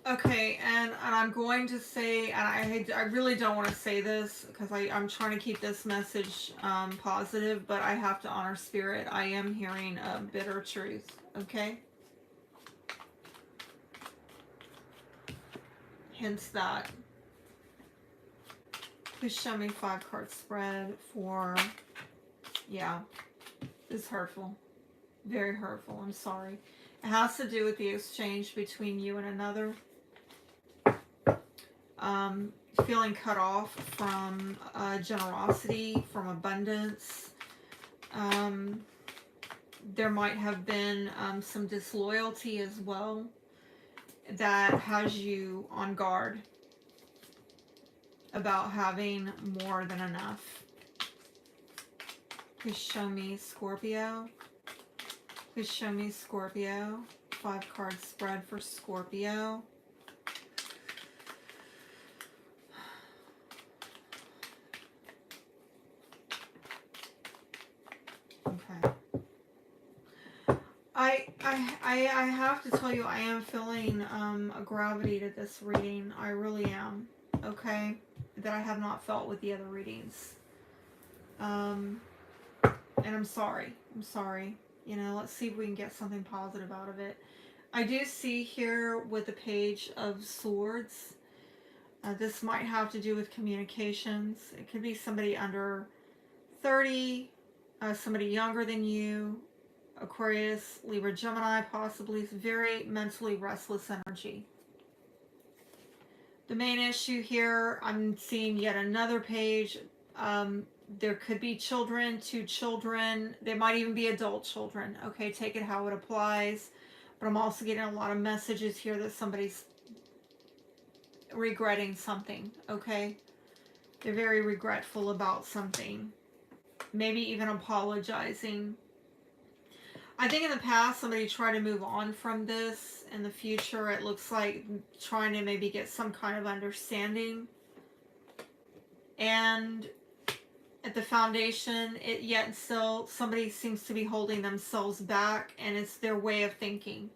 Okay, and I'm going to say, and I really don't want to say this because I'm trying to keep this message positive, but I have to honor spirit. I am hearing a bitter truth, okay? Hence that. Please show me 5-card spread for, yeah, it's hurtful. Very hurtful, I'm sorry. It has to do with the exchange between you and another. Feeling cut off from generosity, from abundance. There might have been some disloyalty as well that has you on guard about having more than enough. Please show me Scorpio. Please show me Scorpio. 5-card spread for Scorpio. Okay. I have to tell you, I am feeling a gravity to this reading. I really am. Okay? That I have not felt with the other readings. And I'm sorry. You know, let's see if we can get something positive out of it. I do see here with the Page of Swords, this might have to do with communications. It could be somebody under 30, somebody younger than you, Aquarius, Libra, Gemini, possibly. It's very mentally restless energy. The main issue here, I'm seeing yet another page. There could be children, 2 children. There might even be adult children. Okay, take it how it applies. But I'm also getting a lot of messages here that somebody's regretting something. Okay, they're very regretful about something. Maybe even apologizing. I think in the past somebody tried to move on from this. In the future, it looks like trying to maybe get some kind of understanding. And at the foundation, yet still somebody seems to be holding themselves back, and it's their way of thinking.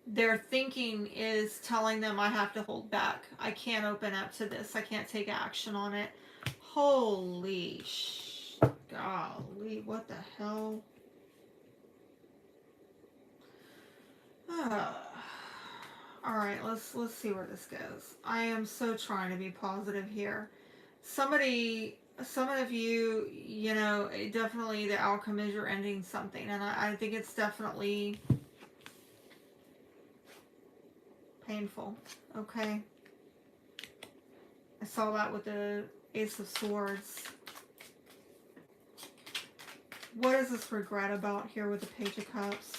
their thinking is telling them I have to hold back. I can't open up to this. I can't take action on it. Holy golly, what the hell? All right, let's see where this goes. I am so trying to be positive here. Some of you, you know, definitely the outcome is you're ending something, and I think it's definitely painful. Okay, I saw that with the Ace of Swords. What is this regret about here with the Page of Cups?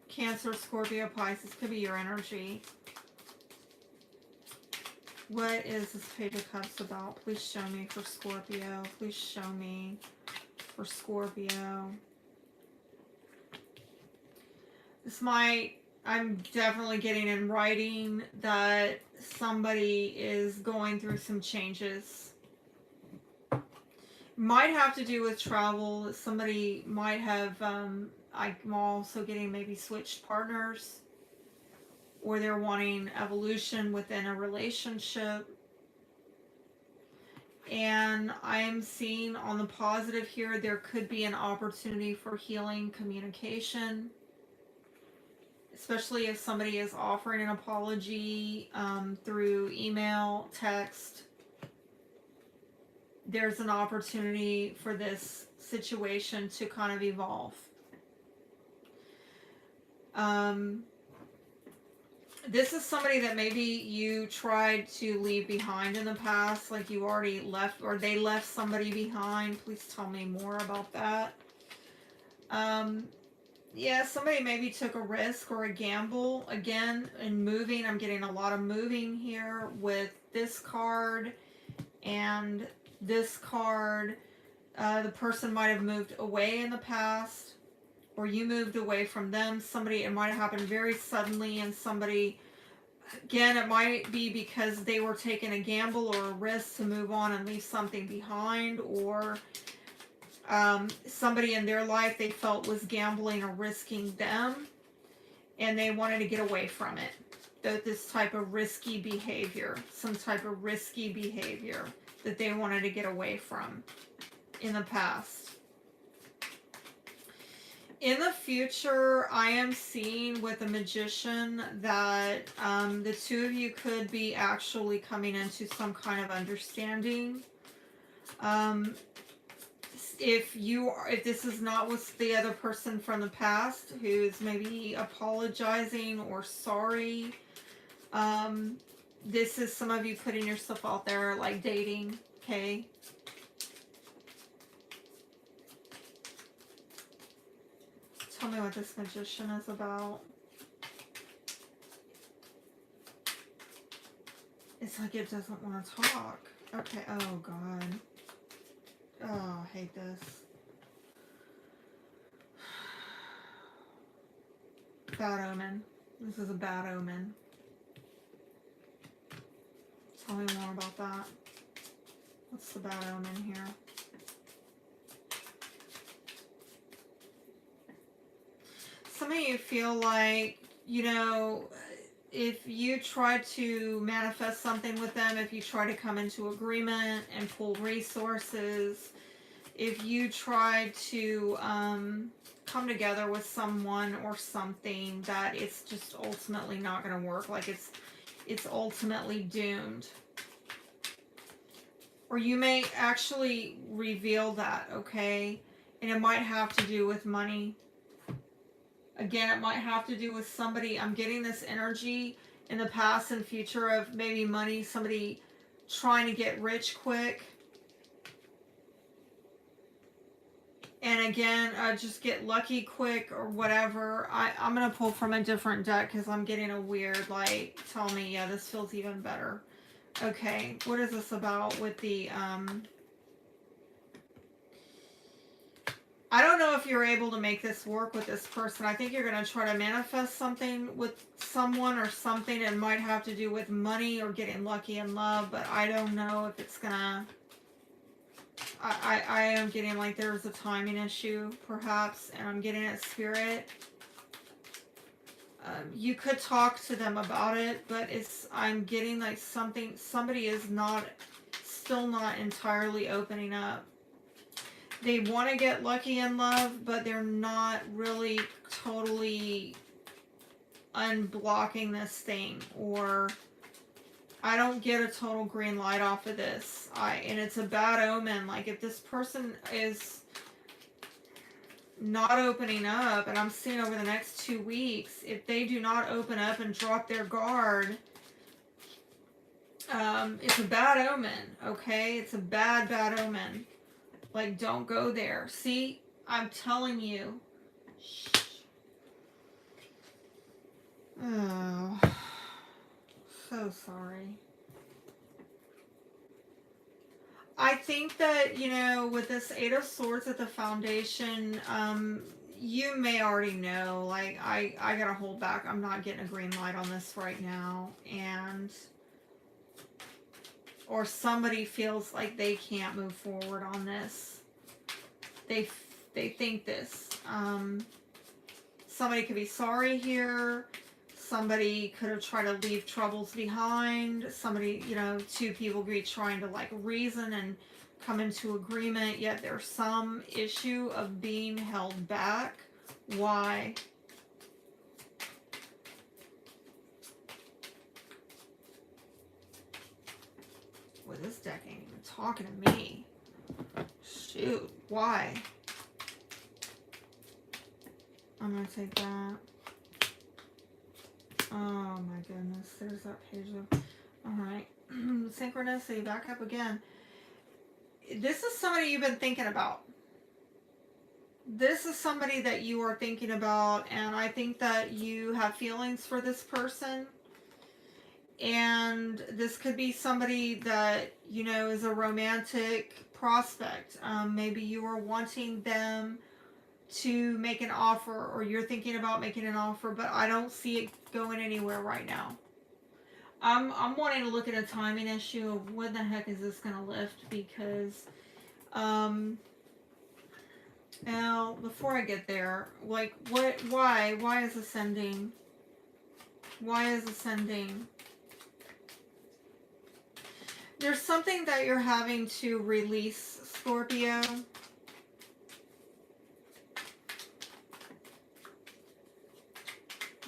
Cancer, Scorpio, Pisces could be your energy. What is this Page of Cups about? Please show me for Scorpio. Please show me for Scorpio. This might, I'm definitely getting in writing that somebody is going through some changes. Might have to do with travel. Somebody might have, I'm also getting maybe switched partners, or they're wanting evolution within a relationship. And I am seeing on the positive here, there could be an opportunity for healing communication, especially if somebody is offering an apology through email, text. There's an opportunity for this situation to kind of evolve. This is somebody that maybe you tried to leave behind in the past, like you already left, or they left somebody behind. Please tell me more about that. Yeah, somebody maybe took a risk or a gamble. Again, in moving, I'm getting a lot of moving here with this card and this card. The person might have moved away in the past, or you moved away from them. Somebody, it might have happened very suddenly, and somebody, again, it might be because they were taking a gamble or a risk to move on and leave something behind, or somebody in their life they felt was gambling or risking them, and they wanted to get away from it. This type of risky behavior, some type of risky behavior that they wanted to get away from in the past. In the future, I am seeing with the Magician that the two of you could be actually coming into some kind of understanding. If this is not with the other person from the past who's maybe apologizing or sorry, this is some of you putting yourself out there, like dating, okay? Tell me what this Magician is about. It's like it doesn't want to talk. Okay, oh God. Oh, I hate this. Bad omen. This is a bad omen. Tell me more about that. What's the bad omen here? Some of you feel like, you know, if you try to manifest something with them, if you try to come into agreement and pull resources, if you try to come together with someone or something, that it's just ultimately not going to work. Like it's ultimately doomed. Or you may actually reveal that, okay? And it might have to do with money. Again, it might have to do with somebody. I'm getting this energy in the past and future of maybe money, somebody trying to get rich quick. And again, just get lucky quick or whatever. I'm going to pull from a different deck because I'm getting a weird, like, tell me, yeah, this feels even better. Okay, what is this about with the, I don't know if you're able to make this work with this person. I think you're going to try to manifest something with someone or something. It might have to do with money or getting lucky in love, but I don't know if it's going to, I am getting like there's a timing issue perhaps, and I'm getting it, Spirit. You could talk to them about it, but I'm getting like somebody is still not entirely opening up. They want to get lucky in love, but they're not really totally unblocking this thing, or I don't get a total green light off of this. And it's a bad omen. Like, if this person is not opening up, and I'm seeing over the next 2 weeks, if they do not open up and drop their guard, it's a bad omen, okay? It's a bad omen. Like, don't go there. See, I'm telling you. Oh, so sorry. I think that, you know, with this Eight of Swords at the foundation, you may already know, like, I gotta hold back. I'm not getting a green light on this right now. And, or somebody feels like they can't move forward on this. They think this. Somebody could be sorry here. Somebody could have tried to leave troubles behind. Somebody, you know, two people could be trying to like reason and come into agreement, yet there's some issue of being held back. Why? Well, this deck ain't even talking to me. Shoot, why? I'm gonna take that. Oh my goodness, there's that page of, alright. Synchronicity, back up again. This is somebody you've been thinking about. This is somebody that you are thinking about, and I think that you have feelings for this person. And this could be somebody that, you know, is a romantic prospect. Maybe you are wanting them to make an offer, or you're thinking about making an offer, but I don't see it going anywhere right now. I'm wanting to look at a timing issue of when the heck is this gonna lift, because now before I get there, like, why is this ending? Why is this ending? There's something that you're having to release, Scorpio.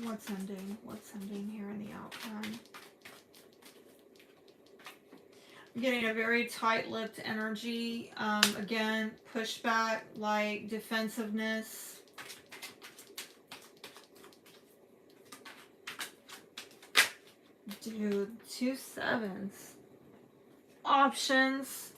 What's ending? What's ending here in the outcome? I'm getting a very tight-lipped energy. Again, pushback, like defensiveness. Dude, 2 sevens. Options.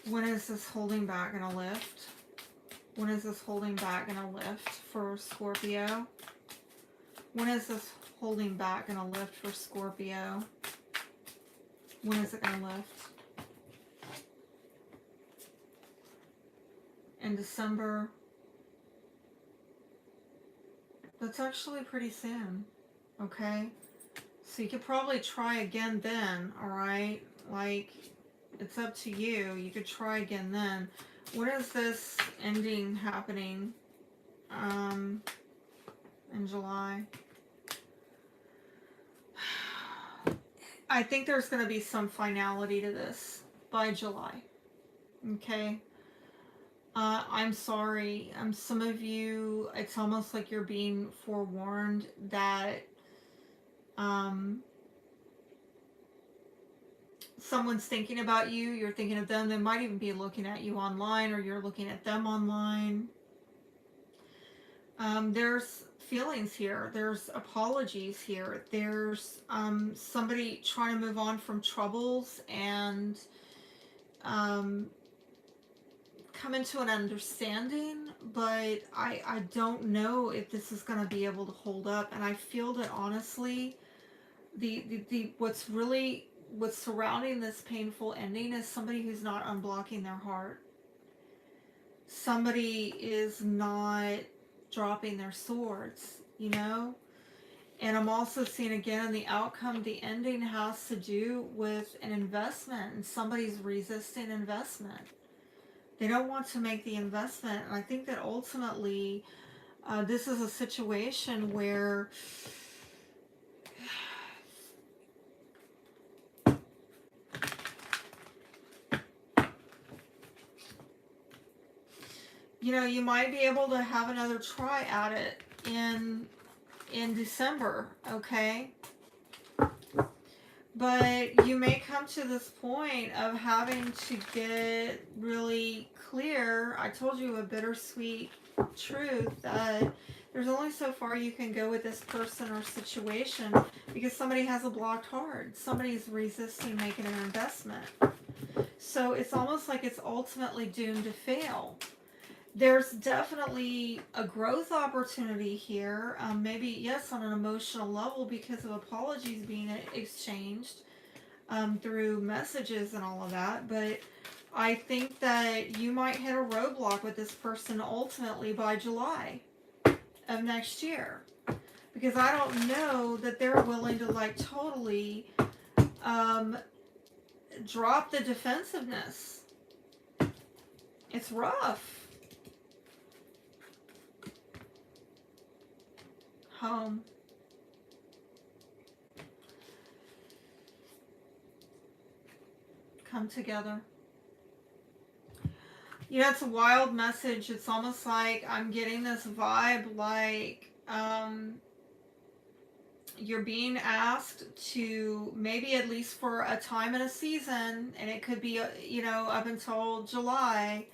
When is this holding back gonna lift? When is this holding back gonna lift for Scorpio? When is this holding back gonna lift for Scorpio? When is it gonna lift? In December. That's actually pretty soon. Okay? So you could probably try again then, alright? Like, it's up to you. You could try again then. When is this ending happening? In July. I think there's going to be some finality to this by July. Okay? I'm sorry. Some of you, it's almost like you're being forewarned that someone's thinking about you, you're thinking of them, they might even be looking at you online, or you're looking at them online. There's feelings here, there's apologies here, there's somebody trying to move on from troubles and come into an understanding, but I don't know if this is going to be able to hold up. And I feel that honestly, what's surrounding this painful ending is somebody who's not unblocking their heart. Somebody is not dropping their swords, you know? And I'm also seeing again the outcome, the ending has to do with an investment, and somebody's resisting investment. They don't want to make the investment. And I think that ultimately, this is a situation where you know, you might be able to have another try at it in December, okay? But you may come to this point of having to get really clear. I told you a bittersweet truth that there's only so far you can go with this person or situation because somebody has a blocked heart. Somebody's resisting making an investment. So it's almost like it's ultimately doomed to fail. There's definitely a growth opportunity here. Maybe, yes, on an emotional level because of apologies being exchanged through messages and all of that. But I think that you might hit a roadblock with this person ultimately by July of next year. Because I don't know that they're willing to like totally drop the defensiveness. It's rough. Home. Come together. You know, it's a wild message. It's almost like I'm getting this vibe like you're being asked to maybe at least for a time and a season, and it could be, you know, up until July,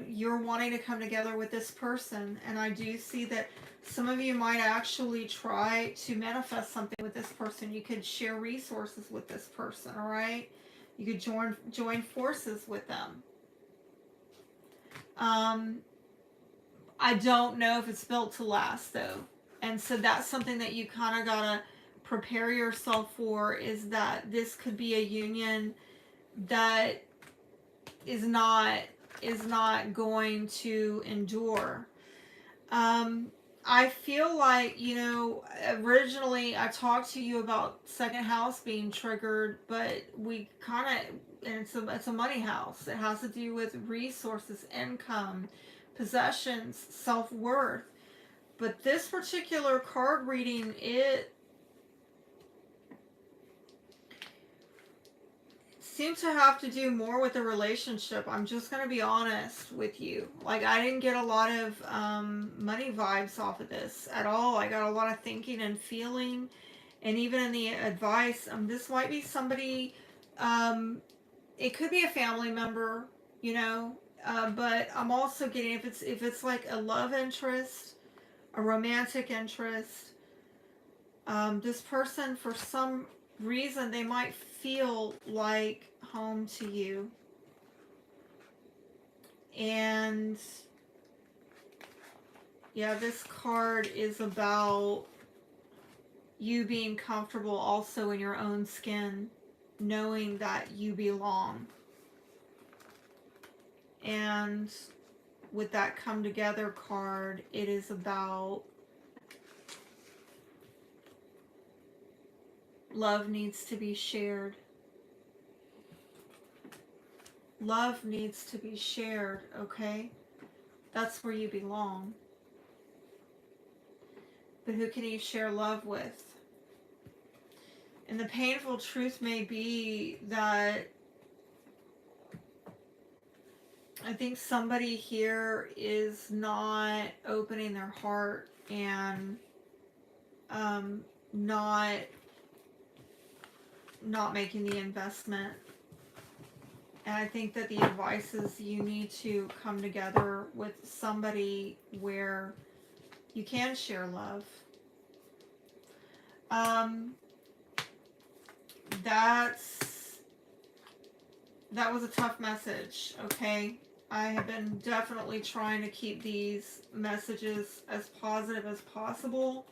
you're wanting to come together with this person. And I do see that some of you might actually try to manifest something with this person. You could share resources with this person, all right? You could join forces with them. I don't know if it's built to last though. And so that's something that you kind of gotta prepare yourself for, is that this could be a union that is not going to endure. I feel like, you know, originally I talked to you about second house being triggered, but we kind of, and it's a money house. It has to do with resources, income, possessions, self-worth. But this particular card reading, it seems to have to do more with the relationship. I'm just going to be honest with you. Like, I didn't get a lot of money vibes off of this at all. I got a lot of thinking and feeling. And even in the advice, this might be somebody, it could be a family member, you know. But I'm also getting, if it's like a love interest, a romantic interest, this person, for some reason, they might feel like home to you. And yeah, this card is about you being comfortable also in your own skin, knowing that you belong. And with that come together card, it is about love needs to be shared. Love needs to be shared, okay? That's where you belong. But who can you share love with? And the painful truth may be that I think somebody here is not opening their heart and not making the investment. And I think that the advice is you need to come together with somebody where you can share love. That was a tough message, okay? I have been definitely trying to keep these messages as positive as possible.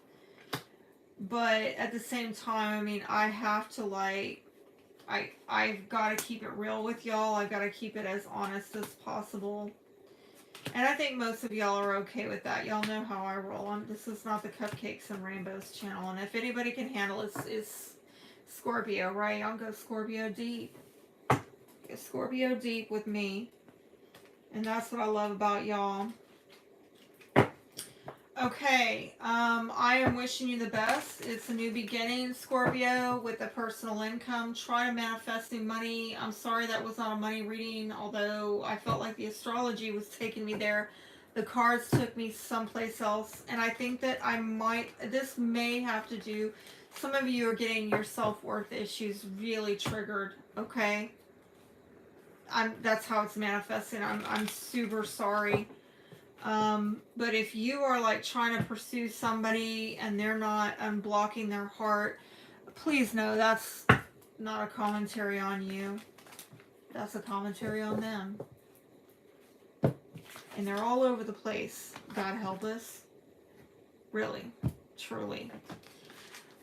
But at the same time, I mean, I have to I've got to keep it real with y'all. I've got to keep it as honest as possible. And I think most of y'all are okay with that. Y'all know how I roll. This is not the Cupcakes and Rainbows channel. And if anybody can handle it, it's Scorpio, right? I'll go Scorpio deep. Go Scorpio deep with me. And that's what I love about y'all. Okay, I am wishing you the best. It's a new beginning, Scorpio, with a personal income. Try to manifesting money. I'm sorry that was not a money reading, although I felt like the astrology was taking me there. The cards took me someplace else, and I think that this may have to do, some of you are getting your self-worth issues really triggered, okay? That's how it's manifesting. I'm super sorry. But if you are like trying to pursue somebody and they're not unblocking their heart, please know that's not a commentary on you. That's a commentary on them. And they're all over the place. God help us. Really. Truly.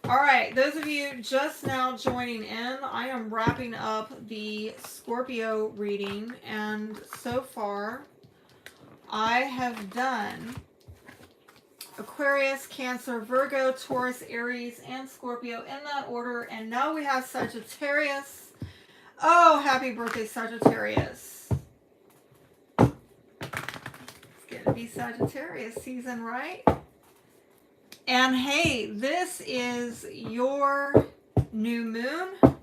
Alright, those of you just now joining in, I am wrapping up the Scorpio reading, and so far I have done Aquarius, Cancer, Virgo, Taurus, Aries, and Scorpio in that order. And now we have Sagittarius. Oh, happy birthday, Sagittarius. It's going to be Sagittarius season, right? And hey, this is your new moon.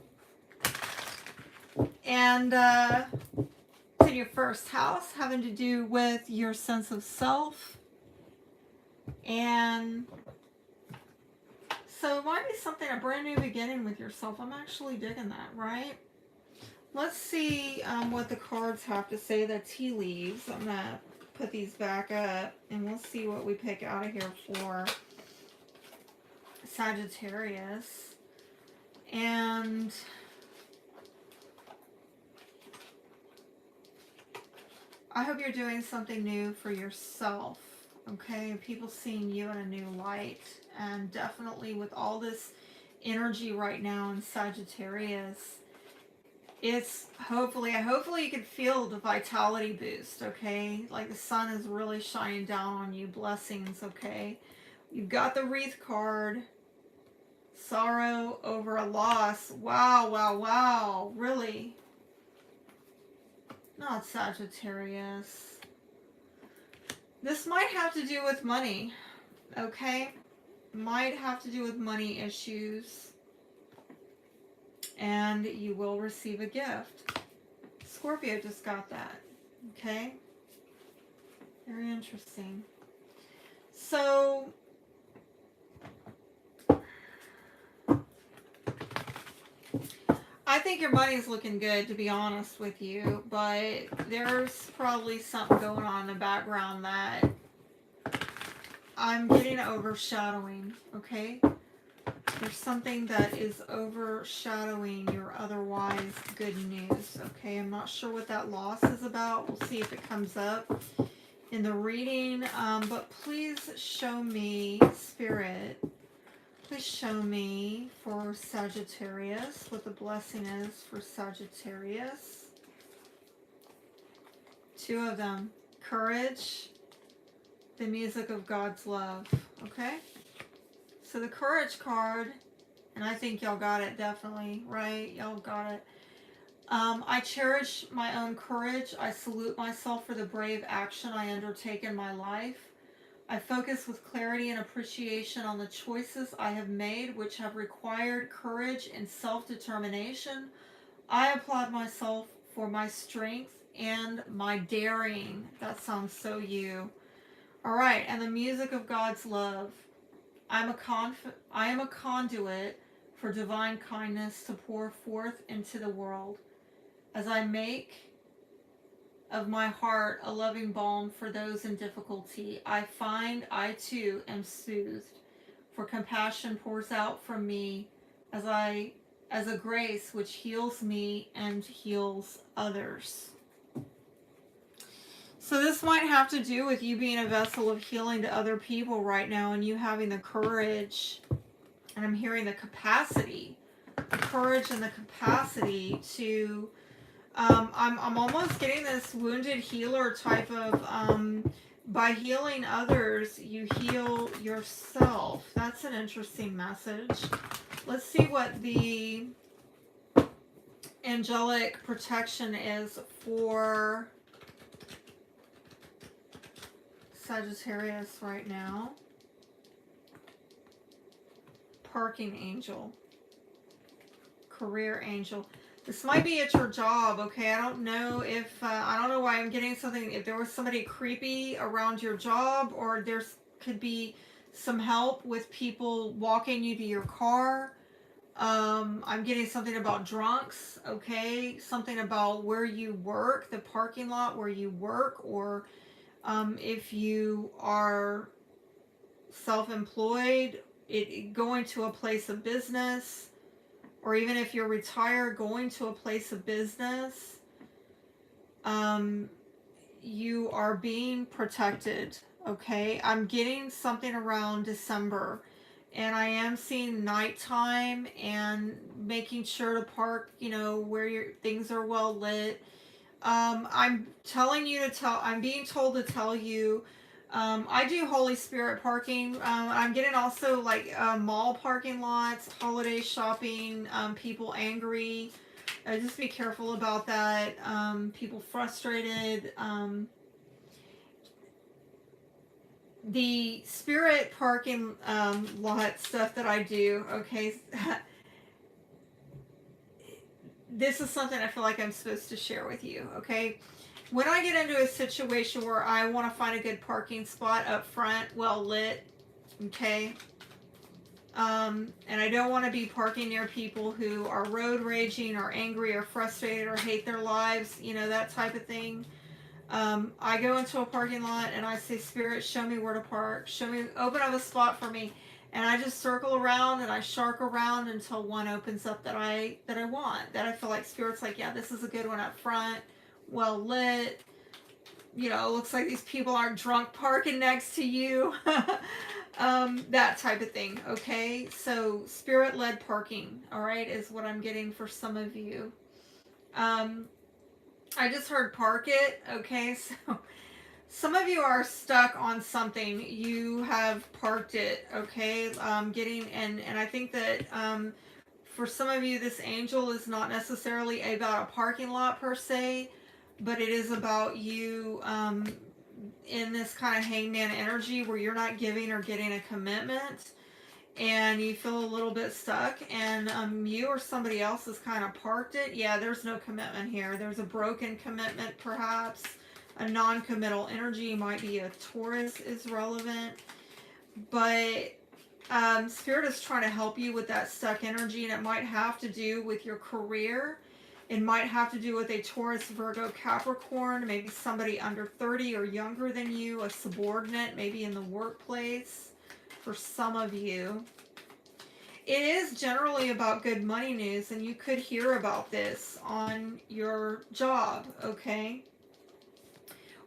And it's in your first house, having to do with your sense of self. And so it might be something, a brand new beginning with yourself. I'm actually digging that, right? Let's see what the cards have to say, the tea leaves. I'm going to put these back up and we'll see what we pick out of here for Sagittarius. And I hope you're doing something new for yourself, okay? People seeing you in a new light. And definitely with all this energy right now in Sagittarius, it's hopefully you can feel the vitality boost, okay? Like the sun is really shining down on you. Blessings, okay? You've got the wreath card. Sorrow over a loss. Wow, wow, wow. Really? Not Sagittarius. This might have to do with money, okay? Might have to do with money issues. And you will receive a gift. Scorpio just got that, okay? Very interesting. So I think your money's looking good, to be honest with you, but there's probably something going on in the background that I'm getting overshadowing, okay? There's something that is overshadowing your otherwise good news, okay? I'm not sure what that loss is about. We'll see if it comes up in the reading, but please show me, Spirit, please show me for Sagittarius what the blessing is for Sagittarius. Two of them. Courage. The music of God's love. Okay? So the courage card, and I think y'all got it definitely, right? Y'all got it. I cherish my own courage. I salute myself for the brave action I undertake in my life. I focus with clarity and appreciation on the choices I have made, which have required courage and self-determination. I applaud myself for my strength and my daring. That sounds so you. All right, and the music of God's love. I am a conduit for divine kindness to pour forth into the world. As I make of my heart a loving balm for those in difficulty, I find I too am soothed, for compassion pours out from me as a grace which heals me and heals others. So this might have to do with you being a vessel of healing to other people right now, and you having the courage, and I'm hearing the capacity, the courage and the capacity to I'm almost getting this wounded healer type of, by healing others, you heal yourself. That's an interesting message. Let's see what the angelic protection is for Sagittarius right now. Parking angel. Career angel. This might be at your job, okay? I don't know if, I don't know why I'm getting something, if there was somebody creepy around your job, or there's could be some help with people walking you to your car. I'm getting something about drunks, okay? Something about where you work, the parking lot where you work, or if you are self-employed, going to a place of business, or even if you're retired, going to a place of business, you are being protected, okay? I'm getting something around December, and I am seeing nighttime and making sure to park, you know, where your things are well lit. I'm telling you to tell, I'm being told to tell you, I do Holy Spirit parking. I'm getting also like mall parking lots, holiday shopping, people angry. Just be careful about that. People frustrated. The spirit parking lot stuff that I do, okay, this is something I feel like I'm supposed to share with you, okay? When I get into a situation where I want to find a good parking spot up front, well lit, okay, and I don't want to be parking near people who are road raging or angry or frustrated or hate their lives, you know, that type of thing. I go into a parking lot and I say, Spirit, show me where to park. Show me, open up a spot for me. And I just circle around and I shark around until one opens up that I want. That I feel like Spirit's like, yeah, this is a good one up front, well lit. You know, looks like these people aren't drunk parking next to you. That type of thing, okay? So spirit-led parking, all right, is what I'm getting for some of you. I just heard park it, okay? So some of you are stuck on something. You have parked it, okay? Getting, and I think that for some of you, this angel is not necessarily about a parking lot per se, but it is about you in this kind of hangman energy where you're not giving or getting a commitment, and you feel a little bit stuck, and you or somebody else has kind of parked it. Yeah, there's no commitment here. There's a broken commitment, perhaps. A non-committal energy might be a Taurus is relevant. But Spirit is trying to help you with that stuck energy, and it might have to do with your career. It might have to do with a Taurus, Virgo, Capricorn, maybe somebody under 30 or younger than you, a subordinate, maybe in the workplace for some of you. It is generally about good money news, and you could hear about this on your job, okay?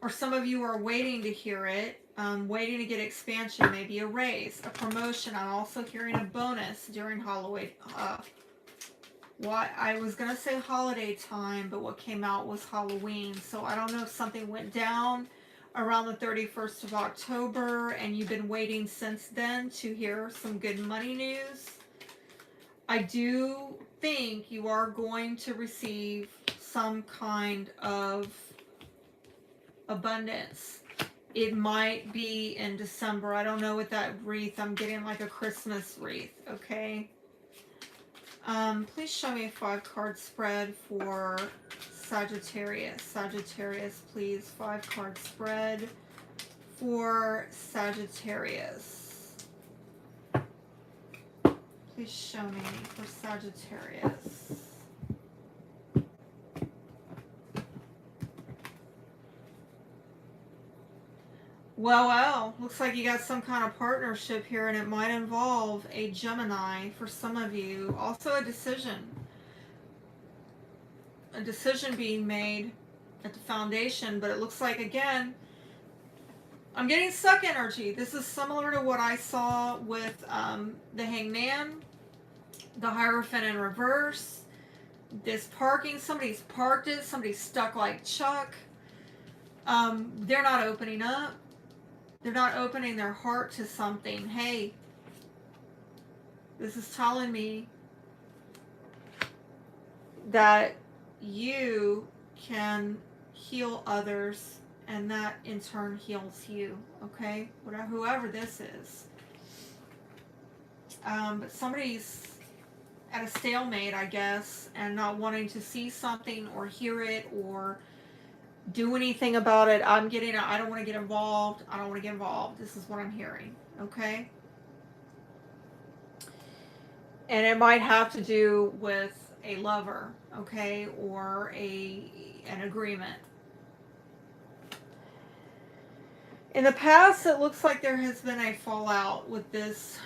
Or some of you are waiting to hear it, waiting to get expansion, maybe a raise, a promotion. I'm also hearing a bonus during Halloween. What I was gonna say holiday time, but what came out was Halloween. So I don't know if something went down around the 31st of October and you've been waiting since then to hear some good money news. I do think you are going to receive some kind of abundance. It might be in December. I don't know what that wreath, I'm getting like a Christmas wreath, okay? Please show me a 5-card spread for Sagittarius. Sagittarius, please. 5-card spread for Sagittarius. Please show me for Sagittarius. Well, looks like you got some kind of partnership here, and it might involve a Gemini for some of you. Also a decision being made at the foundation, but it looks like, again, I'm getting suck energy. This is similar to what I saw with the Hangman, the Hierophant in reverse, This parking, somebody's parked it, somebody's stuck like Chuck. They're not opening up. They're not opening their heart to something. Hey, this is telling me that you can heal others, and that in turn heals you. Okay, whatever, whoever this is. But somebody's at a stalemate, I guess, and not wanting to see something or hear it or do anything about it. I don't want to get involved. I don't want to get involved. This is what I'm hearing. Okay. And it might have to do with a lover, okay, or an agreement. In the past, it looks like there has been a fallout with this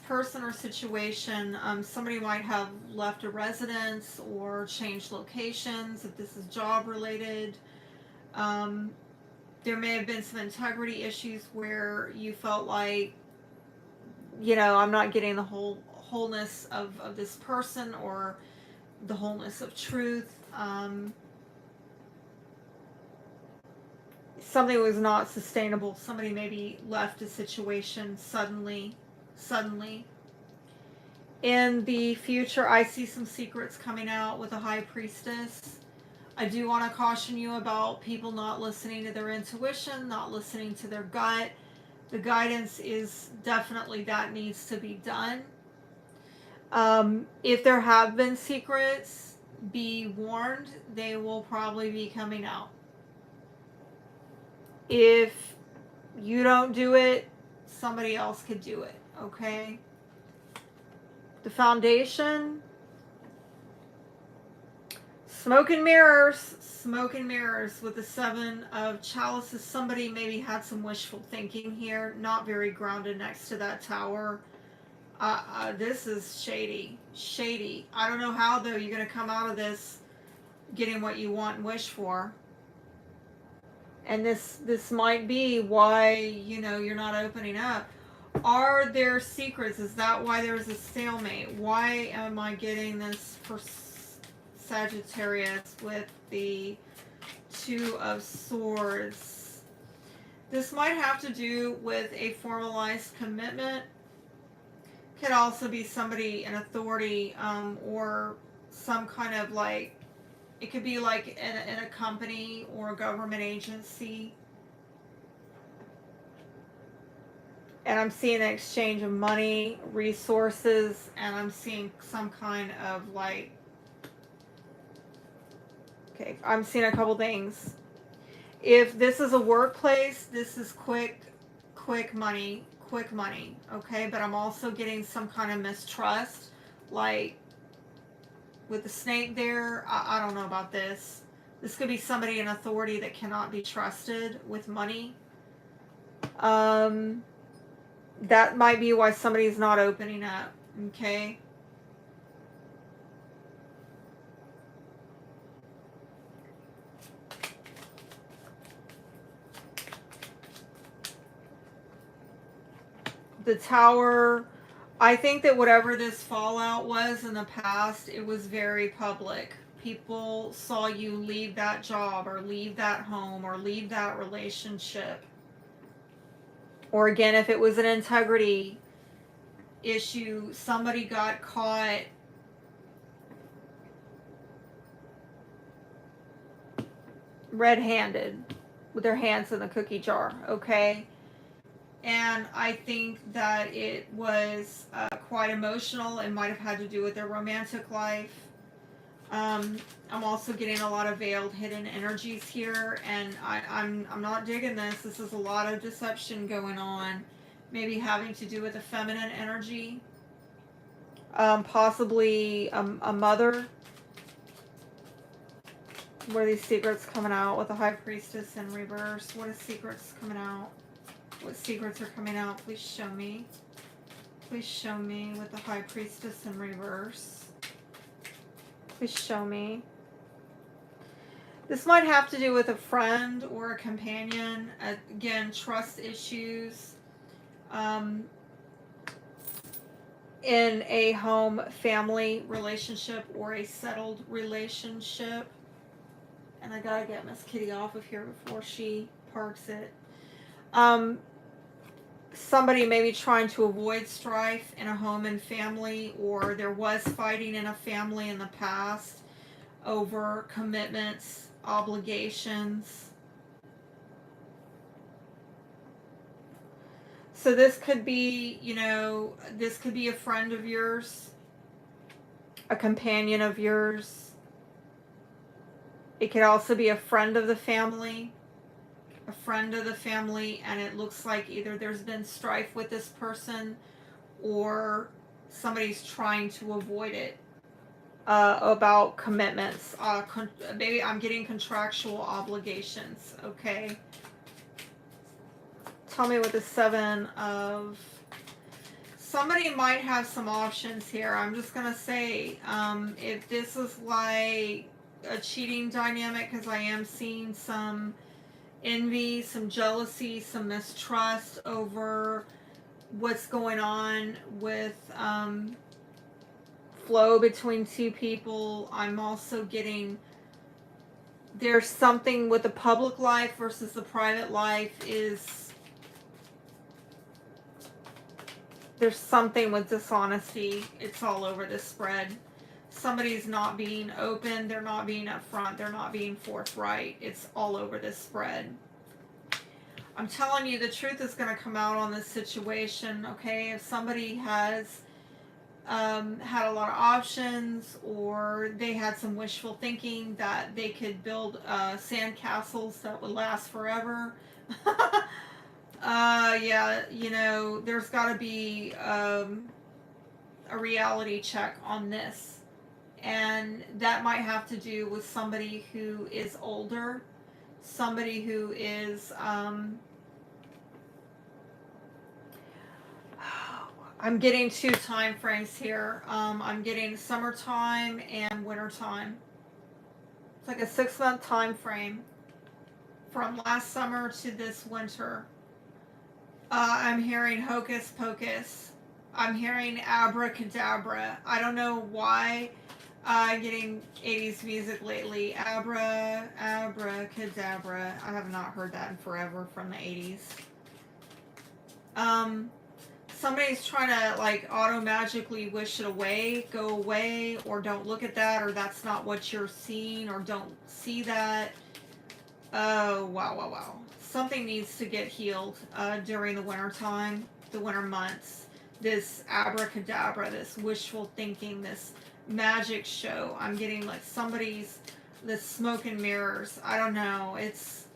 person or situation. Somebody might have left a residence or changed locations if this is job related. There may have been some integrity issues where you felt like, I'm not getting the wholeness of this person or the wholeness of truth. Something was not sustainable. Somebody maybe left a situation suddenly. In the future, I see some secrets coming out with a high priestess. I do want to caution you about people not listening to their intuition, not listening to their gut. The guidance is definitely that needs to be done. If there have been secrets, be warned, they will probably be coming out. If you don't do it, somebody else could do it, okay? The foundation, smoke and mirrors with the 7 of chalices. Somebody maybe had some wishful thinking here, not very grounded next to that tower. This is shady. I don't know how, though, you're going to come out of this getting what you want and wish for. And this might be why, you're not opening up. Are there secrets? Is that why there's a stalemate? Why am I getting this for Sagittarius with the 2 of Swords? This might have to do with a formalized commitment. Could also be somebody in authority, or some kind of it could be like in a company or a government agency. And I'm seeing an exchange of money, resources, and I'm seeing some kind of I'm seeing a couple things. If this is a workplace, this is quick money, okay? But I'm also getting some kind of mistrust, with the snake there. I don't know about this. This could be somebody in authority that cannot be trusted with money. That might be why somebody's not opening up, okay? The Tower, I think that whatever this fallout was in the past, it was very public. People saw you leave that job or leave that home or leave that relationship. Or again, if it was an integrity issue, somebody got caught red-handed with their hands in the cookie jar, okay? And I think that it was quite emotional. It might have had to do with their romantic life. I'm also getting a lot of veiled hidden energies here, and I'm not digging this. This is a lot of deception going on. Maybe having to do with a feminine energy. Possibly a mother. What are these secrets coming out with the High Priestess in reverse? What is secrets coming out? What secrets are coming out? Please show me. Please show me with the High Priestess in reverse. Please show me. This might have to do with a friend or a companion. Again, trust issues. in a home family relationship or a settled relationship. And I gotta get Miss Kitty off of here before she parks it. Somebody may be trying to avoid strife in a home and family, or there was fighting in a family in the past over commitments, obligations. So this could be, you know, this could be a friend of yours, a companion of yours. It could also be a friend of the family, and it looks like either there's been strife with this person or somebody's trying to avoid it. About commitments. Maybe I'm getting contractual obligations, okay? Tell me what the 7 of... Somebody might have some options here. I'm just going to say, if this is like a cheating dynamic, because I am seeing some envy, some jealousy, some mistrust over what's going on with flow between two people. I'm also getting there's something with the public life versus the private life is there's something with dishonesty. It's all over this spread. Somebody's not being open, they're not being upfront, they're not being forthright. It's all over this spread. I'm telling you, the truth is going to come out on this situation, okay? If somebody has had a lot of options, or they had some wishful thinking that they could build sand castles that would last forever. Yeah, you know, there's got to be a reality check on this. And that might have to do with somebody who is older, somebody who is, I'm getting 2 time frames here. I'm getting summertime and wintertime. It's like a 6-month time frame from last summer to this winter. I'm hearing hocus pocus. I'm hearing abracadabra. I don't know why I'm getting 80s music lately. Abracadabra. I have not heard that in forever from the 80s. Somebody's trying to like auto magically wish it away, go away, or don't look at that, or that's not what you're seeing, or don't see that. Oh, wow. Something needs to get healed during the winter time, the winter months. This abracadabra, this wishful thinking, this magic show. I'm getting like somebody's, this smoke and mirrors. I don't know. It's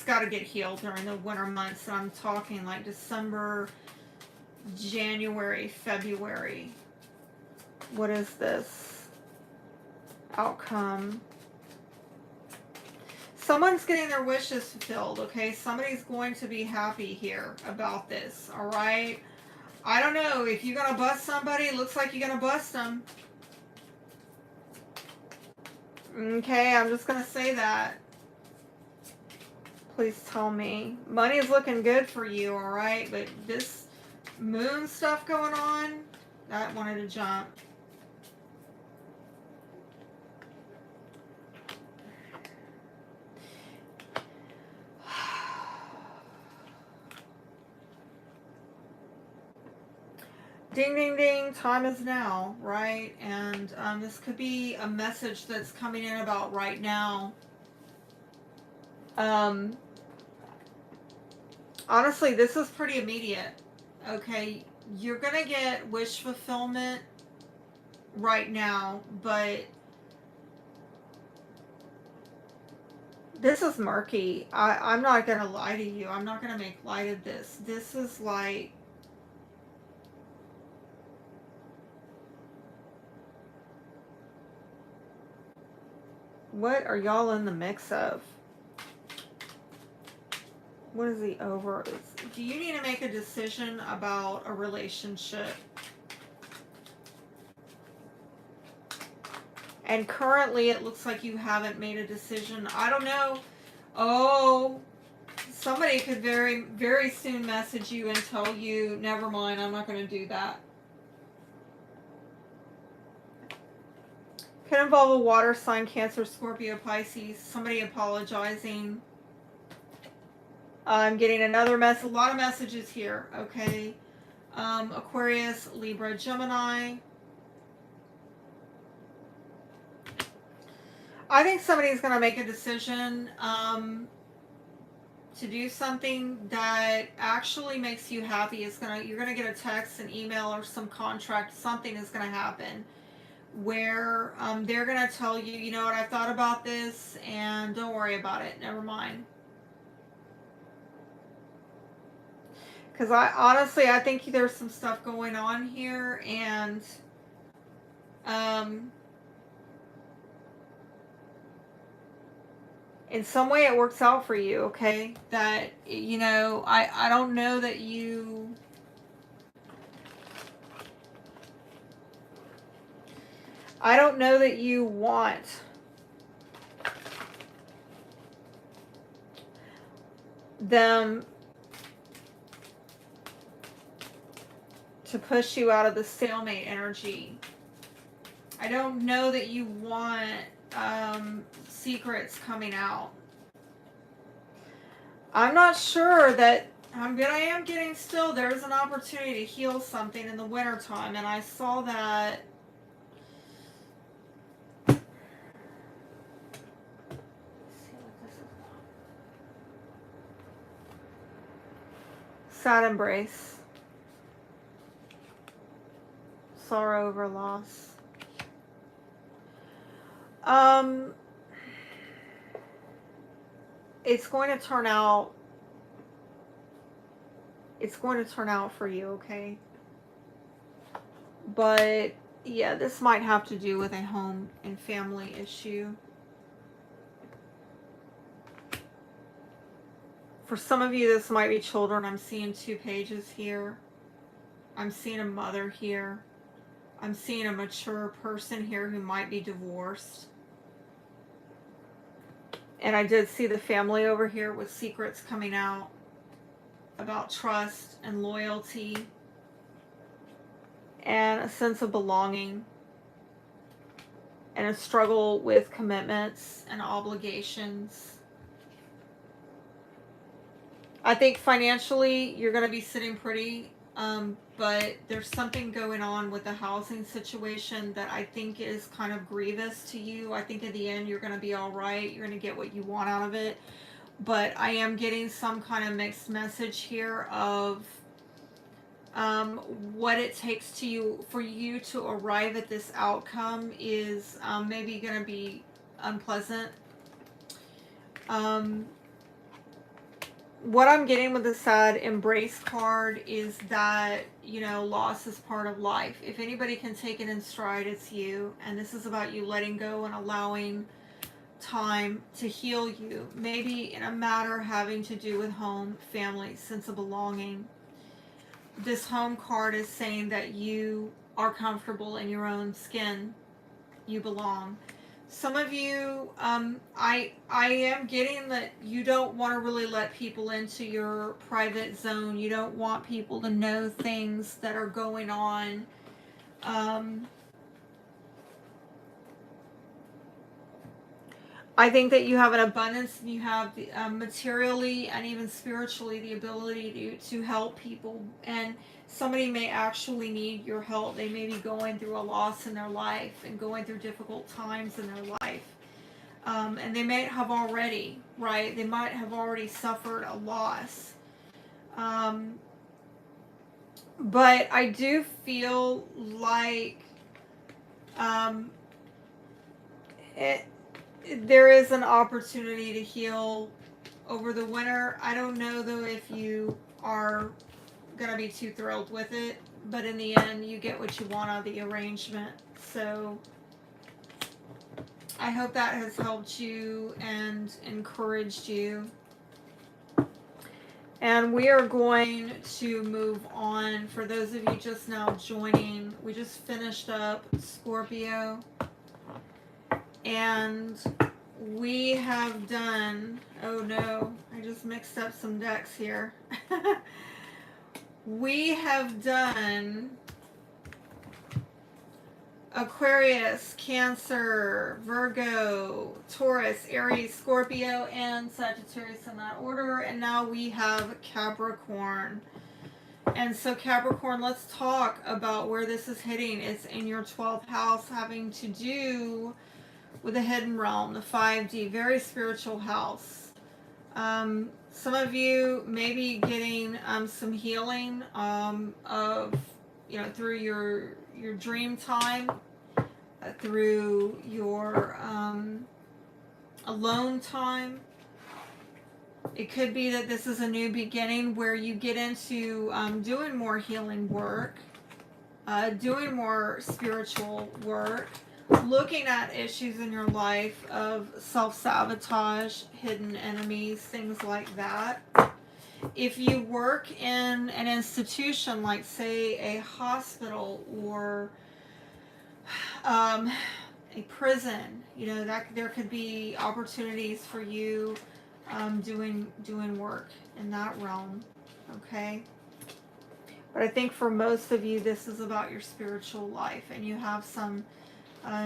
got to get healed during the winter months. And I'm talking like December, January, February. What is this? Outcome. Someone's getting their wishes fulfilled, okay? Somebody's going to be happy here about this, all right? I don't know. If you're going to bust somebody, it looks like you're going to bust them. Okay, I'm just going to say that. Please tell me. Money is looking good for you, all right? But this moon stuff going on, that wanted to jump. Ding, ding, ding, time is now, right? And this could be a message that's coming in about right now. Honestly, this is pretty immediate, okay? You're going to get wish fulfillment right now, but this is murky. I'm not going to lie to you. I'm not going to make light of this. This is like... What are y'all in the mix of? What is the over? Do you need to make a decision about a relationship? And currently it looks like you haven't made a decision. I don't know. Oh, Somebody could very, very soon message you and tell you, never mind, I'm not going to do that. Could involve a water sign, Cancer, Scorpio, Pisces. Somebody apologizing. I'm getting another message. A lot of messages here. Okay. Aquarius, Libra, Gemini. I think somebody's going to make a decision to do something that actually makes you happy. You're going to get a text, an email, or some contract. Something is going to happen where they're going to tell you, you know what, I've thought about this and don't worry about it. Never mind. Because I think there's some stuff going on here, and in some way it works out for you, okay? That, you know, I don't know that you... I don't know that you want them to push you out of the stalemate energy. I don't know that you want secrets coming out. I'm not sure that I am getting still. There's an opportunity to heal something in the wintertime, and I saw that. Sad embrace. Sorrow over loss. It's going to turn out. It's going to turn out for you, okay? But yeah, this might have to do with a home and family issue. For some of you, this might be children. I'm seeing 2 pages here. I'm seeing a mother here. I'm seeing a mature person here who might be divorced. And I did see the family over here with secrets coming out about trust and loyalty and a sense of belonging and a struggle with commitments and obligations. I think financially you're going to be sitting pretty, but there's something going on with the housing situation that I think is kind of grievous to you. I think at the end you're going to be all right. You're going to get what you want out of it. But I am getting some kind of mixed message here of what it takes for you to arrive at this outcome is maybe going to be unpleasant. What I'm getting with the sad embrace card is that, you know, loss is part of life. If anybody can take it in stride, it's you. And this is about you letting go and allowing time to heal you. Maybe in a matter having to do with home, family, sense of belonging. This home card is saying that you are comfortable in your own skin. You belong. Some of you, I am getting that you don't want to really let people into your private zone. You don't want people to know things that are going on. I think that you have an abundance, and you have the, materially and even spiritually the ability to help people. And somebody may actually need your help. They may be going through a loss in their life and going through difficult times in their life. And they may have already, right? They might have already suffered a loss. But I do feel like there is an opportunity to heal over the winter. I don't know though if you are gonna be too thrilled with it, but in the end you get what you want out of the arrangement. So I hope that has helped you and encouraged you. And we are going to move on. For those of you just now joining, we just finished up Scorpio. And we have done, oh no, I I just mixed up some decks here. We have done Aquarius, Cancer, Virgo, Taurus, Aries, Scorpio, and Sagittarius in that order. And now we have Capricorn. And so Capricorn, let's talk about where this is hitting. It's in your 12th house, having to do with the hidden realm, the 5D, very spiritual house. Some of you may be getting some healing of, through your dream time, through your alone time. It could be that this is a new beginning where you get into doing more healing work, doing more spiritual work, looking at issues in your life of self-sabotage, hidden enemies, things like that. If you work in an institution like, say, a hospital or a prison, that there could be opportunities for you doing work in that realm, okay? But I think for most of you, this is about your spiritual life, and you have some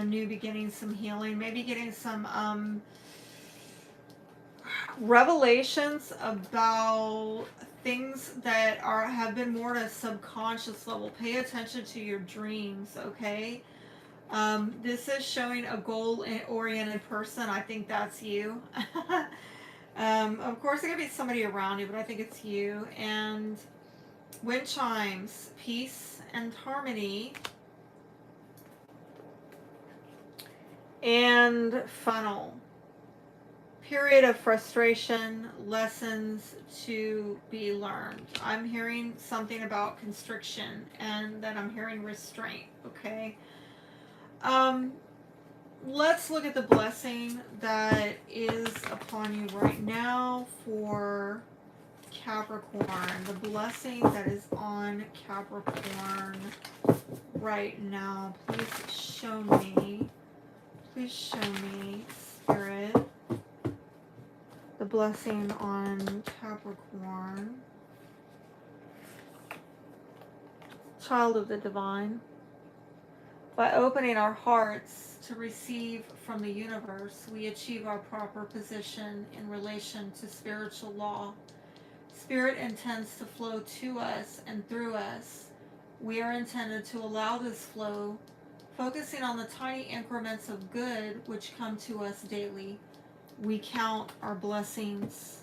new beginnings, some healing, maybe getting some revelations about things that have been more at a subconscious level. Pay attention to your dreams, okay? This is showing a goal-oriented person. I think that's you. Of course, it could be somebody around you, but I think it's you. And wind chimes, peace and harmony. And funnel. Period of frustration, lessons to be learned. I'm hearing something about constriction, and then I'm hearing restraint, okay? Let's look at the blessing that is upon you right now for Capricorn. The blessing that is on Capricorn right now. Please show me. Please show me, Spirit, the blessing on Capricorn. Child of the Divine. By opening our hearts to receive from the universe, we achieve our proper position in relation to spiritual law. Spirit intends to flow to us and through us. We are intended to allow this flow, focusing on the tiny increments of good which come to us daily. We count our blessings.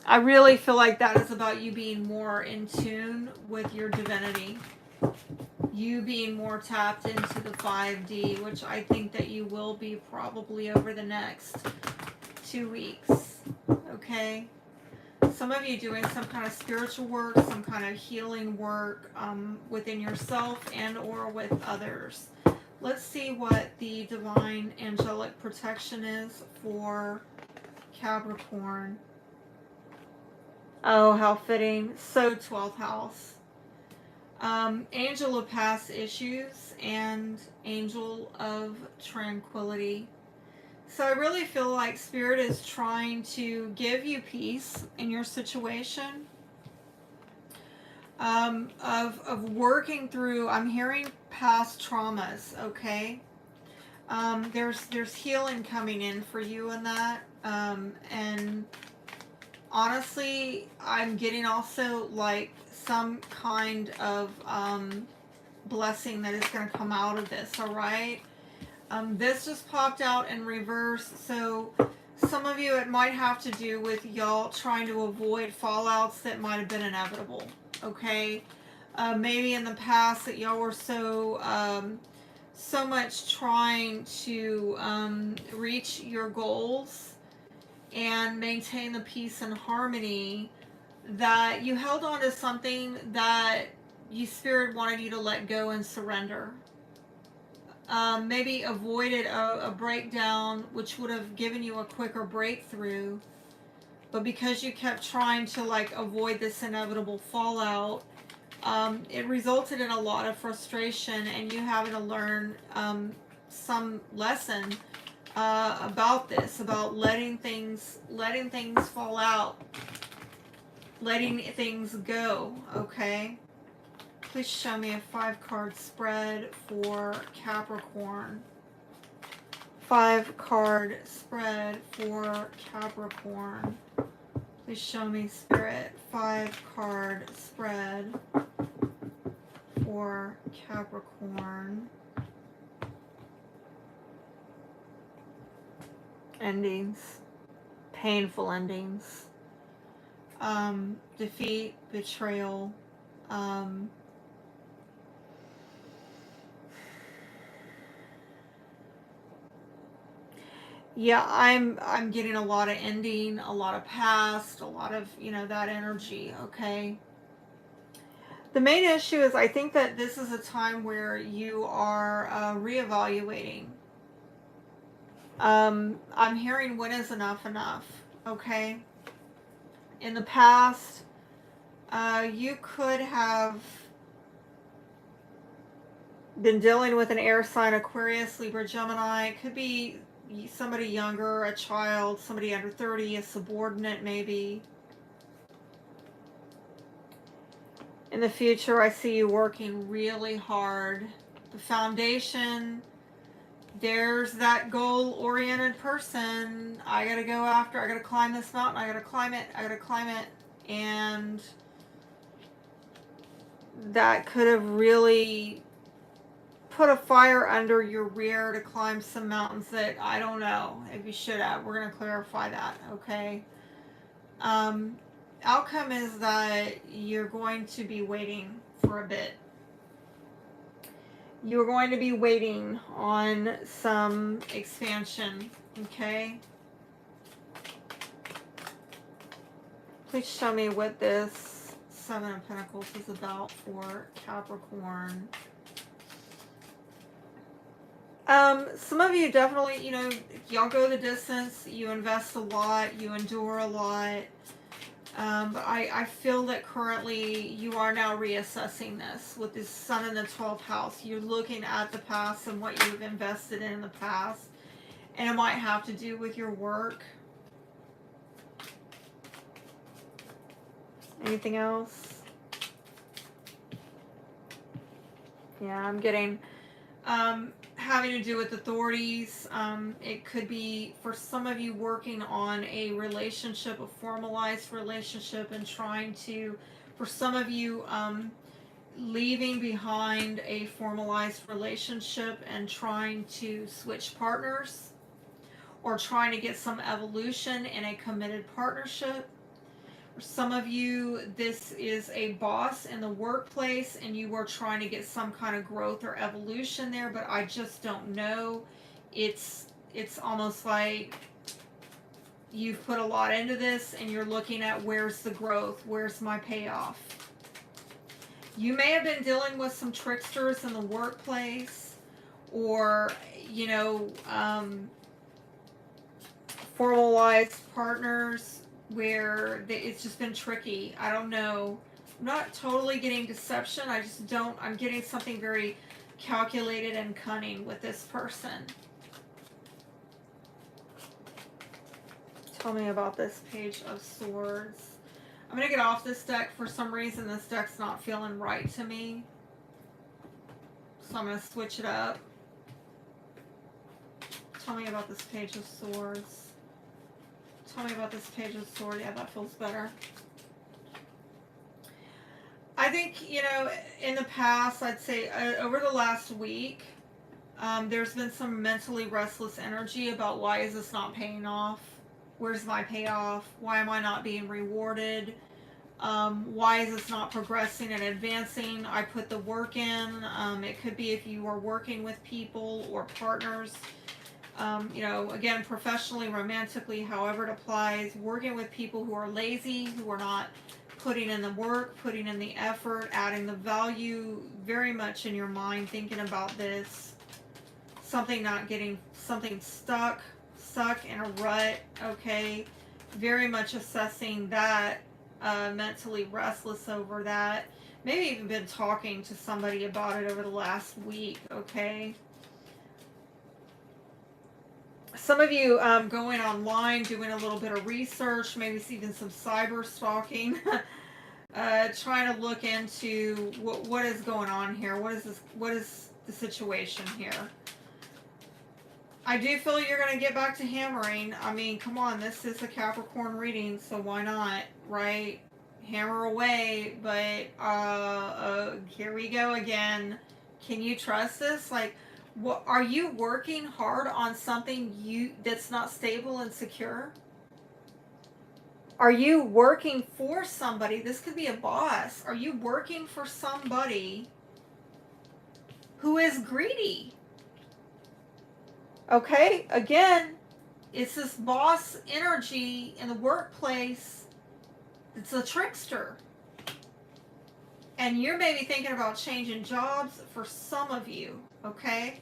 I really feel like that is about you being more in tune with your divinity. You being more tapped into the 5D, which I think that you will be probably over the next 2 weeks. Okay? Some of you doing some kind of spiritual work, some kind of healing work within yourself and or with others. Let's see what the divine angelic protection is for Capricorn. Oh, how fitting. So 12th house. Angel of past issues and angel of tranquility. So I really feel like Spirit is trying to give you peace in your situation. Of working through, I'm hearing past traumas, okay? There's healing coming in for you in that. And honestly, I'm getting also like some kind of blessing that is going to come out of this, all right? This just popped out in reverse, so some of you, it might have to do with y'all trying to avoid fallouts that might have been inevitable, okay? Maybe in the past that y'all were so much trying to reach your goals and maintain the peace and harmony that you held on to something that Spirit wanted you to let go and surrender. Maybe avoided a breakdown which would have given you a quicker breakthrough, but because you kept trying to like avoid this inevitable fallout, it resulted in a lot of frustration and you having to learn some lesson about this, about letting things fall out, letting things go, okay? Please show me a 5-card spread for Capricorn. 5-card spread for Capricorn. Please show me, Spirit, 5-card spread for Capricorn. Endings. Painful endings. Defeat, betrayal. Yeah, I'm getting a lot of ending, a lot of past, a lot of, you know, that energy, okay? The main issue is I think that this is a time where you are reevaluating. I'm hearing when is enough, okay? In the past, you could have been dealing with an air sign, Aquarius, Libra, Gemini. It could be somebody younger, a child, somebody under 30, a subordinate maybe. In the future, I see you working really hard. The foundation, there's that goal-oriented person. I gotta go after, I gotta climb this mountain, I gotta climb it, and that could have really put a fire under your rear to climb some mountains that I don't know if you should have. We're going to clarify that, okay? Outcome is that you're going to be waiting for a bit. You're going to be waiting on some expansion, okay? Please show me what this 7 of Pentacles is about for Capricorn. Some of you definitely, you know, y'all go the distance, you invest a lot, you endure a lot. But I feel that currently you are now reassessing this with this Sun in the 12th house. You're looking at the past and what you've invested in the past. And it might have to do with your work. Anything else? Yeah, I'm getting... having to do with authorities. It could be for some of you working on a relationship, a formalized relationship, and trying to, for some of you, leaving behind a formalized relationship and trying to switch partners, or trying to get some evolution in a committed partnership. For some of you, this is a boss in the workplace and you are trying to get some kind of growth or evolution there, but I just don't know. It's almost like you've put a lot into this and you're looking at where's the growth, where's my payoff. You may have been dealing with some tricksters in the workplace, or, you know, formalized partners where it's just been tricky. I don't know. I'm not totally getting deception. I just don't. I'm getting something very calculated and cunning with this person. Tell me about this Page of Swords. I'm going to get off this deck. For some reason, this deck's not feeling right to me. So I'm going to switch it up. Tell me about this Page of Swords. Tell me about this Page of Swords. Yeah, that feels better. I think, you know, in the past, I'd say over the last week, there's been some mentally restless energy about why is this not paying off? Where's my payoff? Why am I not being rewarded? Why is this not progressing and advancing? I put the work in. It could be if you are working with people or partners. You know, again, professionally, romantically, however it applies, working with people who are lazy, who are not putting in the work, putting in the effort, adding the value, very much in your mind, thinking about this, something not getting, something stuck in a rut, okay, very much assessing that, mentally restless over that, maybe even been talking to somebody about it over the last week, okay. Some of you going online, doing a little bit of research, maybe even some cyber stalking, trying to look into what is going on here. What is this? What is the situation here? I do feel you're going to get back to hammering. I mean, come on, this is a Capricorn reading, so why not, right? Hammer away, but here we go again. Can you trust this? Like, what, are you working hard on something that's not stable and secure? Are you working for somebody? This could be a boss. Are you working for somebody who is greedy? Okay, again, it's this boss energy in the workplace. It's a trickster. And you're maybe thinking about changing jobs for some of you, okay?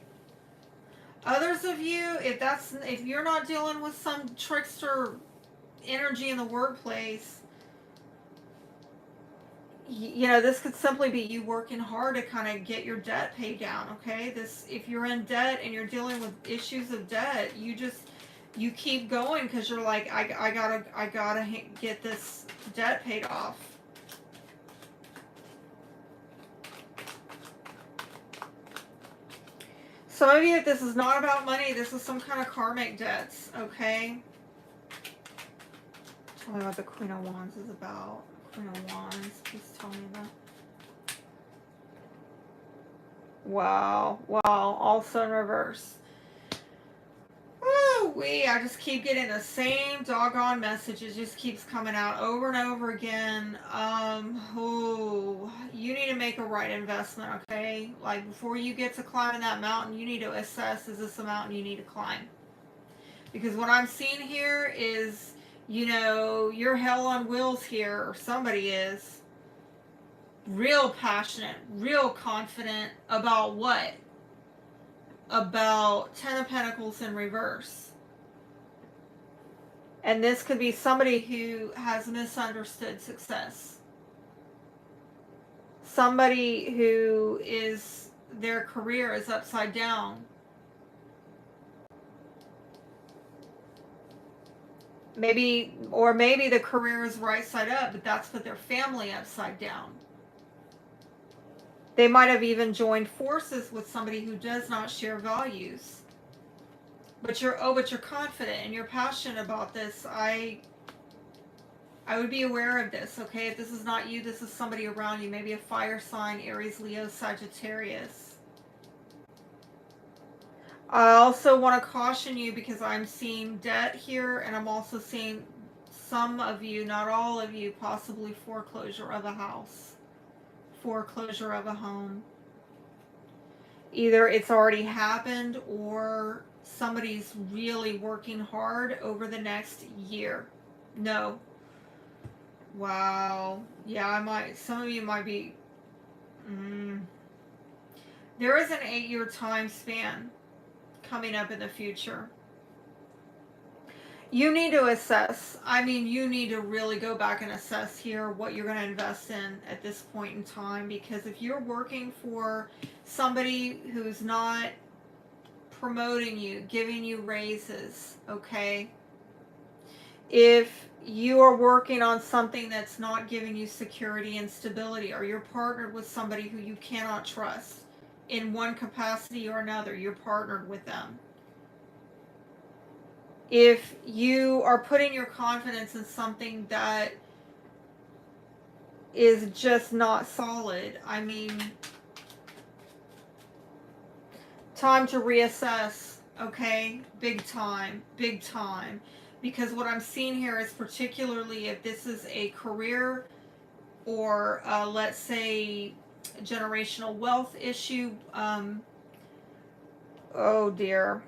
Others of you, if you're not dealing with some trickster energy in the workplace, you know, this could simply be you working hard to kind of get your debt paid down, okay? If you're in debt and you're dealing with issues of debt, you keep going because you're like, I gotta get this debt paid off. Some of you, if this is not about money, this is some kind of karmic debts, okay? Tell me what the Queen of Wands is about. Queen of Wands, please tell me that. Wow, also in reverse. Woo-wee, I just keep getting the same doggone message. It just keeps coming out over and over again. You need to make a right investment, okay? Like, before you get to climbing that mountain, you need to assess, is this a mountain you need to climb? Because what I'm seeing here is, you know, you're hell on wheels here, or somebody is. Real passionate, real confident about what? About 10 of Pentacles in reverse. And this could be somebody who has misunderstood success. Somebody who is, their career is upside down. Maybe the career is right side up, but that's put their family upside down. They might have even joined forces with somebody who does not share values. But you're confident and you're passionate about this. I would be aware of this, okay? If this is not you, this is somebody around you. Maybe a fire sign, Aries, Leo, Sagittarius. I also want to caution you because I'm seeing debt here, and I'm also seeing some of you, not all of you, possibly foreclosure of a house. Foreclosure of a home. Either it's already happened or somebody's really working hard over the next year. No. Wow. Yeah, some of you might be. There is an 8-year time span coming up in the future. You need to assess. I mean, you need to really go back and assess here what you're going to invest in at this point in time. Because if you're working for somebody who's not promoting you, giving you raises, okay? If you are working on something that's not giving you security and stability, or you're partnered with somebody who you cannot trust in one capacity or another, you're partnered with them. If you are putting your confidence in something that is just not solid, I mean, time to reassess, okay? Big time, big time. Because what I'm seeing here is, particularly if this is a career or let's say generational wealth issue, oh dear.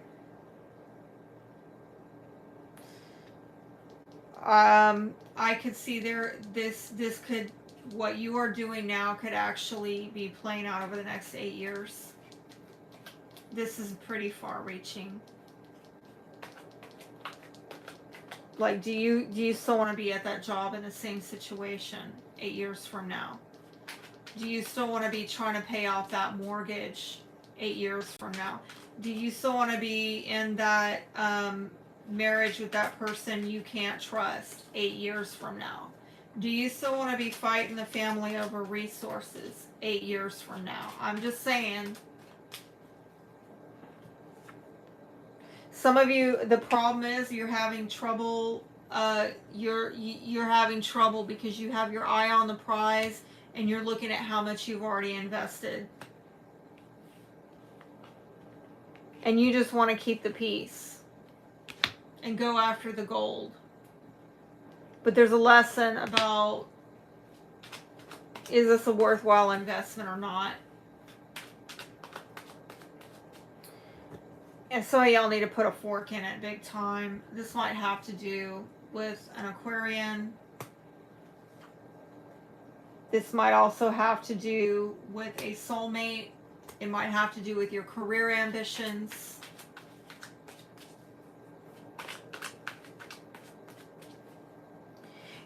I could see this could, what you are doing now could actually be playing out over the next 8 years. This is pretty far reaching. Like, do you still want to be at that job in the same situation 8 years from now? Do you still want to be trying to pay off that mortgage 8 years from now? Do you still want to be in that marriage with that person you can't trust 8 years from now? Do you still want to be fighting the family over resources 8 years from now? I'm just saying. Some of you, the problem is you're having trouble. You're having trouble because you have your eye on the prize and you're looking at how much you've already invested. And you just want to keep the peace and go after the gold. But there's a lesson about, is this a worthwhile investment or not? And some of y'all need to put a fork in it big time. This might have to do with an Aquarian. This might also have to do with a soulmate. It might have to do with your career ambitions.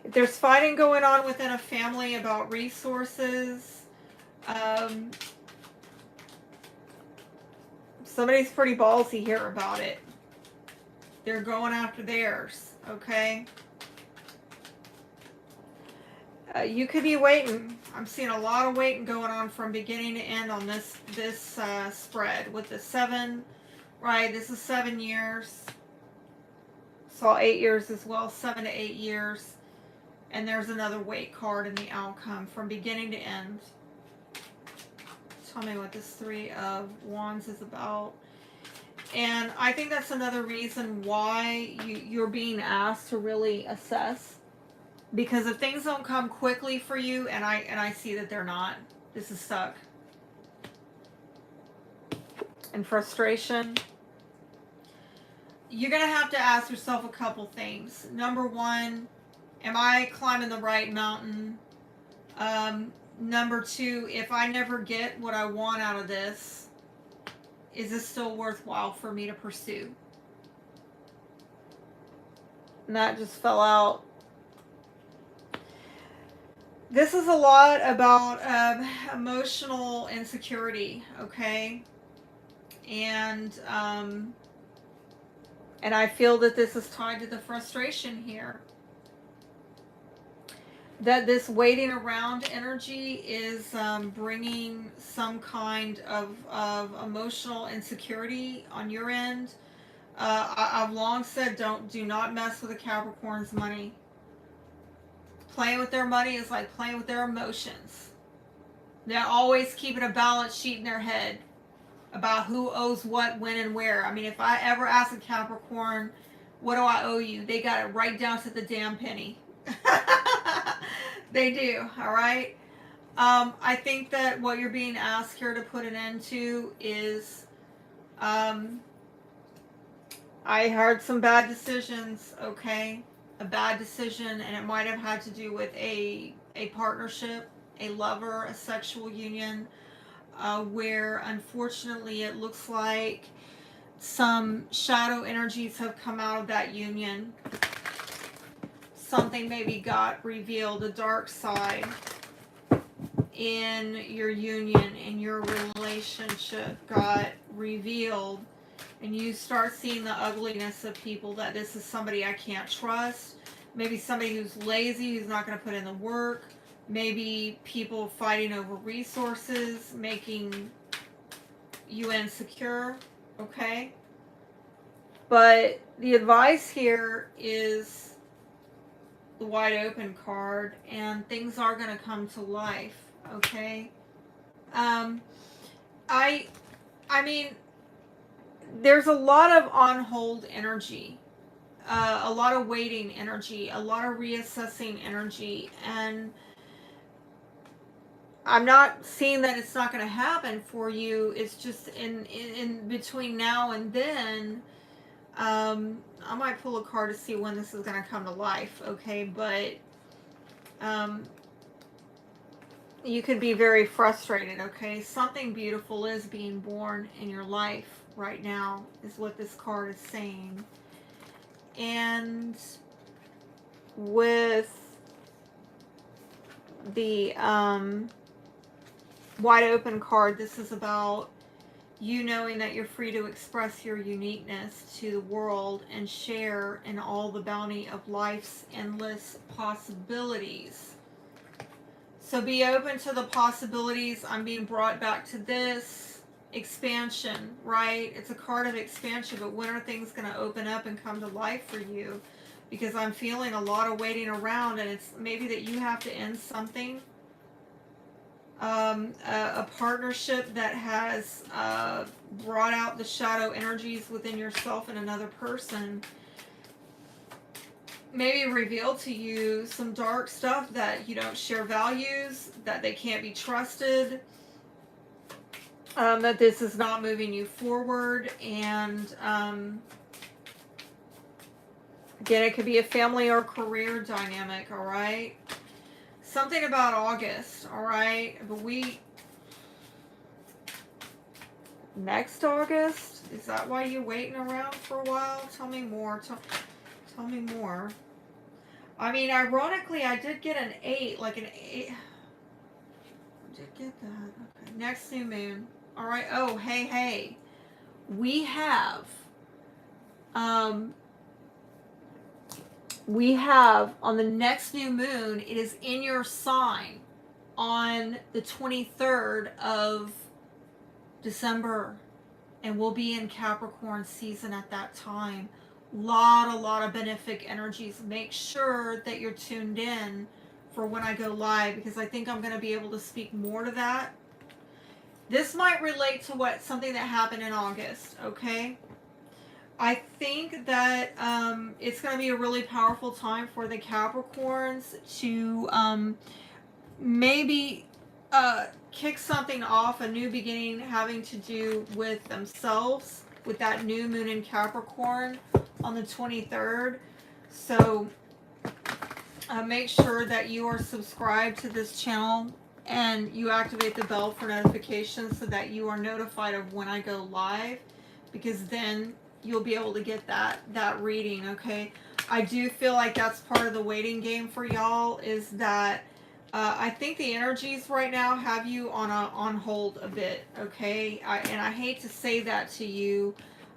If there's fighting going on within a family about resources, somebody's pretty ballsy here about it. They're going after theirs, okay? You could be waiting. I'm seeing a lot of waiting going on from beginning to end on this spread with the 7, right? This is 7 years. Saw 8 years as well, 7 to 8 years. And there's another wait card in the outcome from beginning to end. Tell me what this 3 of Wands is about. And I think that's another reason why you're being asked to really assess. Because if things don't come quickly for you, and I see that they're not, this is stuck. And frustration. You're going to have to ask yourself a couple things. Number one, am I climbing the right mountain? Number 2, if I never get what I want out of this, is this still worthwhile for me to pursue? And that just fell out. This is a lot about emotional insecurity, okay? And I feel that this is tied to the frustration here. That this waiting around energy is bringing some kind of emotional insecurity on your end. I've long said do not mess with a Capricorn's money. Playing with their money is like playing with their emotions. They're always keeping a balance sheet in their head about who owes what, when, and where. I mean, if I ever ask a Capricorn, what do I owe you? They got it right down to the damn penny. They do, all right? I think that what you're being asked here to put an end to is, I heard some bad decisions, okay? A bad decision, and it might have had to do with a partnership, a lover, a sexual union, where unfortunately it looks like some shadow energies have come out of that union. Something maybe got revealed, a dark side in your union, in your relationship got revealed, and you start seeing the ugliness of people, that this is somebody I can't trust. Maybe somebody who's lazy, who's not going to put in the work. Maybe people fighting over resources, making you insecure, okay? But the advice here is the wide open card, and things are going to come to life, okay? I mean, there's a lot of on hold energy, a lot of waiting energy, a lot of reassessing energy, and I'm not seeing that it's not going to happen for you. It's just in between now and then. I might pull a card to see when this is going to come to life, okay? But you could be very frustrated, okay? Something beautiful is being born in your life right now, is what this card is saying. And with the wide open card, this is about You knowing that you're free to express your uniqueness to the world and share in all the bounty of life's endless possibilities. So be open to the possibilities. I'm being brought back to this expansion, right? It's a card of expansion, but when are things going to open up and come to life for you? Because I'm feeling a lot of waiting around, and it's maybe that you have to end something. A partnership that has brought out the shadow energies within yourself and another person. Maybe reveal to you some dark stuff, that you don't share values, that they can't be trusted, that this is not moving you forward. And again, it could be a family or career dynamic, all right? Something about August, all right? But next August? Is that why you're waiting around for a while? Tell me more. Tell me more. I mean, ironically, I did get an 8, like an 8. I did get that. Okay. Next new moon. All right. Oh, hey. We have on the next new moon, it is in your sign on the 23rd of December, and we'll be in Capricorn season at that time. A lot of benefic energies. Make sure that you're tuned in for when I go live, because I think I'm going to be able to speak more to that. This might relate to something that happened in August, okay? I think that it's going to be a really powerful time for the Capricorns to maybe kick something off, a new beginning having to do with themselves, with that new moon in Capricorn on the 23rd. So make sure that you are subscribed to this channel and you activate the bell for notifications so that you are notified of when I go live, because then you'll be able to get that reading, okay? I do feel like that's part of the waiting game for y'all, is that I think the energies right now have you on hold a bit, okay? And I hate to say that to you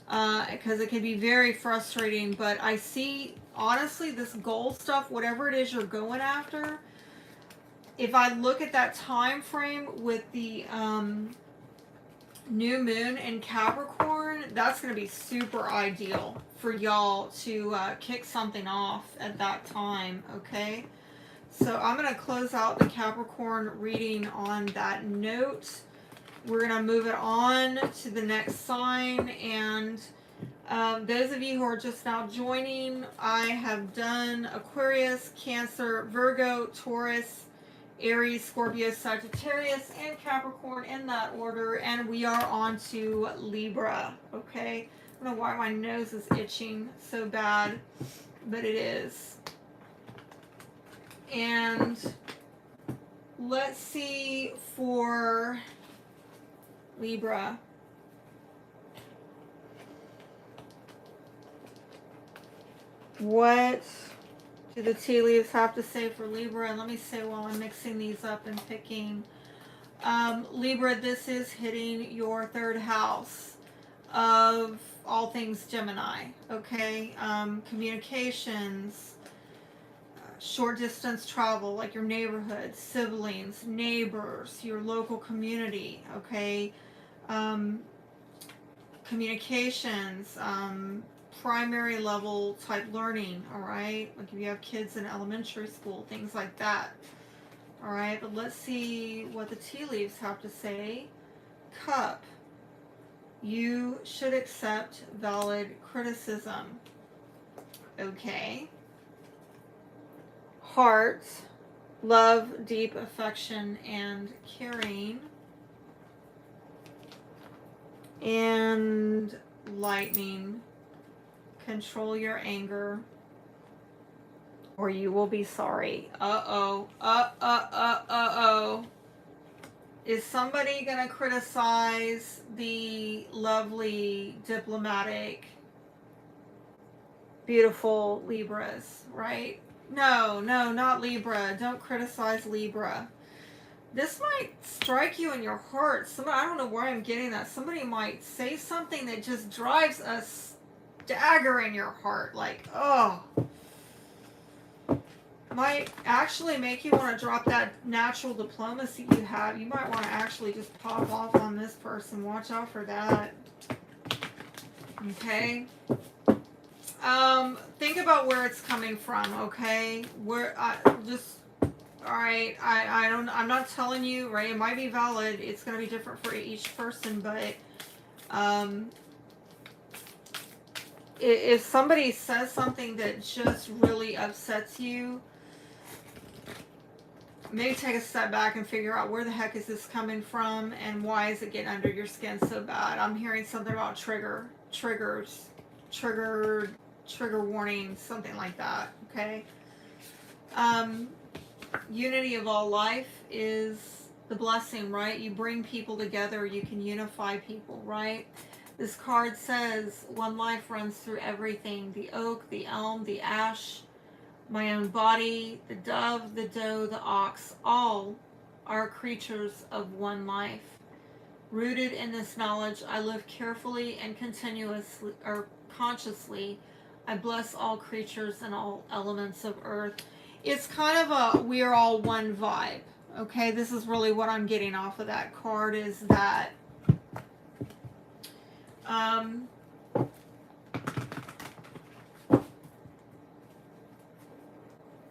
because it can be very frustrating, but I see, honestly, this goal stuff, whatever it is you're going after, if I look at that time frame with the new moon in Capricorn, that's going to be super ideal for y'all to kick something off at that time, okay? So I'm going to close out the Capricorn reading on that note. We're going to move it on to the next sign. And those of you who are just now joining, I have done Aquarius, Cancer, Virgo, Taurus, Aries, Scorpio, Sagittarius, and Capricorn in that order. And we are on to Libra, okay? I don't know why my nose is itching so bad, but it is. And let's see for Libra. What do the tea leaves have to say for Libra? And let me say while I'm mixing these up and picking. Libra, this is hitting your third house of all things Gemini, okay? Communications, short distance travel, like your neighborhood, siblings, neighbors, your local community, okay? Communications, primary level type learning, all right? Like if you have kids in elementary school, things like that, all right? But let's see what the tea leaves have to say. Cup, you should accept valid criticism, okay? Heart, love, deep affection, and caring. And lightning, control your anger or you will be sorry. Uh-oh. Is somebody going to criticize the lovely, diplomatic, beautiful Libras, right? No, not Libra. Don't criticize Libra. This might strike you in your heart. Somebody, I don't know where I'm getting that. Somebody might say something that just drives a dagger in your heart. Like, oh. Might actually make you want to drop that natural diplomacy you have. You might want to actually just pop off on this person. Watch out for that. Okay. Think about where it's coming from. Okay. Where just. All right. I'm not telling you. Right. It might be valid. It's going to be different for each person. But if somebody says something that just really upsets you, maybe take a step back and figure out where the heck is this coming from and why is it getting under your skin so bad. I'm hearing something about triggers, trigger warnings, something like that. Okay. Unity of all life is the blessing, right? You bring people together, you can unify people, right? This card says one life runs through everything: the oak, the elm, the ash, my own body, the dove, the doe, the ox, all are creatures of one life. Rooted in this knowledge, I live carefully and continuously, or consciously. I bless all creatures and all elements of earth. It's kind of a we are all one vibe. Okay, this is really what I'm getting off of that card, is that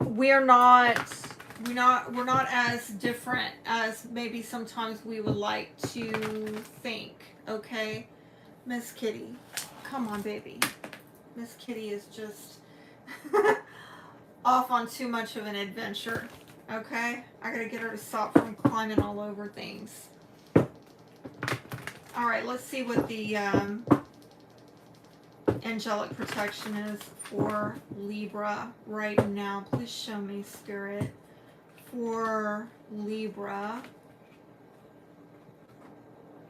we're not as different as maybe sometimes we would like to think. Okay, Miss Kitty, come on, baby. Miss Kitty is just off on too much of an adventure. Okay, I gotta get her to stop from climbing all over things. All right, let's see what the angelic protection is for Libra right now. Please show me, Spirit, for Libra.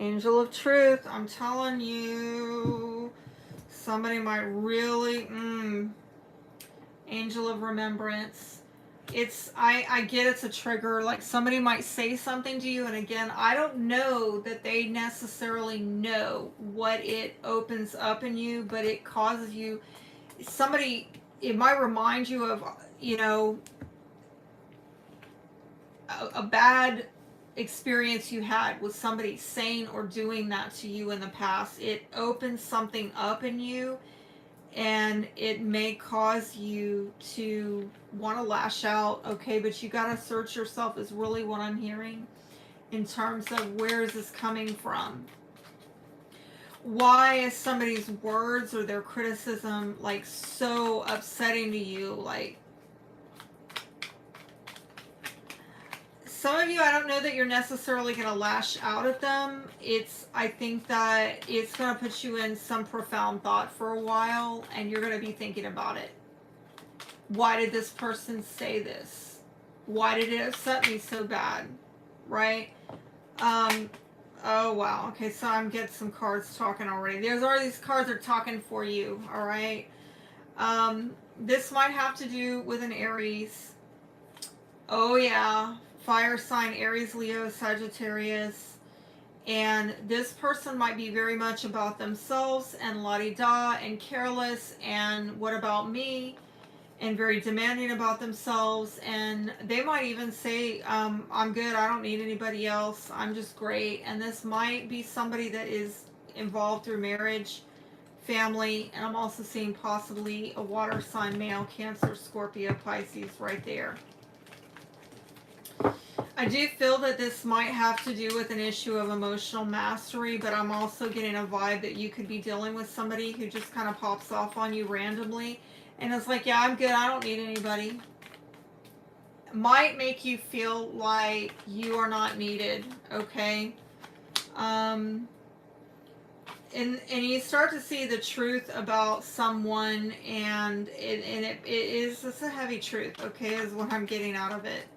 Angel of Truth, I'm telling you, somebody might really Angel of Remembrance. It's I get it's a trigger. Like, somebody might say something to you, and again, I don't know that they necessarily know what it opens up in you, but it causes you it might remind you of, a bad experience you had with somebody saying or doing that to you in the past. It opens something up in you, and it may cause you to want to lash out. Okay, but you got to search yourself, is really what I'm hearing, in terms of where is this coming from. Why is somebody's words or their criticism like so upsetting to you? Like, some of you, I don't know that you're necessarily going to lash out at them. I think that it's going to put you in some profound thought for a while, and you're going to be thinking about it. Why did this person say this? Why did it upset me so bad? Right? Oh, wow. Okay, so I'm getting some cards talking already. These cards are talking for you, all right? This might have to do with an Aries. Oh, yeah. Fire sign, Aries, Leo, Sagittarius. And this person might be very much about themselves and la-di-da and careless and what about me, and very demanding about themselves. And they might even say, I'm good, I don't need anybody else, I'm just great. And this might be somebody that is involved through marriage, family, and I'm also seeing possibly a water sign, male, Cancer, Scorpio, Pisces right there. I do feel that this might have to do with an issue of emotional mastery, but I'm also getting a vibe that you could be dealing with somebody who just kind of pops off on you randomly and it's like, yeah, I'm good, I don't need anybody. Might make you feel like you are not needed, okay? And you start to see the truth about someone, and it's a heavy truth, okay, is what I'm getting out of it.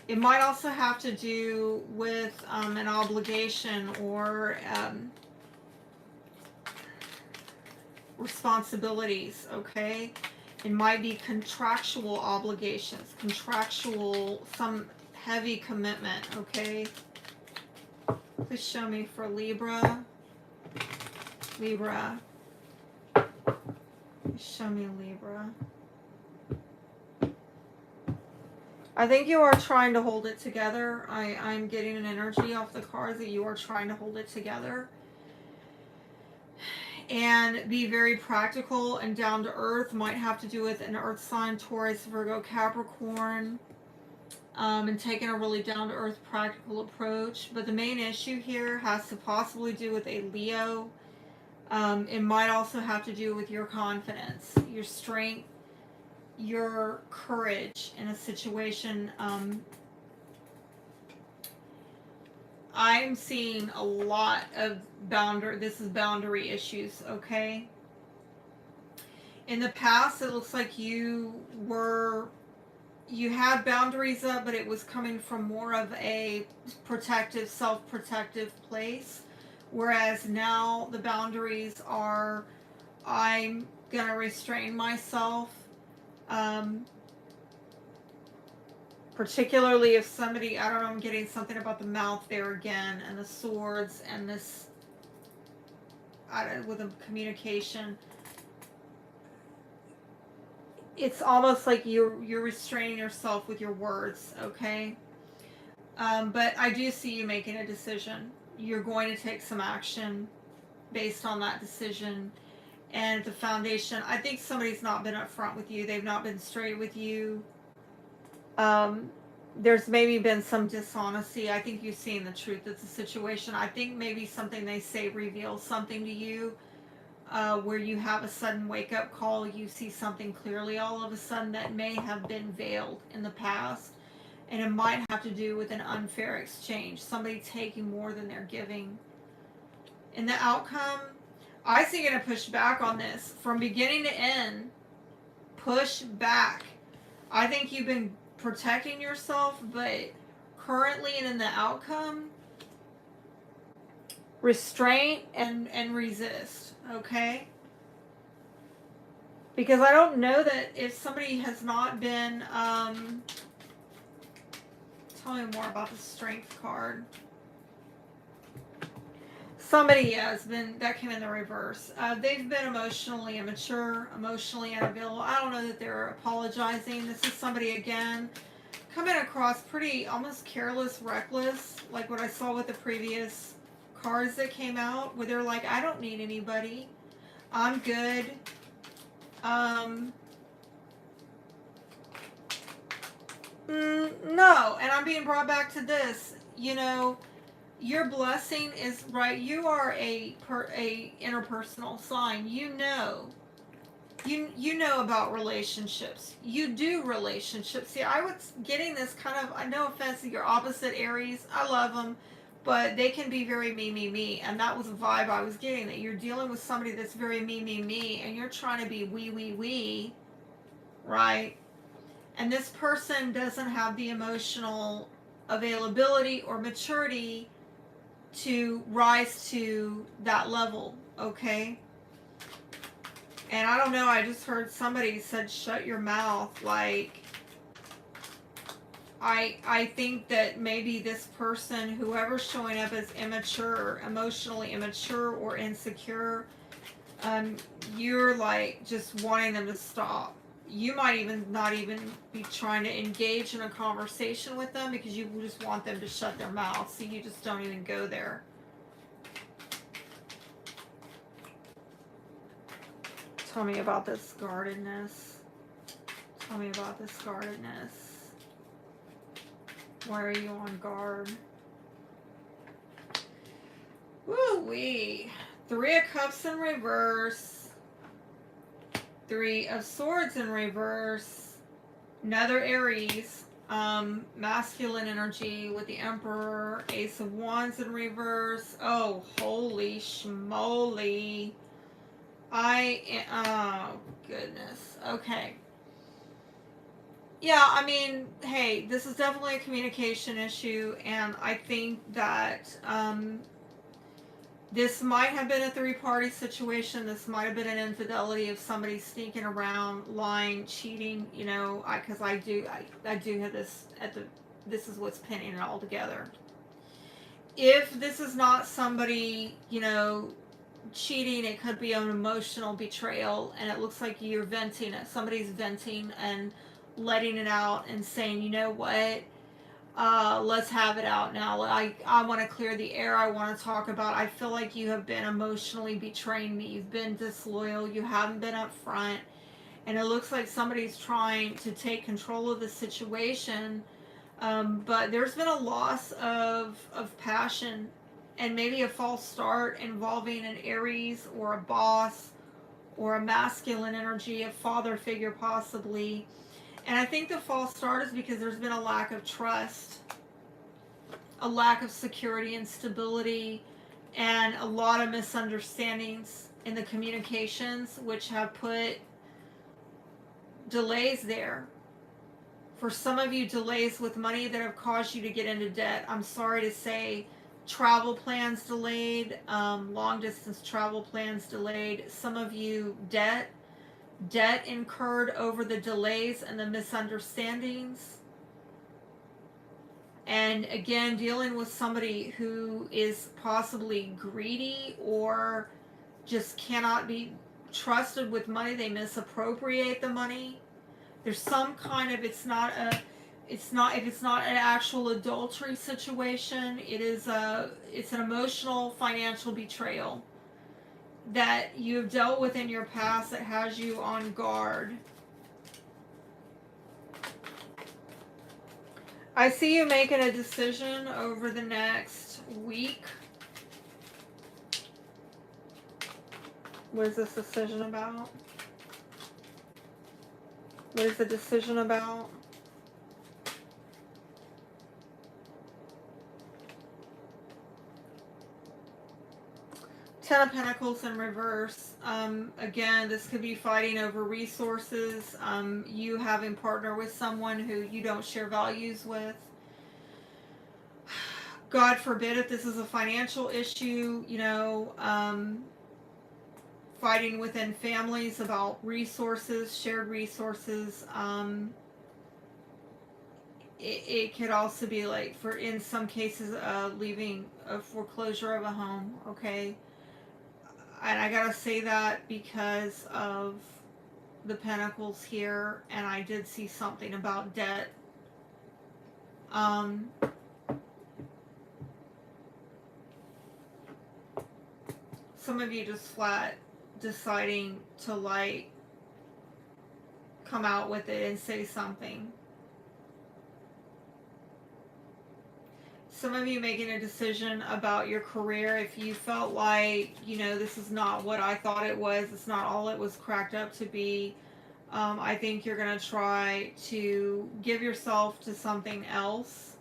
It might also have to do with an obligation or responsibilities, okay? It might be contractual obligations, some heavy commitment, okay? Please show me for Libra. Libra. Show me Libra. I think you are trying to hold it together. I'm getting an energy off the cards that you are trying to hold it together. And be very practical and down to earth. Might have to do with an earth sign, Taurus, Virgo, Capricorn. And taking a really down to earth practical approach. But the main issue here has to possibly do with a Leo. It might also have to do with your confidence, your strength, your courage in a situation. I'm seeing a lot of boundary issues, okay? In the past, it looks like you had boundaries up, but it was coming from more of a protective, self-protective place. Whereas now the boundaries are, I'm going to restrain myself. Particularly if somebody, I don't know, I'm getting something about the mouth there again, and the swords, and this, with a communication. It's almost like you're restraining yourself with your words, okay? But I do see you making a decision. You're going to take some action based on that decision. And the foundation, I think somebody's not been upfront with you. They've not been straight with you. There's maybe been some dishonesty. I think you've seen the truth of the situation. I think maybe something they say reveals something to you, where you have a sudden wake-up call. You see something clearly all of a sudden that may have been veiled in the past. And it might have to do with an unfair exchange. Somebody taking more than they're giving. In the outcome, I see you're going to push back on this. From beginning to end, push back. I think you've been protecting yourself, but currently and in the outcome, restraint and resist, okay? Because I don't know that if somebody has not been, tell me more about the Strength card. Somebody has been, that came in the reverse. They've been emotionally immature, emotionally unavailable. I don't know that they're apologizing. This is somebody, again, coming across pretty almost careless, reckless, like what I saw with the previous cards that came out, where they're like, I don't need anybody. I'm good. No, and I'm being brought back to this. You know, your blessing is right. You are a interpersonal sign. You know about relationships. You do relationships. See, I was getting this kind of, no offense to your opposite Aries. I love them, but they can be very me. And that was a vibe I was getting, that you're dealing with somebody that's very me, and you're trying to be we, right? And this person doesn't have the emotional availability or maturity to rise to that level, okay? And I don't know, I just heard somebody said, shut your mouth. Like, I think that maybe this person, whoever's showing up as immature, emotionally immature or insecure, you're like just wanting them to stop. You might even not even be trying to engage in a conversation with them because you just want them to shut their mouth, so you just don't even go there. Tell me about this guardedness. Tell me about this guardedness. Why are you on guard? Woo-wee. 3 of Cups in reverse. 3 of Swords in reverse. Another Aries. Masculine energy with the Emperor. Ace of Wands in reverse. Oh, holy schmoly. Oh, goodness. Okay. Yeah, I mean, hey, this is definitely a communication issue, and I think that this might have been a 3-party situation. This might have been an infidelity of somebody sneaking around, lying, cheating, you know, because I do have this at the this is what's pinning it all together. If this is not somebody, you know, cheating, it could be an emotional betrayal, and it looks like you're venting it. Somebody's venting and letting it out and saying, you know what, let's have it out now. I want to clear the air. I want to talk about, I feel like you have been emotionally betraying me. You've been disloyal. You haven't been upfront. And it looks like somebody's trying to take control of the situation. But there's been a loss of passion, and maybe a false start involving an Aries or a boss or a masculine energy, a father figure possibly. And I think the false start is because there's been a lack of trust, a lack of security and stability, and a lot of misunderstandings in the communications, which have put delays there. For some of you, delays with money that have caused you to get into debt. I'm sorry to say, travel plans delayed, long distance travel plans delayed. Some of you, debt incurred over the delays and the misunderstandings. And again, dealing with somebody who is possibly greedy or just cannot be trusted with money. They misappropriate the money. There's some kind of, if it's not an actual adultery situation, it's an emotional financial betrayal that you've dealt with in your past that has you on guard. I see you making a decision over the next week. What is this decision about? What is the decision about? Ten of Pentacles in reverse. Again, this could be fighting over resources. You having partner with someone who you don't share values with. God forbid if this is a financial issue, you know, fighting within families about resources, shared resources. It could also be like, for in some cases, leaving a foreclosure of a home, okay? And I gotta say that because of the Pentacles here, and I did see something about debt. Some of you just flat deciding to like come out with it and say something. Some of you making a decision about your career. If you felt like, you know, this is not what I thought it was, it's not all it was cracked up to be, I think you're going to try to give yourself to something else.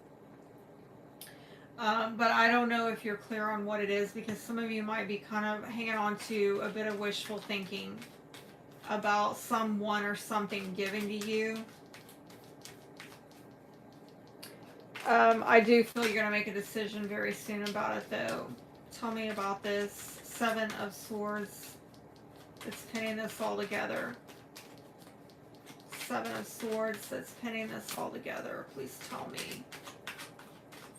But I don't know if you're clear on what it is, because some of you might be kind of hanging on to a bit of wishful thinking about someone or something given to you. I do feel you're going to make a decision very soon about it, though. Tell me about this. Seven of Swords. It's pinning this all together. Seven of Swords that's pinning this all together. Please tell me.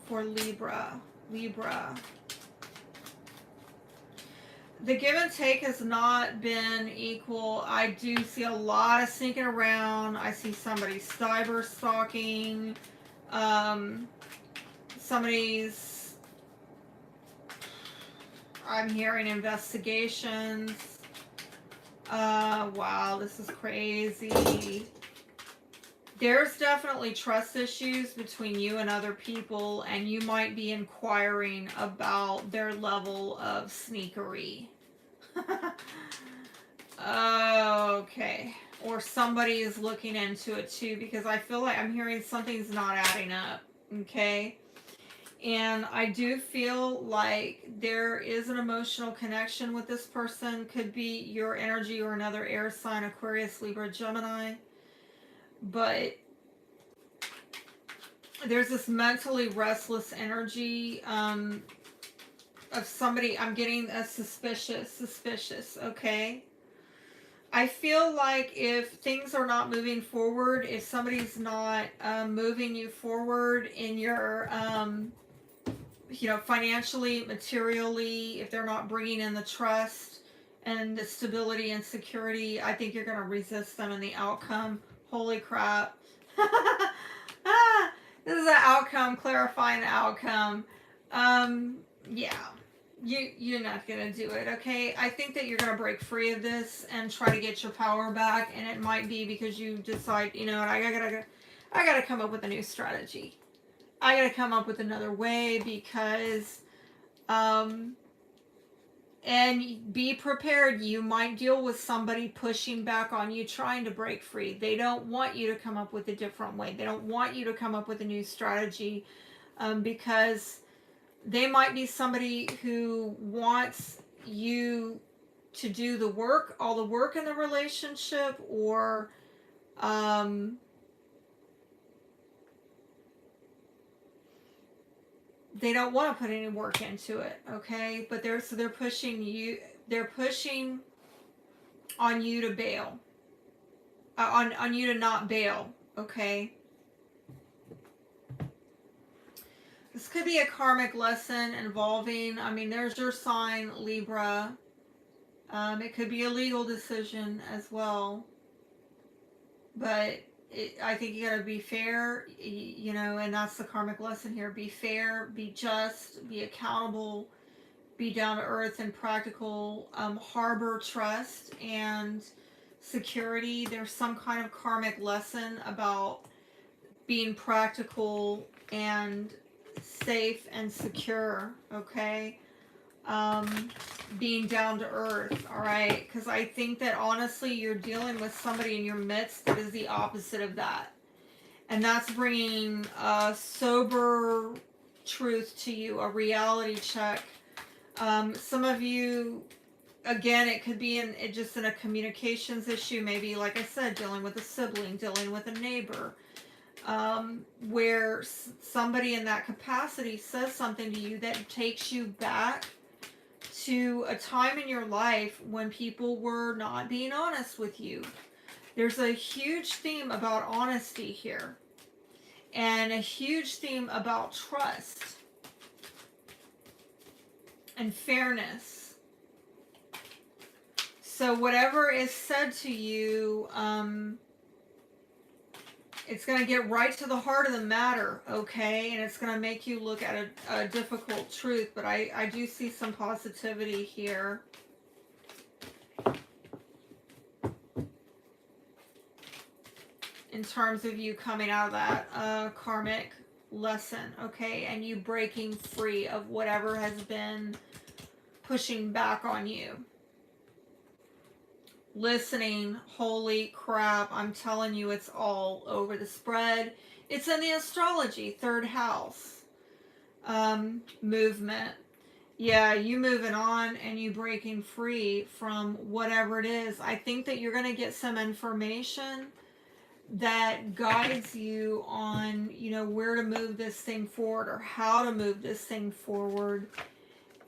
For Libra. The give and take has not been equal. I do see a lot of sneaking around. I see somebody cyber stalking. Somebody's, I'm hearing investigations. Wow, this is crazy. There's definitely trust issues between you and other people, and you might be inquiring about their level of sneakery. Okay. Or somebody is looking into it too, because I feel like I'm hearing something's not adding up. Okay. And I do feel like there is an emotional connection with this person. Could be your energy or another air sign, Aquarius, Libra, Gemini. But there's this mentally restless energy of somebody. I'm getting a suspicious, okay? I feel like if things are not moving forward, if somebody's not moving you forward in your, financially, materially, if they're not bringing in the trust and the stability and security, I think you're going to resist them in the outcome. Holy crap. This is an outcome, clarifying outcome. Yeah. You're not gonna do it, okay? I think that you're gonna break free of this and try to get your power back, and it might be because you decide, you know what, I gotta come up with a new strategy. I gotta come up with another way because, and be prepared. You might deal with somebody pushing back on you, trying to break free. They don't want you to come up with a different way. They don't want you to come up with a new strategy, because they might be somebody who wants you to do the work, all the work in the relationship, or they don't want to put any work into it, okay? But they're pushing you, they're pushing on you to bail, on you to not bail, okay? This could be a karmic lesson involving, I mean, there's your sign, Libra. It could be a legal decision as well. But I think you gotta be fair, and that's the karmic lesson here. Be fair, be just, be accountable, be down to earth and practical, harbor trust and security. There's some kind of karmic lesson about being practical and safe and secure, okay? Being down to earth, all right? Because I think that honestly, you're dealing with somebody in your midst that is the opposite of that. And that's bringing a sober truth to you, a reality check. Some of you, again, it could be just in a communications issue, maybe, like I said, dealing with a sibling, dealing with a neighbor. Where somebody in that capacity says something to you that takes you back to a time in your life when people were not being honest with you. There's a huge theme about honesty here, and a huge theme about trust and fairness. So whatever is said to you, it's going to get right to the heart of the matter, okay? And it's going to make you look at a difficult truth. But I do see some positivity here. In terms of you coming out of that karmic lesson, okay? And you breaking free of whatever has been pushing back on you. Listening, holy crap, I'm telling you, it's all over the spread. It's in the astrology, third house. Movement. Yeah, you moving on and you breaking free from whatever it is. I think that you're going to get some information that guides you on, where to move this thing forward or how to move this thing forward.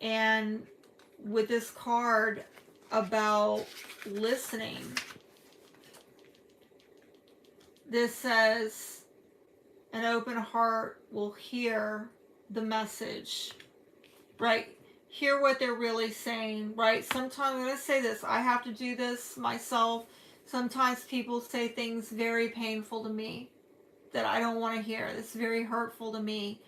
And with this card about listening, this says an open heart will hear the message, right? Hear what they're really saying, right? Sometimes, I'm going to say this, I have to do this myself. Sometimes people say things very painful to me that I don't want to hear. It's very hurtful to me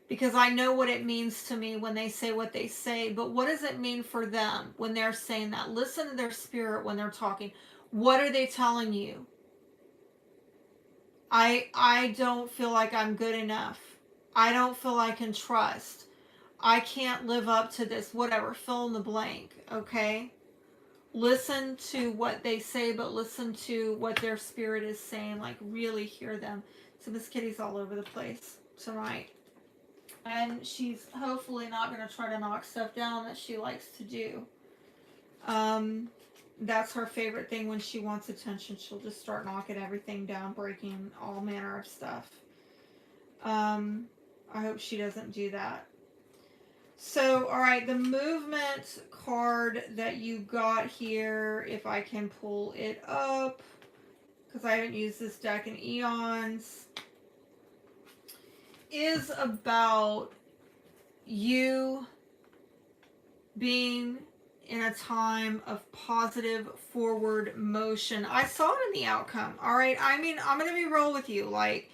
because I know what it means to me when they say what they say. But what does it mean for them when they're saying that? Listen to their spirit when they're talking. What are they telling you? I don't feel like I'm good enough. I don't feel I can trust. I can't live up to this. Whatever. Fill in the blank. Okay? Listen to what they say, but listen to what their spirit is saying. Like, really hear them. So Miss Kitty's all over the place tonight. And she's hopefully not going to try to knock stuff down that she likes to do. That's her favorite thing when she wants attention. She'll just start knocking everything down, breaking all manner of stuff. I hope she doesn't do that. So, all right, the movement card that you got here, if I can pull it up, because I haven't used this deck in eons, is about you being in a time of positive forward motion. I saw it in the outcome. All right. I mean, I'm going to be real with you. Like,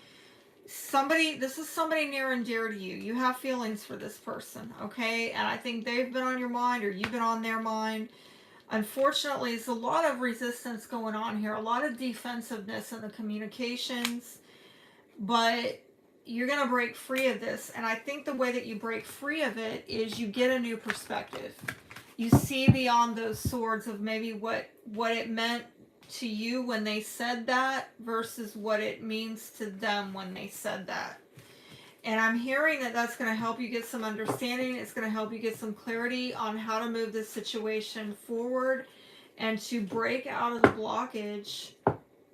this is somebody near and dear to you. You have feelings for this person. Okay. And I think they've been on your mind or you've been on their mind. Unfortunately, there's a lot of resistance going on here, a lot of defensiveness in the communications, but you're going to break free of this. And I think the way that you break free of it is you get a new perspective. You see beyond those swords of maybe what it meant to you when they said that versus what it means to them when they said that. And I'm hearing that that's going to help you get some understanding. It's going to help you get some clarity on how to move this situation forward and to break out of the blockage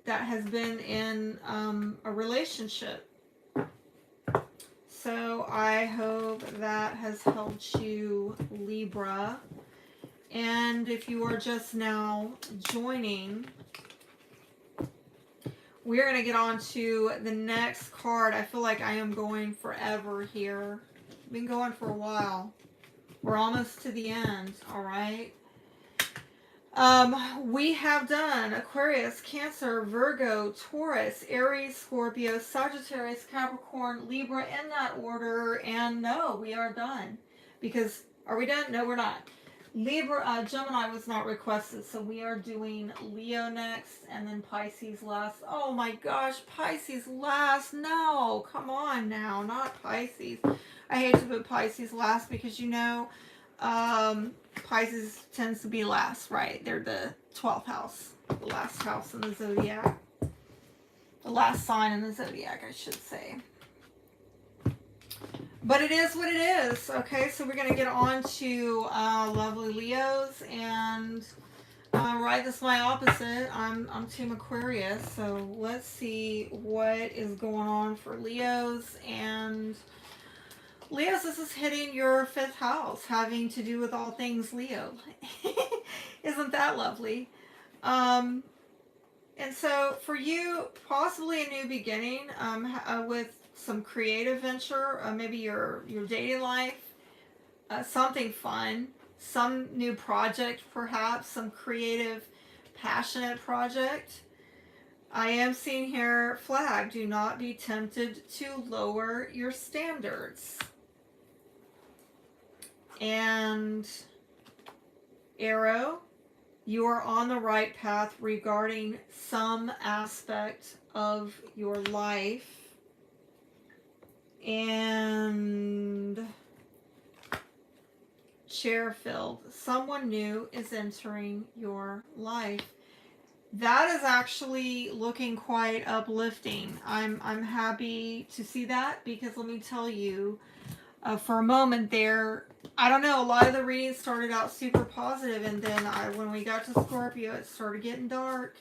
that has been in a relationship. So I hope that has helped you, Libra. And if you are just now joining, we're going to get on to the next card. I feel like I am going forever here. I've been going for a while. We're almost to the end, all right? We have done Aquarius, Cancer, Virgo, Taurus, Aries, Scorpio, Sagittarius, Capricorn, Libra in that order. And no, we are done. Because, are we done? No, we're not. Libra, Gemini was not requested, so we are doing Leo next and then Pisces last. Oh my gosh, Pisces last. No, come on now, not Pisces. I hate to put Pisces last because, you know, Pisces tends to be last, right? They're the 12th house, the last house in the zodiac. The last sign in the zodiac, I should say. But it is what it is. Okay, so we're going to get on to lovely Leos. And right, this is my opposite. I'm Team Aquarius. So let's see what is going on for Leos. And Leos, this is hitting your 5th house, having to do with all things Leo. Isn't that lovely? And so for you, possibly a new beginning with some creative venture, maybe your dating life, something fun, some new project perhaps, some creative, passionate project. I am seeing here, flag, do not be tempted to lower your standards. And arrow, you are on the right path regarding some aspect of your life. And chair filled, someone new is entering your life. That is actually looking quite uplifting. I'm happy to see that because let me tell you, for a moment there, I don't know, a lot of the readings started out super positive, and then when we got to Scorpio, it started getting dark.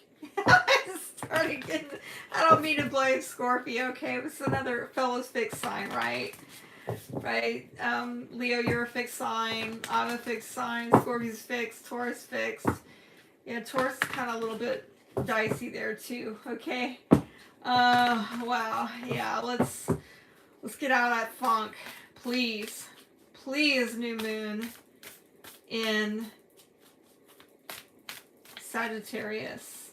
I don't mean to blame Scorpio, okay? It was another fellow's fixed sign, right? Right? Leo, you're a fixed sign. I'm a fixed sign. Scorpio's fixed. Taurus fixed. Yeah, Taurus is kind of a little bit dicey there too, okay? Wow. Yeah, let's get out of that funk. Please. Please, new moon in Sagittarius.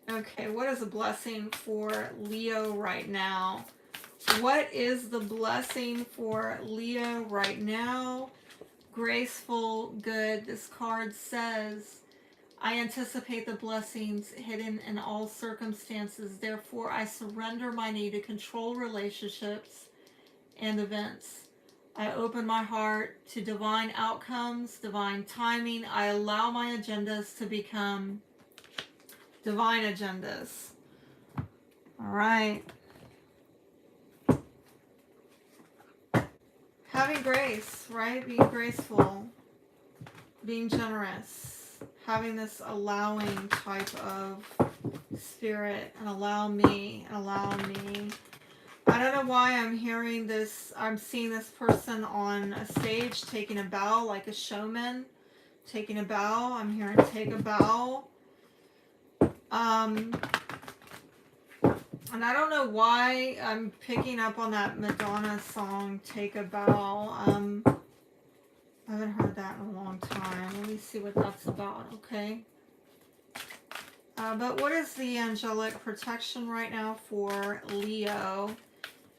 Okay, what is a blessing for Leo right now? What is the blessing for Leo right now? Graceful, good. This card says, I anticipate the blessings hidden in all circumstances. Therefore, I surrender my need to control relationships and events. I open my heart to divine outcomes, divine timing. I allow my agendas to become divine agendas. All right. Having grace, right? Being graceful, being generous, having this allowing type of spirit, and allow me. I don't know why I'm hearing this. I'm seeing this person on a stage taking a bow like a showman. Taking a bow. I'm hearing take a bow. And I don't know why I'm picking up on that Madonna song, Take a Bow. I haven't heard that in a long time. Let me see what that's about, okay? But what is the angelic protection right now for Leo?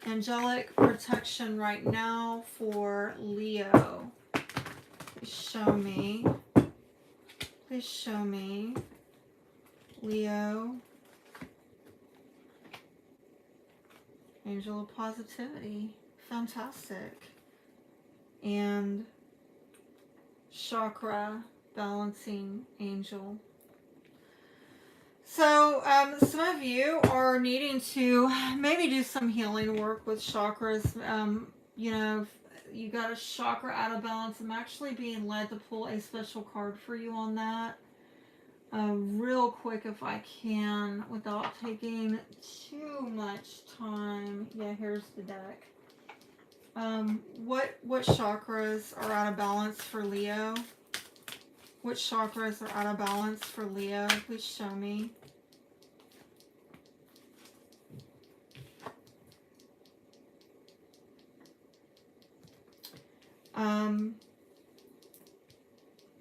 Angelic protection right now for Leo. Please show me. Please show me. Leo. Angel of positivity. Fantastic. And chakra balancing angel. So some of you are needing to maybe do some healing work with chakras. You know, you got a chakra out of balance. I'm actually being led to pull a special card for you on that. Real quick if I can, without taking too much time. Yeah, here's the deck. What chakras are out of balance for Leo? What chakras are out of balance for Leo? Please show me.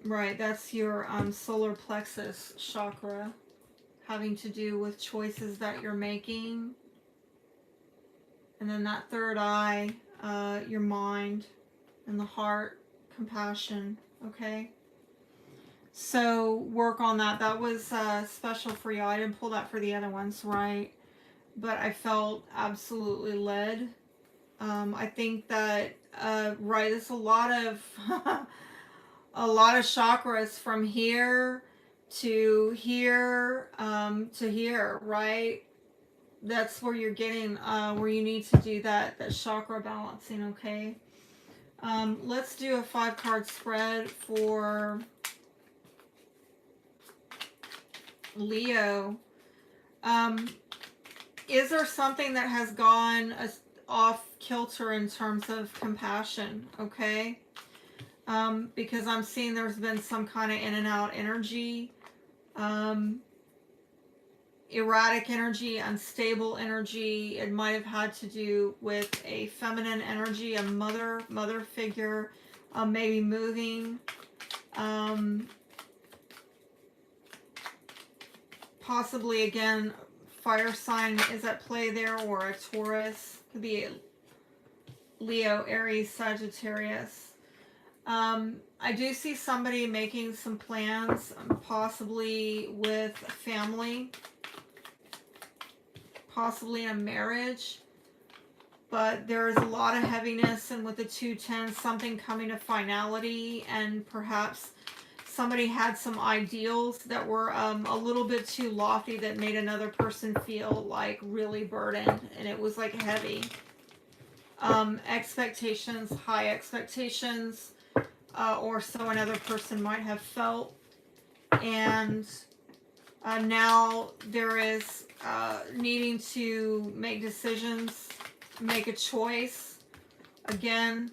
Right, that's your solar plexus chakra, having to do with choices that you're making. And then that third eye, your mind and the heart, compassion, okay? So work on that. That was special for you. I didn't pull that for the other ones, right? But I felt absolutely led. I think that, right, there's a lot of a lot of chakras from here to here to here, right? That's where you're getting, where you need to do that chakra balancing, okay? Let's do a 5-card spread for Leo. Is there something that has gone off kilter in terms of compassion, okay? Because I'm seeing there's been some kind of in and out energy, erratic energy, unstable energy. It might have had to do with a feminine energy, a mother figure, maybe moving, possibly again, fire sign is at play there, or a Taurus, could be a Leo, Aries, Sagittarius. I do see somebody making some plans, possibly with family, possibly in a marriage, but there's a lot of heaviness, and with the 210, something coming to finality, and perhaps somebody had some ideals that were a little bit too lofty that made another person feel like really burdened, and it was like heavy. Expectations, high expectations, or so another person might have felt, and now there is needing to make decisions, make a choice. Again,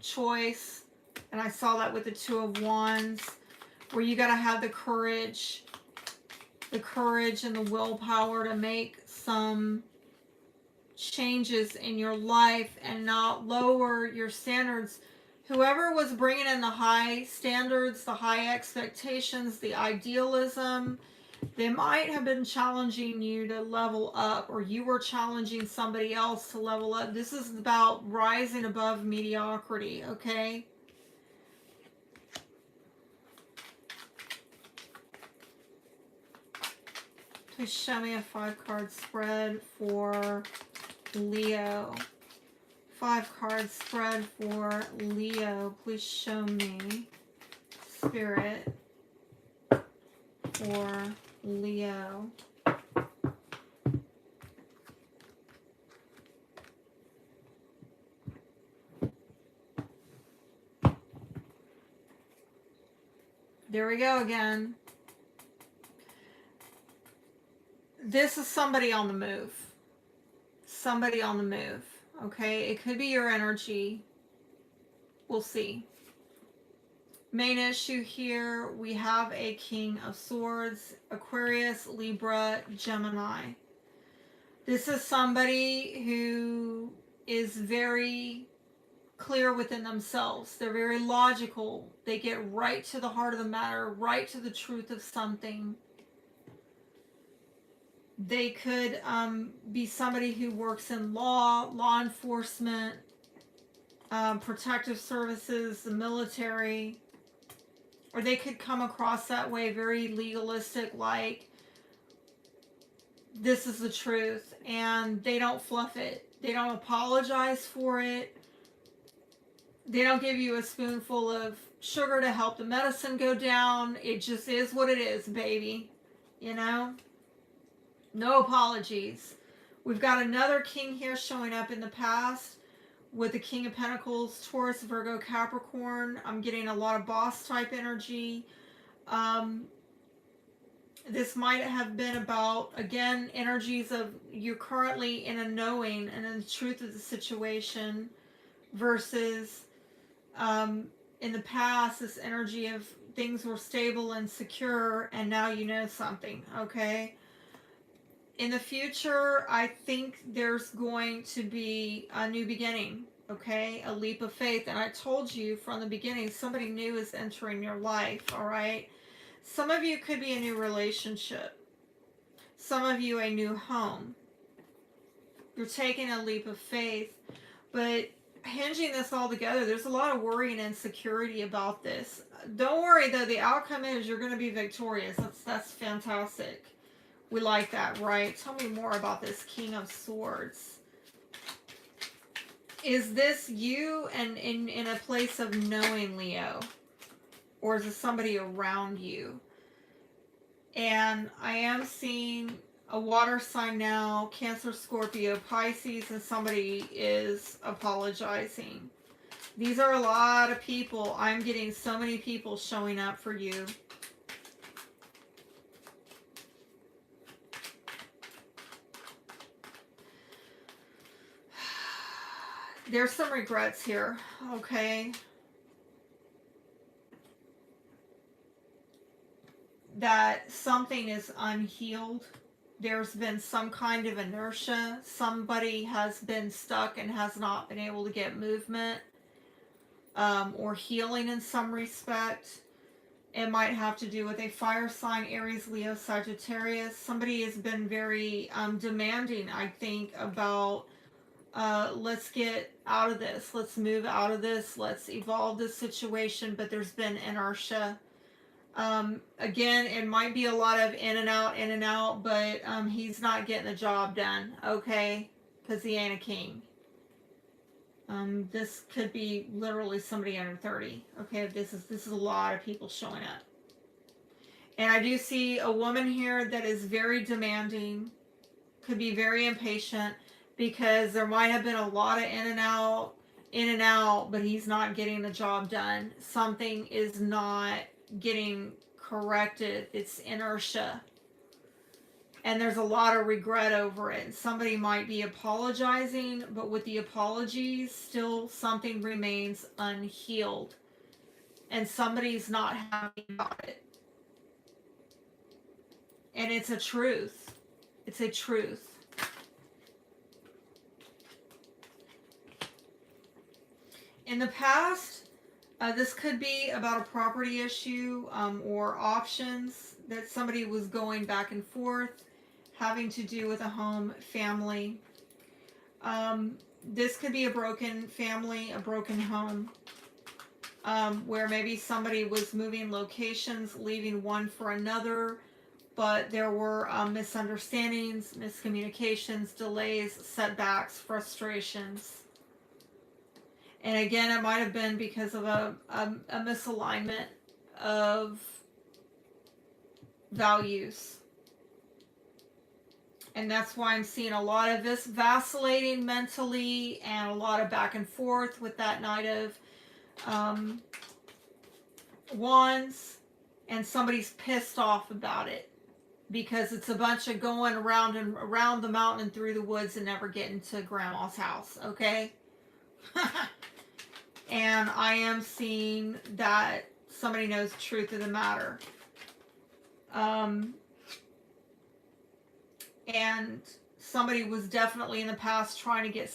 choice, and I saw that with the 2 of Wands, where you got to have the courage and the willpower to make some changes in your life and not lower your standards. Whoever was bringing in the high standards, the high expectations, the idealism, they might have been challenging you to level up, or you were challenging somebody else to level up. This is about rising above mediocrity, okay? Please show me a 5-card spread for Leo. 5-card spread for Leo. Please show me, Spirit, for Leo. There we go again. This is somebody on the move. somebody on the move. Okay, it could be your energy. We'll see. Main issue here, we have a King of Swords, Aquarius, Libra, Gemini. This is somebody who is very clear within themselves. They're very logical. They get right to the heart of the matter, right to the truth of something. They could be somebody who works in law enforcement, protective services, the military, or they could come across that way very legalistic, like this is the truth, and they don't fluff it. They don't apologize for it. They don't give you a spoonful of sugar to help the medicine go down. It just is what it is, baby. You know? No apologies. We've got another king here showing up in the past with the King of Pentacles, Taurus, Virgo, Capricorn. I'm getting a lot of boss type energy. This might have been about, again, energies of you're currently in a knowing and in the truth of the situation versus in the past, this energy of things were stable and secure and now you know something, okay? In the future, I think there's going to be a new beginning, okay? A leap of faith. And I told you from the beginning, somebody new is entering your life, all right? Some of you could be a new relationship. Some of you a new home. You're taking a leap of faith. But hinging this all together, there's a lot of worry and insecurity about this. Don't worry, though. The outcome is you're going to be victorious. That's fantastic. We like that, right? Tell me more about this King of Swords. Is this you and in a place of knowing, Leo? Or is this somebody around you? And I am seeing a water sign now, Cancer, Scorpio, Pisces, and somebody is apologizing. These are a lot of people. I'm getting so many people showing up for you. There's some regrets here, okay? That something is unhealed. There's been some kind of inertia. Somebody has been stuck and has not been able to get movement or healing in some respect. It might have to do with a fire sign, Aries, Leo, Sagittarius. Somebody has been very demanding, I think, about let's get out of this. Let's move out of this. Let's evolve this situation. But there's been inertia. Again, it might be a lot of in and out, but he's not getting the job done, okay? Because he ain't a king. This could be literally somebody under 30, okay? This is a lot of people showing up. And I do see a woman here that is very demanding, could be very impatient, because there might have been a lot of in and out, but he's not getting the job done. Something is not getting corrected. It's inertia. And there's a lot of regret over it. Somebody might be apologizing, but with the apologies, still something remains unhealed. And somebody's not happy about it. And it's a truth. It's a truth. In the past, this could be about a property issue or options that somebody was going back and forth, having to do with a home, family. This could be a broken family, a broken home, where maybe somebody was moving locations, leaving one for another, but there were misunderstandings, miscommunications, delays, setbacks, frustrations. And again, it might have been because of a misalignment of values. And that's why I'm seeing a lot of this vacillating mentally and a lot of back and forth with that Knight of Wands. And somebody's pissed off about it. because it's a bunch of going around and around the mountain and through the woods and never getting to grandma's house, okay? And I am seeing that somebody knows the truth of the matter. And somebody was definitely in the past trying to get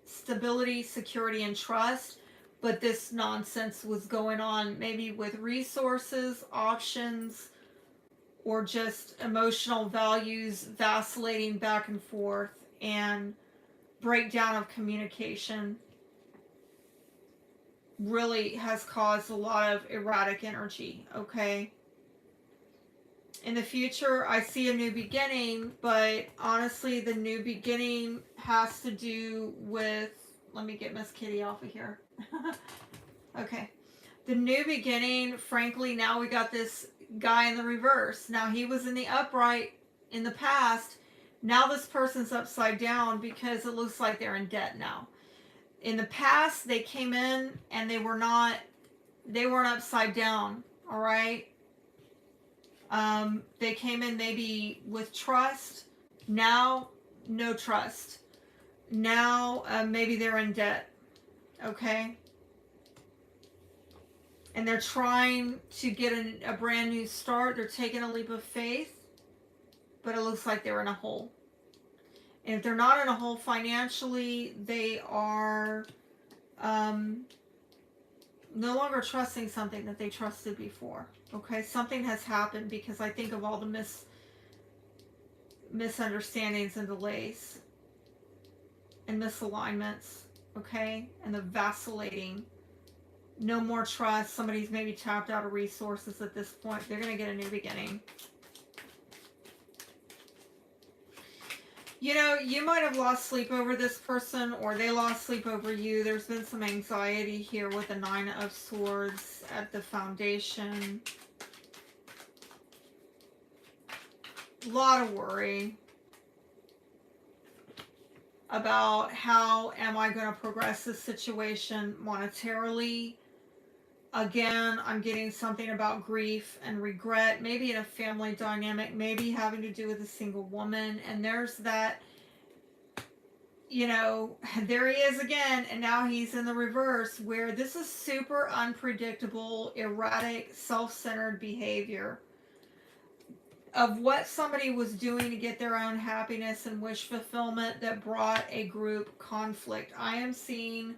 stability, security, and trust, but this nonsense was going on maybe with resources, options, or just emotional values vacillating back and forth, and breakdown of communication really has caused a lot of erratic energy, okay? In the future, I see a new beginning, but honestly, the new beginning has to do with, let me get Miss Kitty off of here. Okay. The new beginning, frankly, now we got this guy in the reverse. Now he was in the upright in the past. Now this person's upside down because it looks like they're in debt now. In the past, they came in and they weren't upside down, all right? They came in maybe with trust. Now, no trust. Now, maybe they're in debt, okay? And they're trying to get a brand new start. They're taking a leap of faith, but it looks like they're in a hole. And if they're not in a hole financially, they are no longer trusting something that they trusted before. Okay, something has happened because I think of all the misunderstandings and delays and misalignments, okay, and the vacillating. No more trust. Somebody's maybe tapped out of resources at this point. They're going to get a new beginning. You know, you might have lost sleep over this person, or they lost sleep over you. There's been some anxiety here with the Nine of Swords at the foundation. A lot of worry about how am I going to progress this situation monetarily. Again, I'm getting something about grief and regret, maybe in a family dynamic, maybe having to do with a single woman. And there's that, you know, there he is again, and now he's in the reverse, where this is super unpredictable, erratic, self-centered behavior of what somebody was doing to get their own happiness and wish fulfillment that brought a group conflict. I am seeing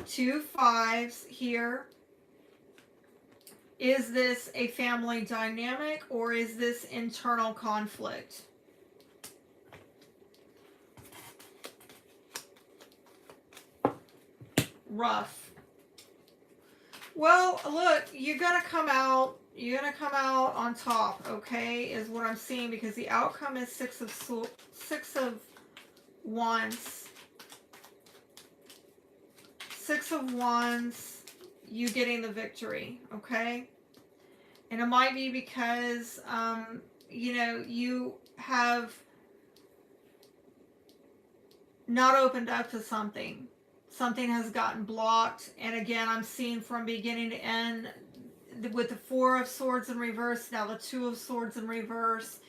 2 5s here. Is this a family dynamic, or is this internal conflict? Rough. Well, look, you're going to come out on top, okay, is what I'm seeing, because the outcome is 6 of Wands. 6 of Wands. You getting the victory, okay? And it might be because, you know, you have not opened up to something. Something has gotten blocked. And again, I'm seeing from beginning to end with the 4 of Swords in reverse, now the 2 of Swords in reverse.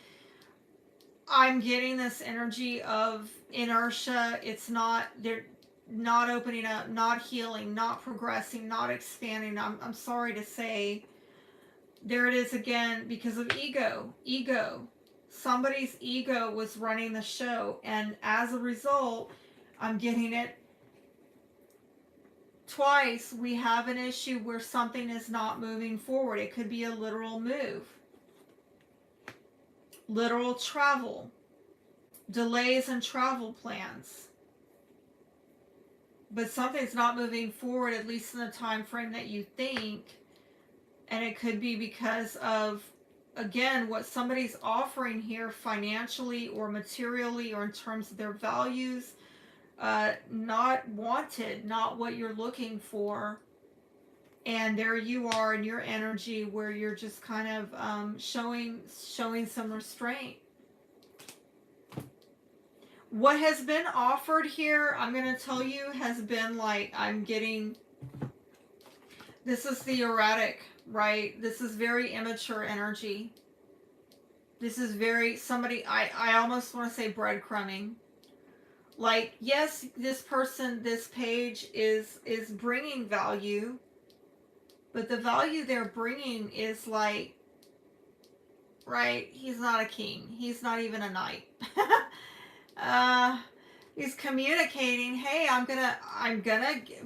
I'm getting this energy of inertia. It's not, they're not opening up, not healing, not progressing, not expanding. I'm sorry to say, there it is again, because of ego. Somebody's ego was running the show, and as a result, I'm getting it twice. We have an issue where something is not moving forward. It could be a literal move, literal travel, delays in travel plans. But something's not moving forward, at least in the time frame that you think. And it could be because of, again, what somebody's offering here financially or materially or in terms of their values. Not wanted, not what you're looking for. And there you are in your energy where you're just kind of showing some restraint. What has been offered here, I'm going to tell you, has been like, I'm getting, this is the erratic, right? This is very immature energy. This is very, somebody, I almost want to say breadcrumbing. Like, yes, this person, this page is bringing value, but the value they're bringing is like, right, he's not a king. He's not even a knight. uh, he's communicating, hey, I'm gonna,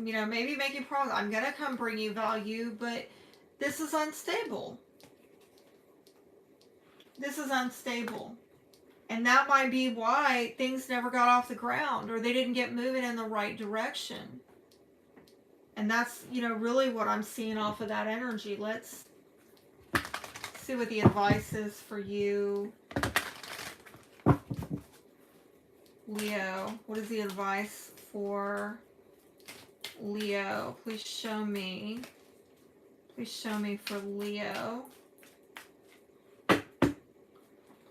you know, maybe making promise. I'm gonna come bring you value, but this is unstable. This is unstable. And that might be why things never got off the ground, or they didn't get moving in the right direction. And that's, you know, really what I'm seeing off of that energy. Let's see what the advice is for you, Leo. What is the advice for Leo? Please show me. Please show me for Leo.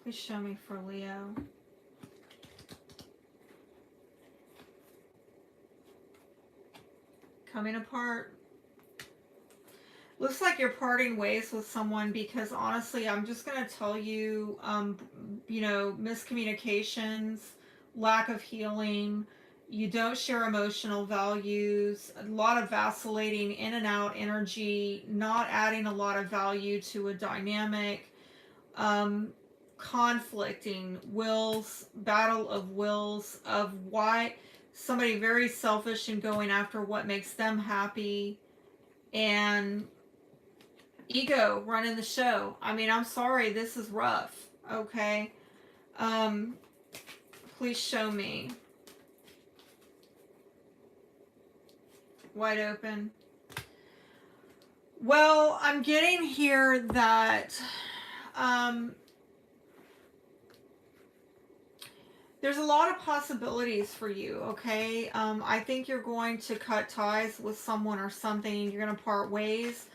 Please show me for Leo. Coming apart. Looks like you're parting ways with someone because honestly, I'm just going to tell you, you know, miscommunications, lack of healing, you don't share emotional values, a lot of vacillating in and out energy, not adding a lot of value to a dynamic, conflicting wills, battle of wills, of why somebody very selfish and going after what makes them happy, and ego running the show. I mean, I'm sorry, this is rough. Okay. Please show me. Wide open. Well, I'm getting here that there's a lot of possibilities for you, okay? I think you're going to cut ties with someone or something. You're going to part ways.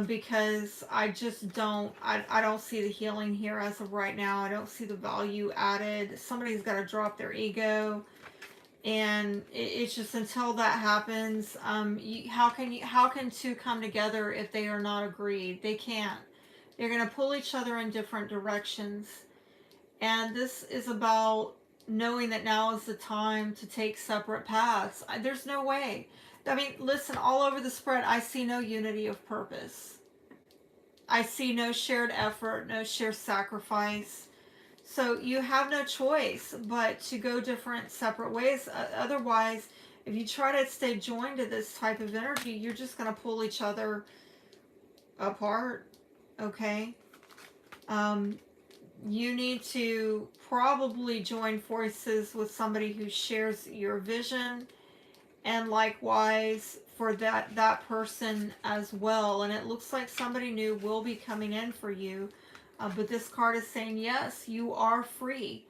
Because I just don't, I don't see the healing here as of right now. I don't see the value added. Somebody's got to drop their ego, and it's just until that happens, how can two come together if they are not agreed? They can't. They're going to pull each other in different directions, and this is about knowing that now is the time to take separate paths. There's no way. I mean, listen, all over the spread, I see no unity of purpose. I see no shared effort, no shared sacrifice. So you have no choice but to go different, separate ways. Otherwise, if you try to stay joined to this type of energy, you're just going to pull each other apart, okay? You need to probably join forces with somebody who shares your vision, and likewise for that person as well. And it looks like somebody new will be coming in for you, but this card is saying yes, you are free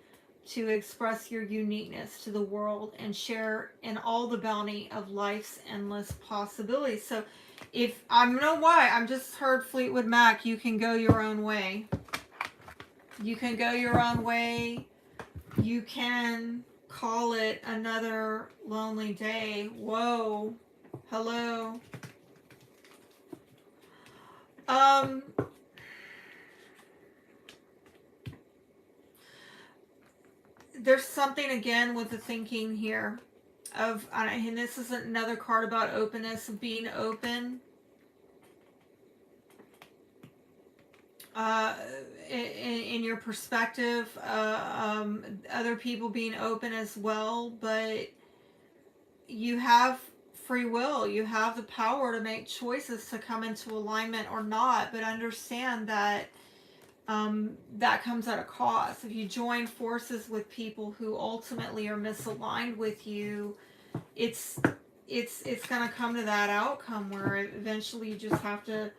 to express your uniqueness to the world and share in all the bounty of life's endless possibilities. So if I don't know why, I'm just heard Fleetwood Mac, you can go your own way. You can go your own way. You can call it another lonely day. Whoa. Hello. There's something again with the thinking here of, and this is another card about openness, of being open. In your perspective, other people being open as well, but you have free will. You have the power to make choices to come into alignment or not, but understand that that comes at a cost. If you join forces with people who ultimately are misaligned with you, it's going to come to that outcome where eventually you just have to,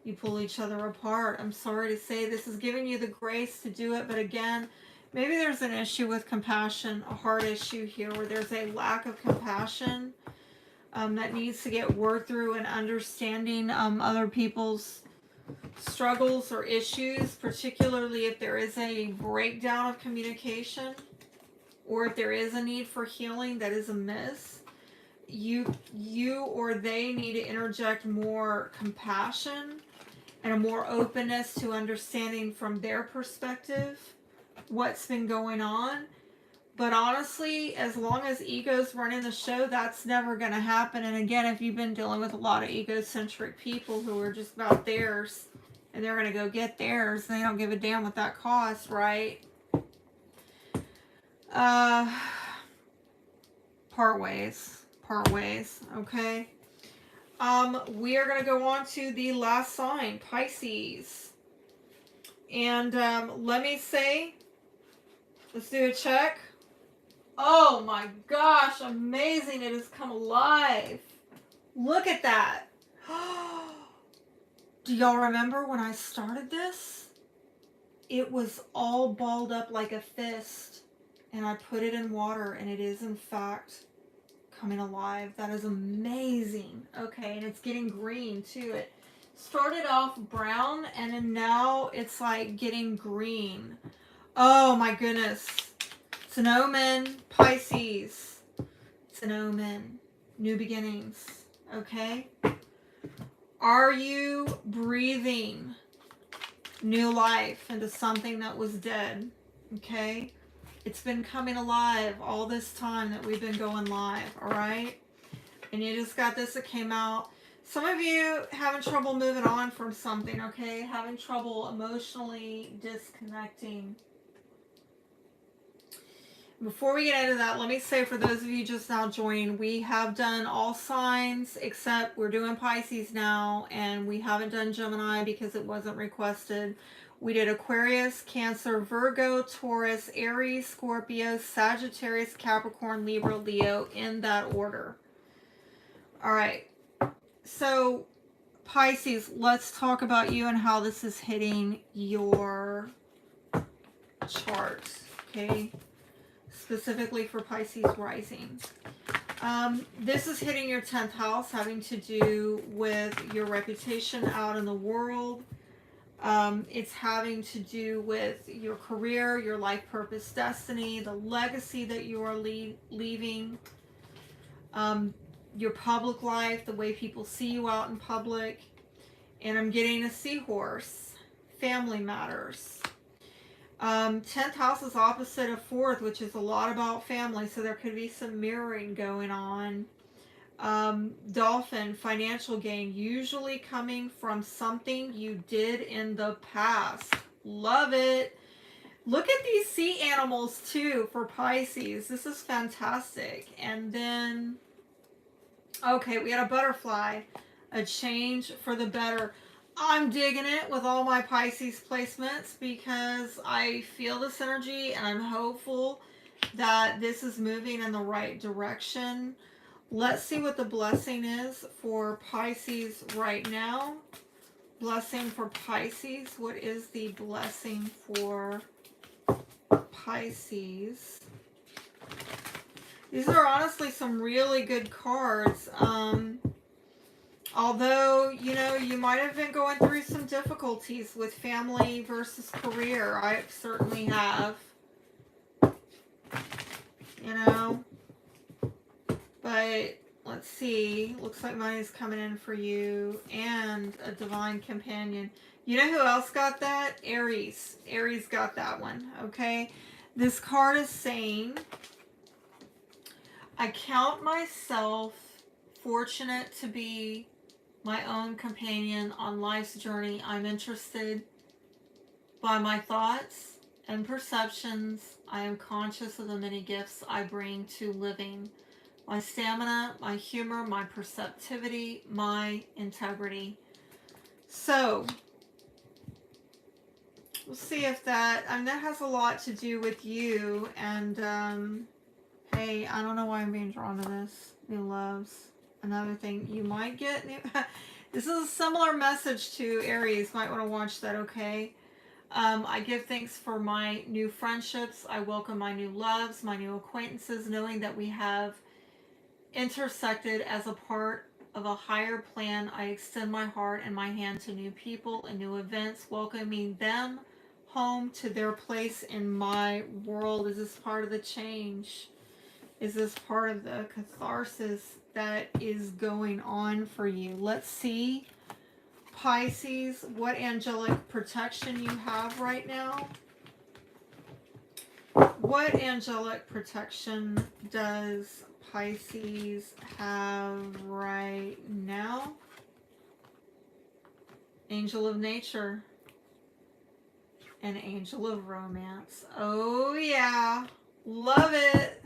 you pull each other apart. I'm sorry to say this is giving you the grace to do it, but again, maybe there's an issue with compassion, a heart issue here where there's a lack of compassion that needs to get worked through, and understanding other people's struggles or issues, particularly if there is a breakdown of communication or if there is a need for healing that is amiss. You or they need to interject more compassion and a more openness to understanding from their perspective what's been going on. But honestly, as long as ego's running the show, that's never going to happen. And again, if you've been dealing with a lot of egocentric people who are just about theirs and they're going to go get theirs, they don't give a damn what that costs, right? Part ways, okay? We are going to go on to the last sign, Pisces. And let me say, let's do a check. Oh my gosh, amazing. It has come alive. Look at that. Do y'all remember when I started this? It was all balled up like a fist. And I put it in water and it is in fact coming alive. That is amazing. Okay, and it's getting green too. It started off brown and then now it's like getting green. Oh my goodness. It's an omen, Pisces. It's an omen. New beginnings. Okay? Are you breathing new life into something that was dead? Okay? It's been coming alive all this time that we've been going live, alright? And you just got this that came out. Some of you having trouble moving on from something, okay? Having trouble emotionally disconnecting. Before we get into that, let me say for those of you just now joining, we have done all signs except we're doing Pisces now, and we haven't done Gemini because it wasn't requested. We did Aquarius, Cancer, Virgo, Taurus, Aries, Scorpio, Sagittarius, Capricorn, Libra, Leo, in that order. All right. So, Pisces, let's talk about you and how this is hitting your chart, okay? Specifically for Pisces rising. This is hitting your 10th house, having to do with your reputation out in the world. It's having to do with your career, your life purpose, destiny, the legacy that you are leaving, your public life, the way people see you out in public. And I'm getting a seahorse, family matters. 10th house is opposite of 4th, which is a lot about family, so there could be some mirroring going on. Dolphin, financial gain, usually coming from something you did in the past. Love it. Look at these sea animals too for Pisces. This is fantastic. And then, okay, we got a butterfly, a change for the better. I'm digging it with all my Pisces placements because I feel this energy and I'm hopeful that this is moving in the right direction. Let's see what the blessing is for Pisces right now. Blessing for Pisces. What is the blessing for Pisces? These are honestly some really good cards. Although, you know, you might have been going through some difficulties with family versus career. I certainly have. You know. But, let's see. Looks like money's coming in for you. And a divine companion. You know who else got that? Aries. Aries got that one. Okay. This card is saying, I count myself fortunate to be my own companion on life's journey. I'm interested by my thoughts and perceptions. I am conscious of the many gifts I bring to living. My stamina, my humor, my perceptivity, my integrity. So, we'll see if that, that has a lot to do with you. And, hey, I don't know why I'm being drawn to this. New loves. Another thing, you might get new... This is a similar message to Aries. Might want to watch that, okay? I give thanks for my new friendships. I welcome my new loves, my new acquaintances, knowing that we have intersected as a part of a higher plan. I extend my heart and my hand to new people and new events, welcoming them home to their place in my world. Is this part of the change? Is this part of the catharsis that is going on for you? Let's see, Pisces, what angelic protection you have right now. What angelic protection does Pisces have right now? Angel of nature and angel of romance. Oh yeah, love it.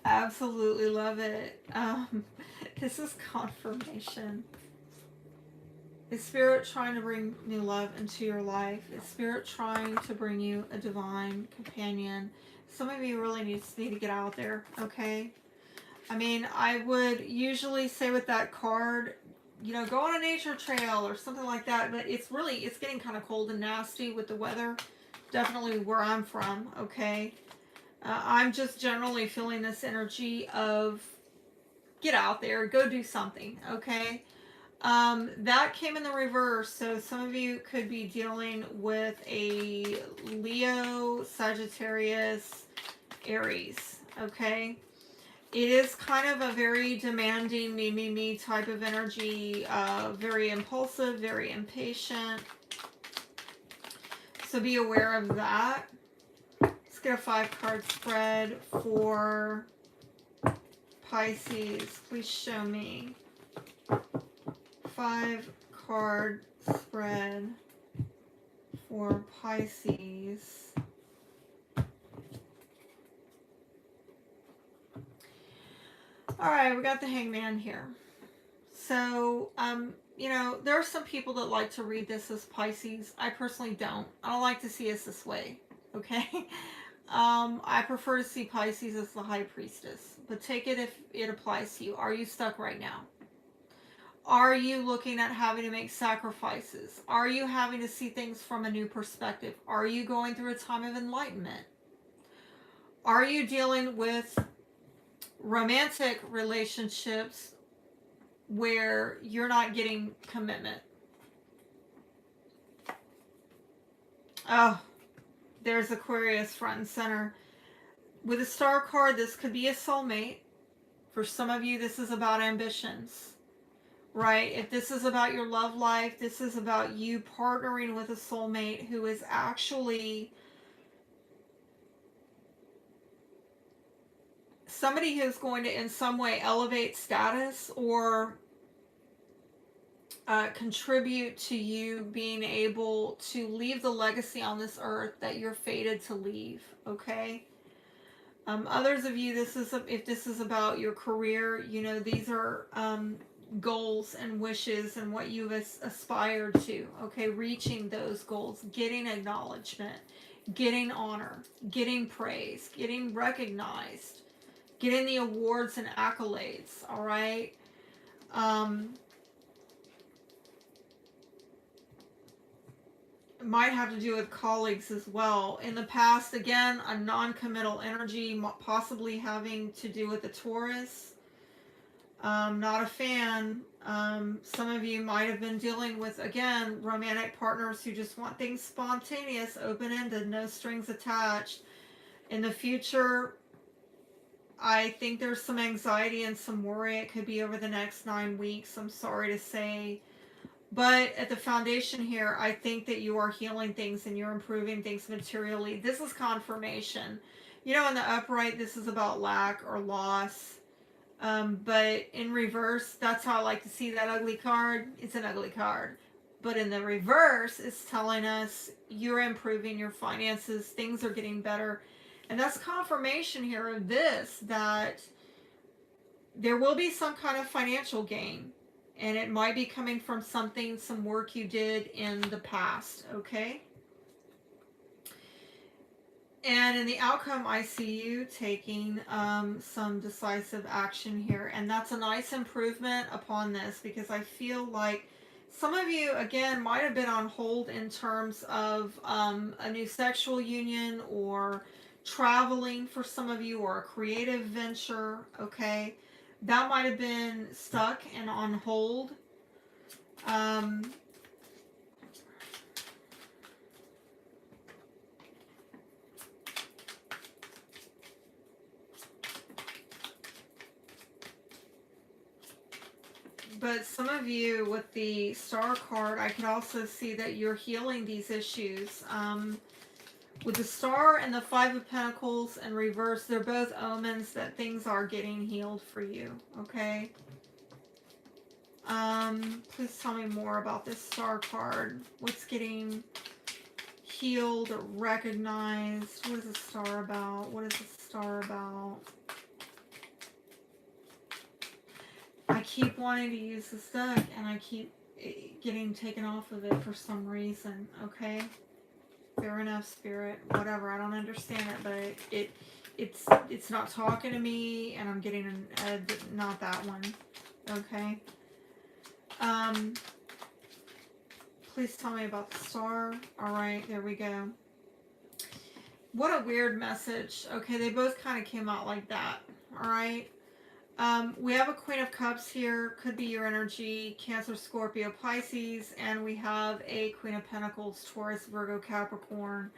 Absolutely love it. This is confirmation. Is Spirit trying to bring new love into your life? Is Spirit trying to bring you a divine companion? Some of you really need to get out there, okay? I mean, I would usually say with that card, you know, go on a nature trail or something like that, but it's getting kind of cold and nasty with the weather. Definitely where I'm from, okay? I'm just generally feeling this energy of get out there, go do something, okay? That came in the reverse, so some of you could be dealing with a Leo, Sagittarius, Aries, okay? It is kind of a very demanding, me type of energy, very impulsive, very impatient. So be aware of that. Let's get a 5-card spread for Pisces. Please show me. 5-card spread for Pisces. All right, we got the Hangman here. So, you know, there are some people that like to read this as Pisces. I personally don't. I don't like to see us this way, okay? I prefer to see Pisces as the High Priestess. But take it if it applies to you. Are you stuck right now? Are you looking at having to make sacrifices? Are you having to see things from a new perspective? Are you going through a time of enlightenment? Are you dealing with romantic relationships where you're not getting commitment? Oh, there's Aquarius front and center. With a star card, this could be a soulmate. For some of you, this is about ambitions, right? If this is about your love life, this is about you partnering with a soulmate who is actually somebody who's going to in some way elevate status or contribute to you being able to leave the legacy on this earth that you're fated to leave, okay? Others of you, if this is about your career, you know, these are goals and wishes and what you've aspired to, okay? Reaching those goals, getting acknowledgement, getting honor, getting praise, getting recognized, getting the awards and accolades, all right? Might have to do with colleagues as well. In the past, again, a non-committal energy, possibly having to do with the Taurus. Not a fan. Some of you might have been dealing with, again, romantic partners who just want things spontaneous, open-ended, no strings attached. In the future, I think there's some anxiety and some worry. It could be over the next 9 weeks, I'm sorry to say. But at the foundation here, I think that you are healing things and you're improving things materially. This is confirmation. You know, in the upright, this is about lack or loss. But in reverse, that's how I like to see that ugly card. It's an ugly card. But in the reverse, it's telling us you're improving your finances. Things are getting better. And that's confirmation here of this, that there will be some kind of financial gain. And it might be coming from some work you did in the past, okay? And in the outcome, I see you taking some decisive action here. And that's a nice improvement upon this, because I feel like some of you, again, might have been on hold in terms of a new sexual union or traveling for some of you, or a creative venture, okay? That might have been stuck and on hold. But some of you with the Star card, I could also see that you're healing these issues. With the Star and the Five of Pentacles in reverse, they're both omens that things are getting healed for you, okay? Please tell me more about this Star card. What's getting healed or recognized? What is the Star about? What is the Star about? I keep wanting to use this deck and I keep getting taken off of it for some reason, okay? Fair enough, Spirit. Whatever. I don't understand it, but it's not talking to me, and I'm getting not that one. Okay. Please tell me about the Star. All right, there we go. What a weird message. Okay, they both kind of came out like that. All right. We have a Queen of Cups here. Could be your energy. Cancer, Scorpio, Pisces. And we have a Queen of Pentacles, Taurus, Virgo, Capricorn.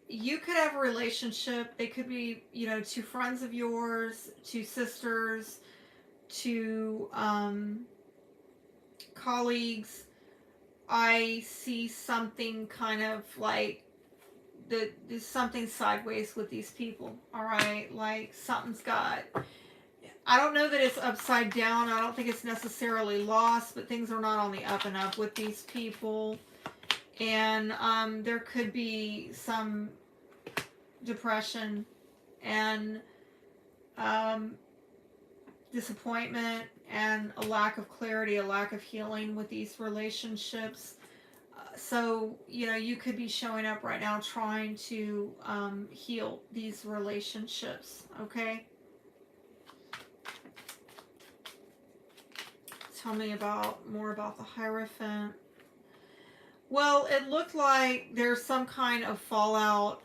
You could have a relationship. They could be, you know, two friends of yours, two sisters, two colleagues. I see something kind of like there's something sideways with these people. All right, like something's got, I don't know that it's upside down. I don't think it's necessarily lost, but things are not on the up and up with these people. And there could be some depression and disappointment and a lack of clarity, a lack of healing with these relationships. So, you know, you could be showing up right now trying to heal these relationships, okay? Tell me more about the Hierophant. Well, it looked like there's some kind of fallout.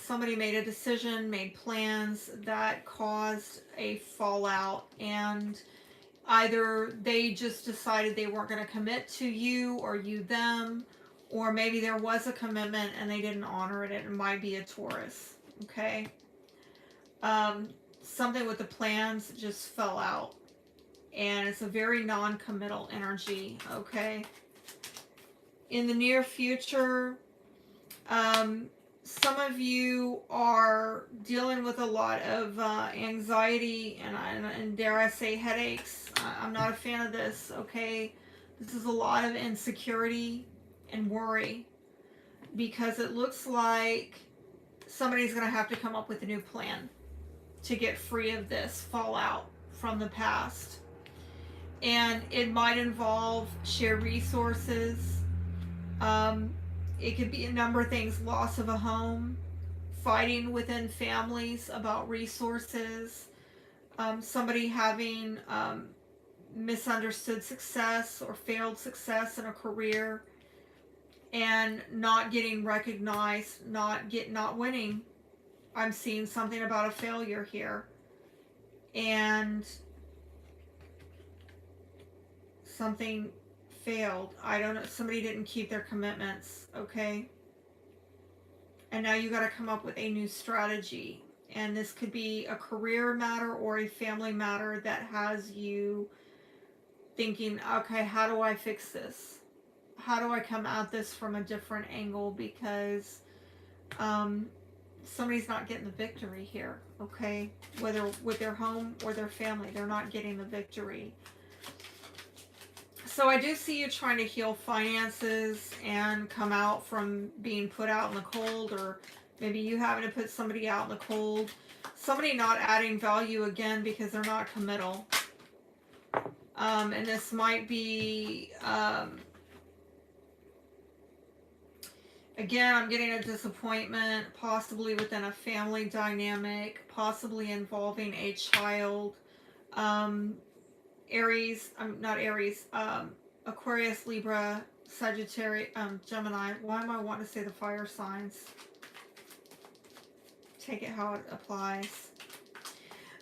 Somebody made a decision, made plans that caused a fallout, and either they just decided they weren't going to commit to you or you them, or maybe there was a commitment and they didn't honor it. It might be a Taurus, okay? Something with the plans just fell out, and it's a very non-committal energy, okay? In the near future, some of you are dealing with a lot of anxiety and dare I say headaches. I'm not a fan of this, okay? This is a lot of insecurity and worry, because it looks like somebody's going to have to come up with a new plan to get free of this fallout from the past. And it might involve shared resources. It could be a number of things: loss of a home, fighting within families about resources, somebody having misunderstood success or failed success in a career and not getting recognized, not winning. I'm seeing something about a failure here, and something failed. I don't know. Somebody didn't keep their commitments, okay? And now you got to come up with a new strategy. And this could be a career matter or a family matter that has you thinking, okay, how do I fix this? How do I come at this from a different angle? Because somebody's not getting the victory here, okay? Whether with their home or their family, they're not getting the victory. So I do see you trying to heal finances and come out from being put out in the cold, or maybe you having to put somebody out in the cold. Somebody not adding value again because they're not committal. And this might be, again, I'm getting a disappointment, possibly within a family dynamic, possibly involving a child. Aquarius, Libra, Sagittarius, Gemini. Why am I wanting to say the fire signs? Take it how it applies.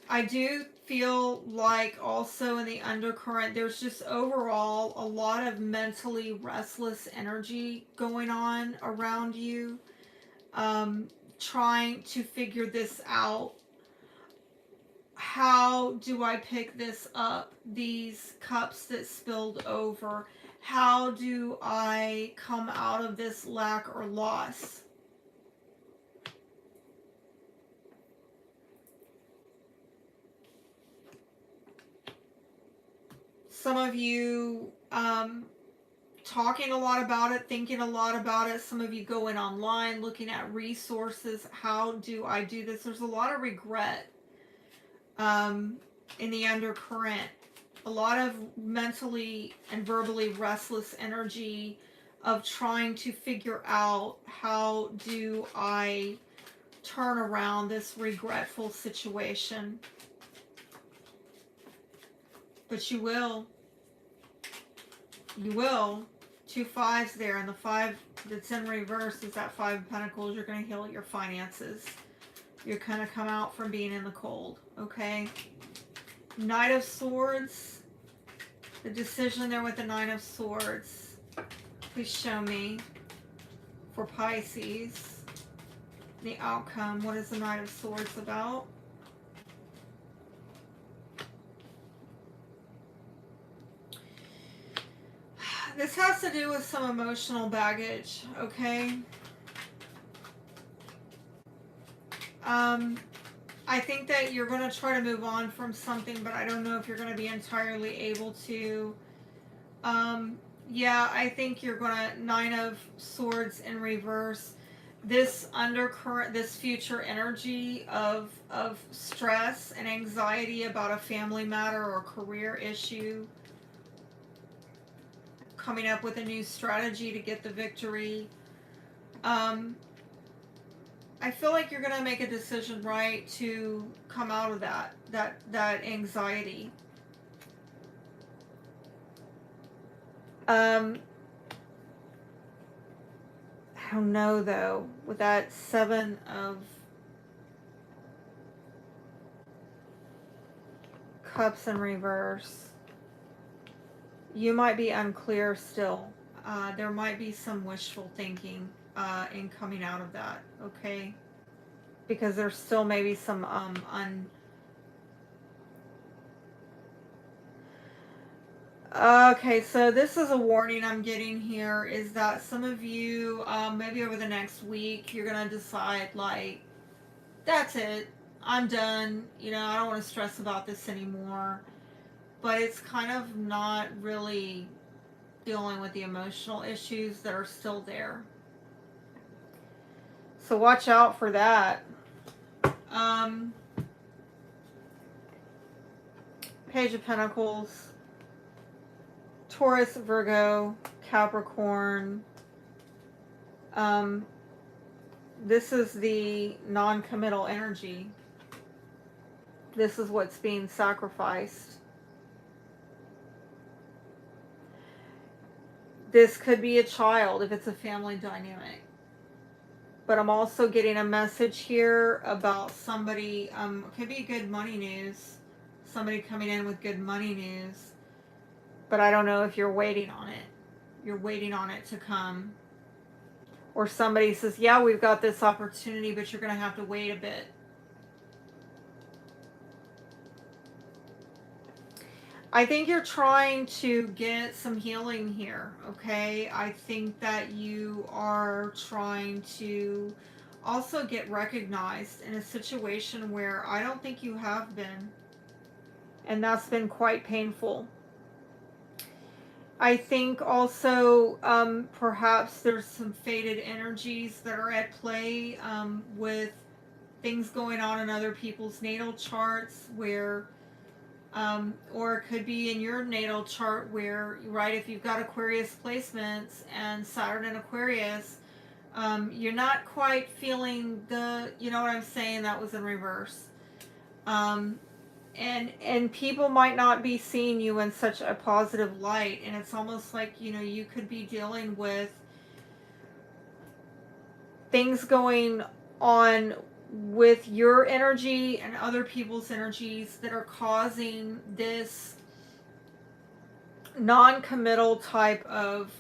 I do feel like also in the undercurrent, there's just overall a lot of mentally restless energy going on around you, trying to figure this out. how do I pick this up? These cups that spilled over. How do I come out of this lack or loss? Some of you talking a lot about it, thinking a lot about it. Some of you going online, looking at resources. How do I do this? There's a lot of regret in the undercurrent. A lot of mentally and verbally restless energy of trying to figure out how do I turn around this regretful situation. But you will. You will. 2 5s there, and the 5 that's in reverse is that 5 of Pentacles. You're going to heal your finances. You're going to come out from being in the cold, okay? Knight of Swords. The decision there with the 9 of Swords. Please show me for Pisces. The outcome. What is the Knight of Swords about? This has to do with some emotional baggage, okay? I think that you're going to try to move on from something, but I don't know if you're going to be entirely able to. Yeah, I think you're going to, 9 of Swords in reverse. This undercurrent, this future energy of stress and anxiety about a family matter or career issue. Coming up with a new strategy to get the victory. I feel like you're going to make a decision, right, to come out of that anxiety. I don't know, though, with that 7 of Cups in reverse. You might be unclear still. There might be some wishful thinking in coming out of that, okay? Because there's still maybe some Okay, so this is a warning I'm getting here, is that some of you, maybe over the next week, you're going to decide, like, that's it. I'm done. You know, I don't want to stress about this anymore. But it's kind of not really dealing with the emotional issues that are still there. So watch out for that. Page of Pentacles. Taurus, Virgo, Capricorn. This is the non-committal energy. This is what's being sacrificed. This could be a child if it's a family dynamic. But I'm also getting a message here about somebody, could be good money news. Somebody coming in with good money news. But I don't know if you're waiting on it. You're waiting on it to come. Or somebody says, yeah, we've got this opportunity, but you're going to have to wait a bit. I think you're trying to get some healing here, okay? I think that you are trying to also get recognized in a situation where I don't think you have been. And that's been quite painful. I think also perhaps there's some faded energies that are at play with things going on in other people's natal charts where, or it could be in your natal chart where, right, if you've got Aquarius placements and Saturn in Aquarius, you're not quite feeling the, you know what I'm saying, that was in reverse. And people might not be seeing you in such a positive light, and it's almost like, you know, you could be dealing with things going on with your energy and other people's energies that are causing this non-committal type of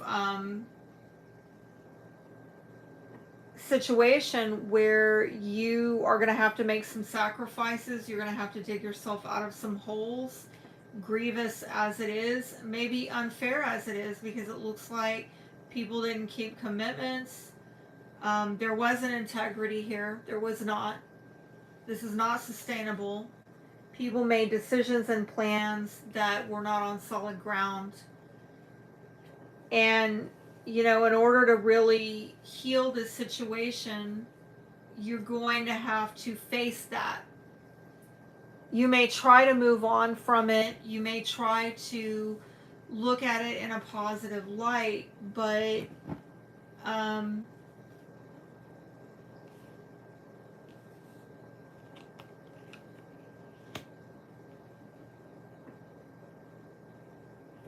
situation where you are going to have to make some sacrifices. You're going to have to dig yourself out of some holes, grievous as it is, maybe unfair as it is, because it looks like people didn't keep commitments. There wasn't integrity here. There was not. This is not sustainable. People made decisions and plans that were not on solid ground. And, you know, in order to really heal this situation, you're going to have to face that. You may try to move on from it. You may try to look at it in a positive light, but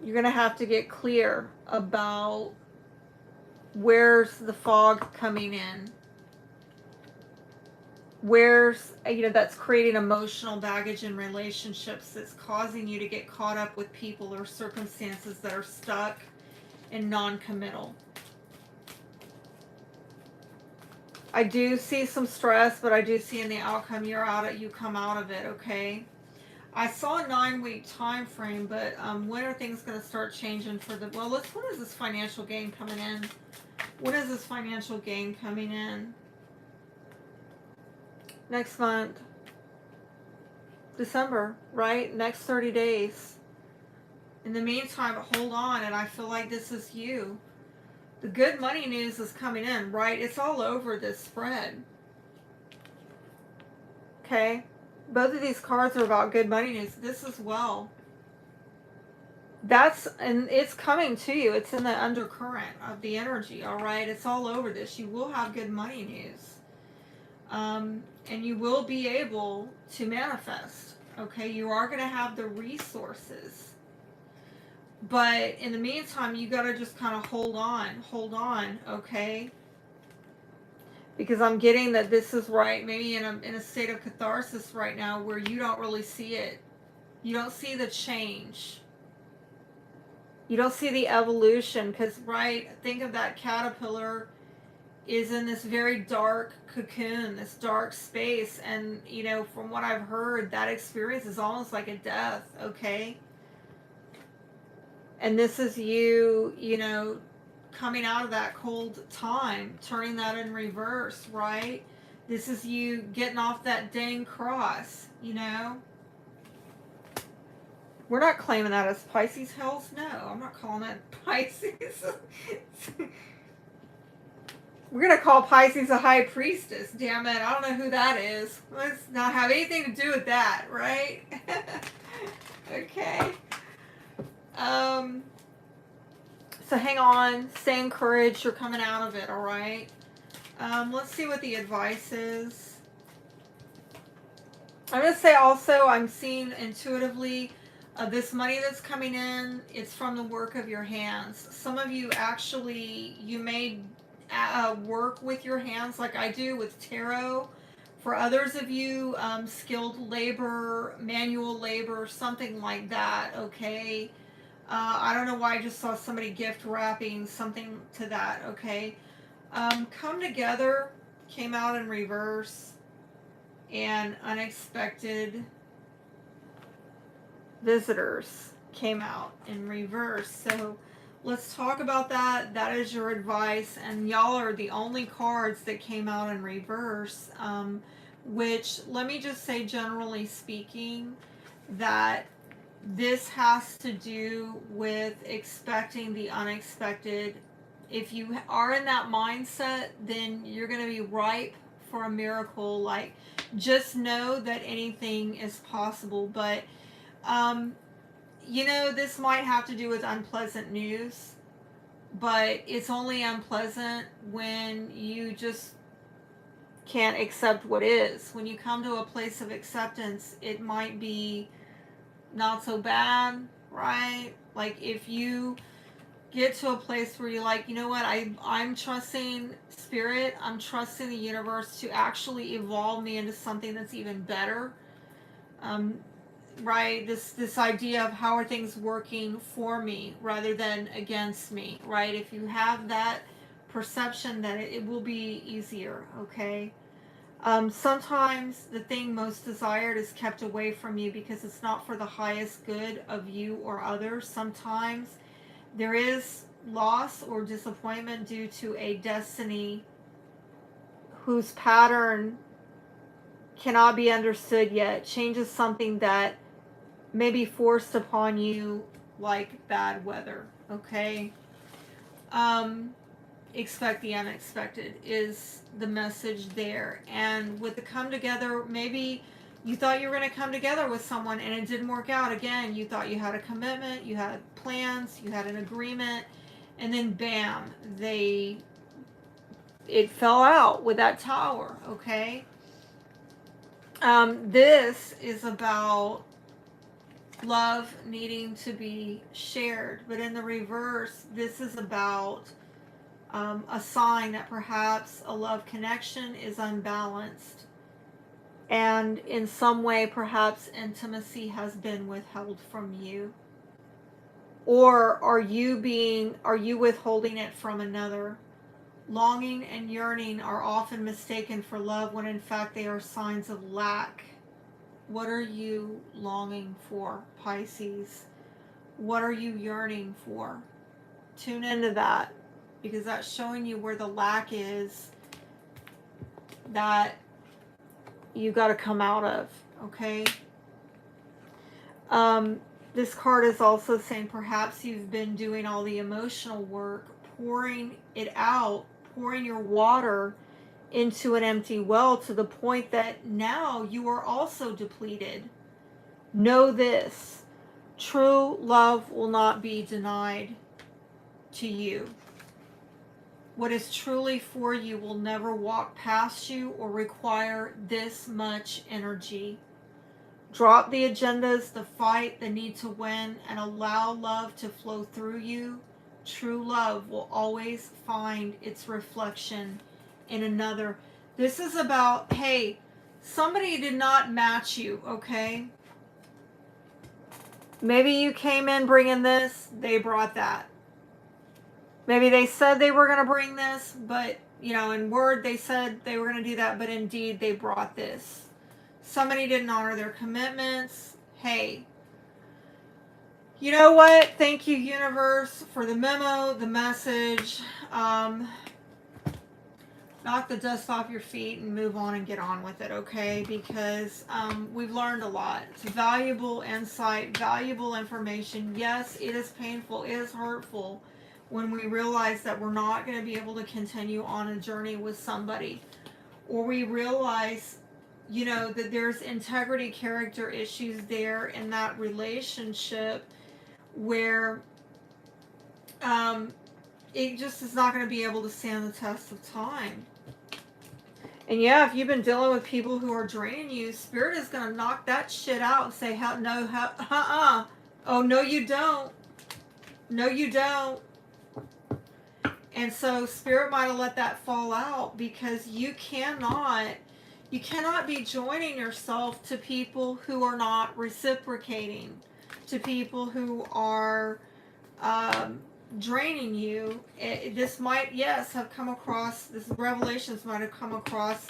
you're going to have to get clear about where's the fog coming in. Where's, you know, that's creating emotional baggage in relationships that's causing you to get caught up with people or circumstances that are stuck and non-committal. I do see some stress, but I do see in the outcome you come out of it, okay? I saw a 9-week time frame, but when are things going to start changing for the, well, when is this financial gain coming in? When is this financial gain coming in? Next month. December, right? Next 30 days. In the meantime, hold on, and I feel like this is you. The good money news is coming in, right? It's all over this spread. Okay? Both of these cards are about good money news. This as well. And it's coming to you. It's in the undercurrent of the energy, all right? It's all over this. You will have good money news. And you will be able to manifest, okay? You are going to have the resources. But in the meantime, you got to just kind of hold on, okay? Because I'm getting that this is right, maybe in a state of catharsis right now where you don't really see it. You don't see the change. You don't see the evolution because, right, think of that caterpillar is in this very dark cocoon, this dark space. And, you know, from what I've heard, that experience is almost like a death, okay? And this is you, you know, coming out of that cold time, turning that in reverse, right? This is you getting off that dang cross, you know? We're not claiming that as Pisces. Hells no. I'm not calling that Pisces. We're going to call Pisces a high priestess. Damn it. I don't know who that is. Let's not have anything to do with that, right? Okay. So hang on. Stay encouraged. You're coming out of it, all right? Let's see what the advice is. I'm going to say also, I'm seeing intuitively this money that's coming in, it's from the work of your hands. Some of you actually, you may work with your hands like I do with tarot. For others of you, skilled labor, manual labor, something like that, okay? I don't know why I just saw somebody gift wrapping, something to that, okay? Come together, came out in reverse, and unexpected visitors came out in reverse. So let's talk about that. That is your advice, and y'all are the only cards that came out in reverse, which, let me just say, generally speaking, that this has to do with expecting the unexpected. If you are in that mindset, then you're going to be ripe for a miracle. Like, just know that anything is possible. But you know, this might have to do with unpleasant news, but it's only unpleasant when you just can't accept what is. When you come to a place of acceptance, it might be not so bad, right? Like, if you get to a place where you're like, you know what, I'm trusting spirit, I'm trusting the universe to actually evolve me into something that's even better. Right, this idea of how are things working for me rather than against me, right? If you have that perception that it will be easier, okay? Sometimes the thing most desired is kept away from you because it's not for the highest good of you or others. Sometimes there is loss or disappointment due to a destiny whose pattern cannot be understood yet. Change is something that may be forced upon you like bad weather, okay? Expect the unexpected is the message there. And with the come together, maybe you thought you were going to come together with someone and it didn't work out. Again, you thought you had a commitment, you had plans, you had an agreement, and then bam, it fell out with that tower, okay? This is about love needing to be shared, but in the reverse, this is about a sign that perhaps a love connection is unbalanced, and in some way perhaps intimacy has been withheld from you. Or are you withholding it from another? Longing and yearning are often mistaken for love when in fact they are signs of lack. What are you longing for, Pisces? What are you yearning for? Tune into that, because that's showing you where the lack is that you got to come out of, okay? This card is also saying perhaps you've been doing all the emotional work, pouring it out, pouring your water into an empty well to the point that now you are also depleted. Know this: true love will not be denied to you. What is truly for you will never walk past you or require this much energy. Drop the agendas, the fight, the need to win, and allow love to flow through you. True love will always find its reflection in another. This is about, hey, somebody did not match you, okay? Maybe you came in bringing this, they brought that. Maybe they said they were going to bring this, but, in word they said they were going to do that, but indeed they brought this. Somebody didn't honor their commitments. Hey, you know what? Thank you, universe, for the memo, the message. Knock the dust off your feet and move on and get on with it, okay? Because we've learned a lot. It's valuable insight, valuable information. Yes, it is painful. It is hurtful when we realize that we're not going to be able to continue on a journey with somebody. Or we realize, that there's integrity, character issues there in that relationship where it just is not going to be able to stand the test of time. And yeah, if you've been dealing with people who are draining you, Spirit is going to knock that shit out and say, oh, no, you don't. No, you don't. And so Spirit might have let that fall out because you cannot be joining yourself to people who are not reciprocating, to people who are draining you. This might, have come across, this revelations might have come across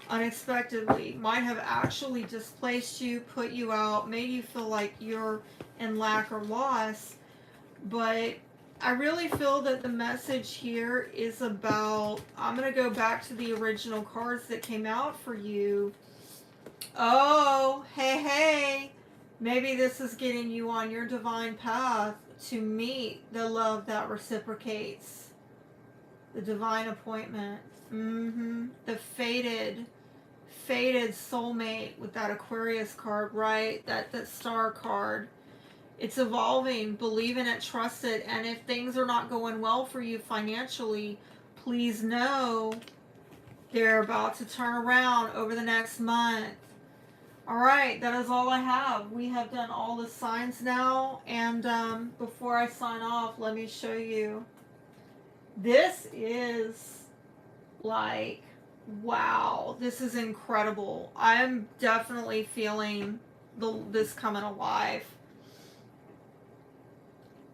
unexpectedly, might have actually displaced you, put you out, made you feel like you're in lack or loss. But I really feel that the message here is about, I'm going to go back to the original cards that came out for you. Oh, hey, maybe this is getting you on your divine path to meet the love that reciprocates. The divine appointment. The fated soulmate with that Aquarius card, right? That star card. It's evolving. Believe in it, trust it. And if things are not going well for you financially, please know they're about to turn around over the next month. All right, that is all I have. We have done all the signs now. And before I sign off, let me show you. This is like, wow, this is incredible. I'm definitely feeling this coming alive.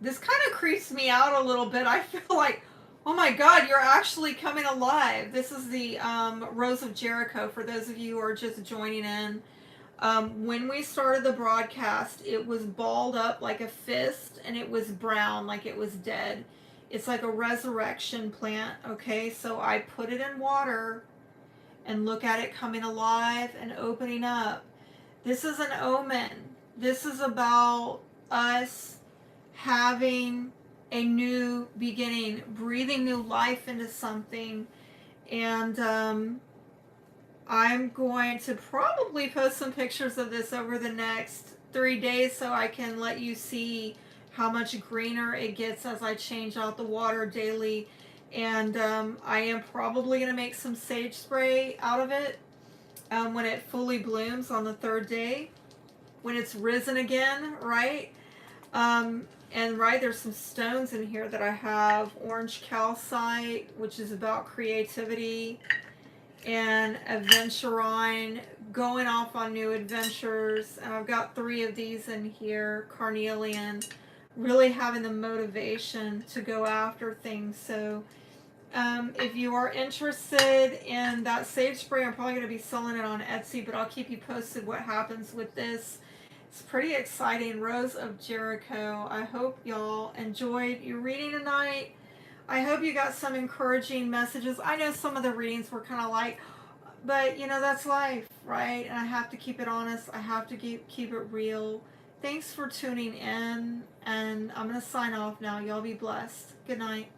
This kind of creeps me out a little bit. I feel like, Oh my God, you're actually coming alive. This is the Rose of Jericho for those of you who are just joining in. When we started the broadcast, it was balled up like a fist and it was brown, like it was dead. It's like a resurrection plant, okay? So I put it in water and look at it coming alive and opening up. This is an omen. This is about us having a new beginning, breathing new life into something. And I'm going to probably post some pictures of this over the next 3 days so I can let you see how much greener it gets as I change out the water daily. And I am probably going to make some sage spray out of it when it fully blooms on the 3rd day, when it's risen again, right? And right, there's some stones in here that I have. Orange calcite, which is about creativity, and aventurine, going off on new adventures. And I've got 3 of these in here. Carnelian, really having the motivation to go after things. So if you are interested in that sage spray, I'm probably going to be selling it on Etsy, but I'll keep you posted what happens with this. It's pretty exciting. Rose of Jericho. I hope y'all enjoyed your reading tonight. I hope you got some encouraging messages. I know some of the readings were kind of like, but you know, that's life, right? And I have to keep it honest. I have to keep it real. Thanks for tuning in, and I'm going to sign off now. Y'all be blessed. Good night.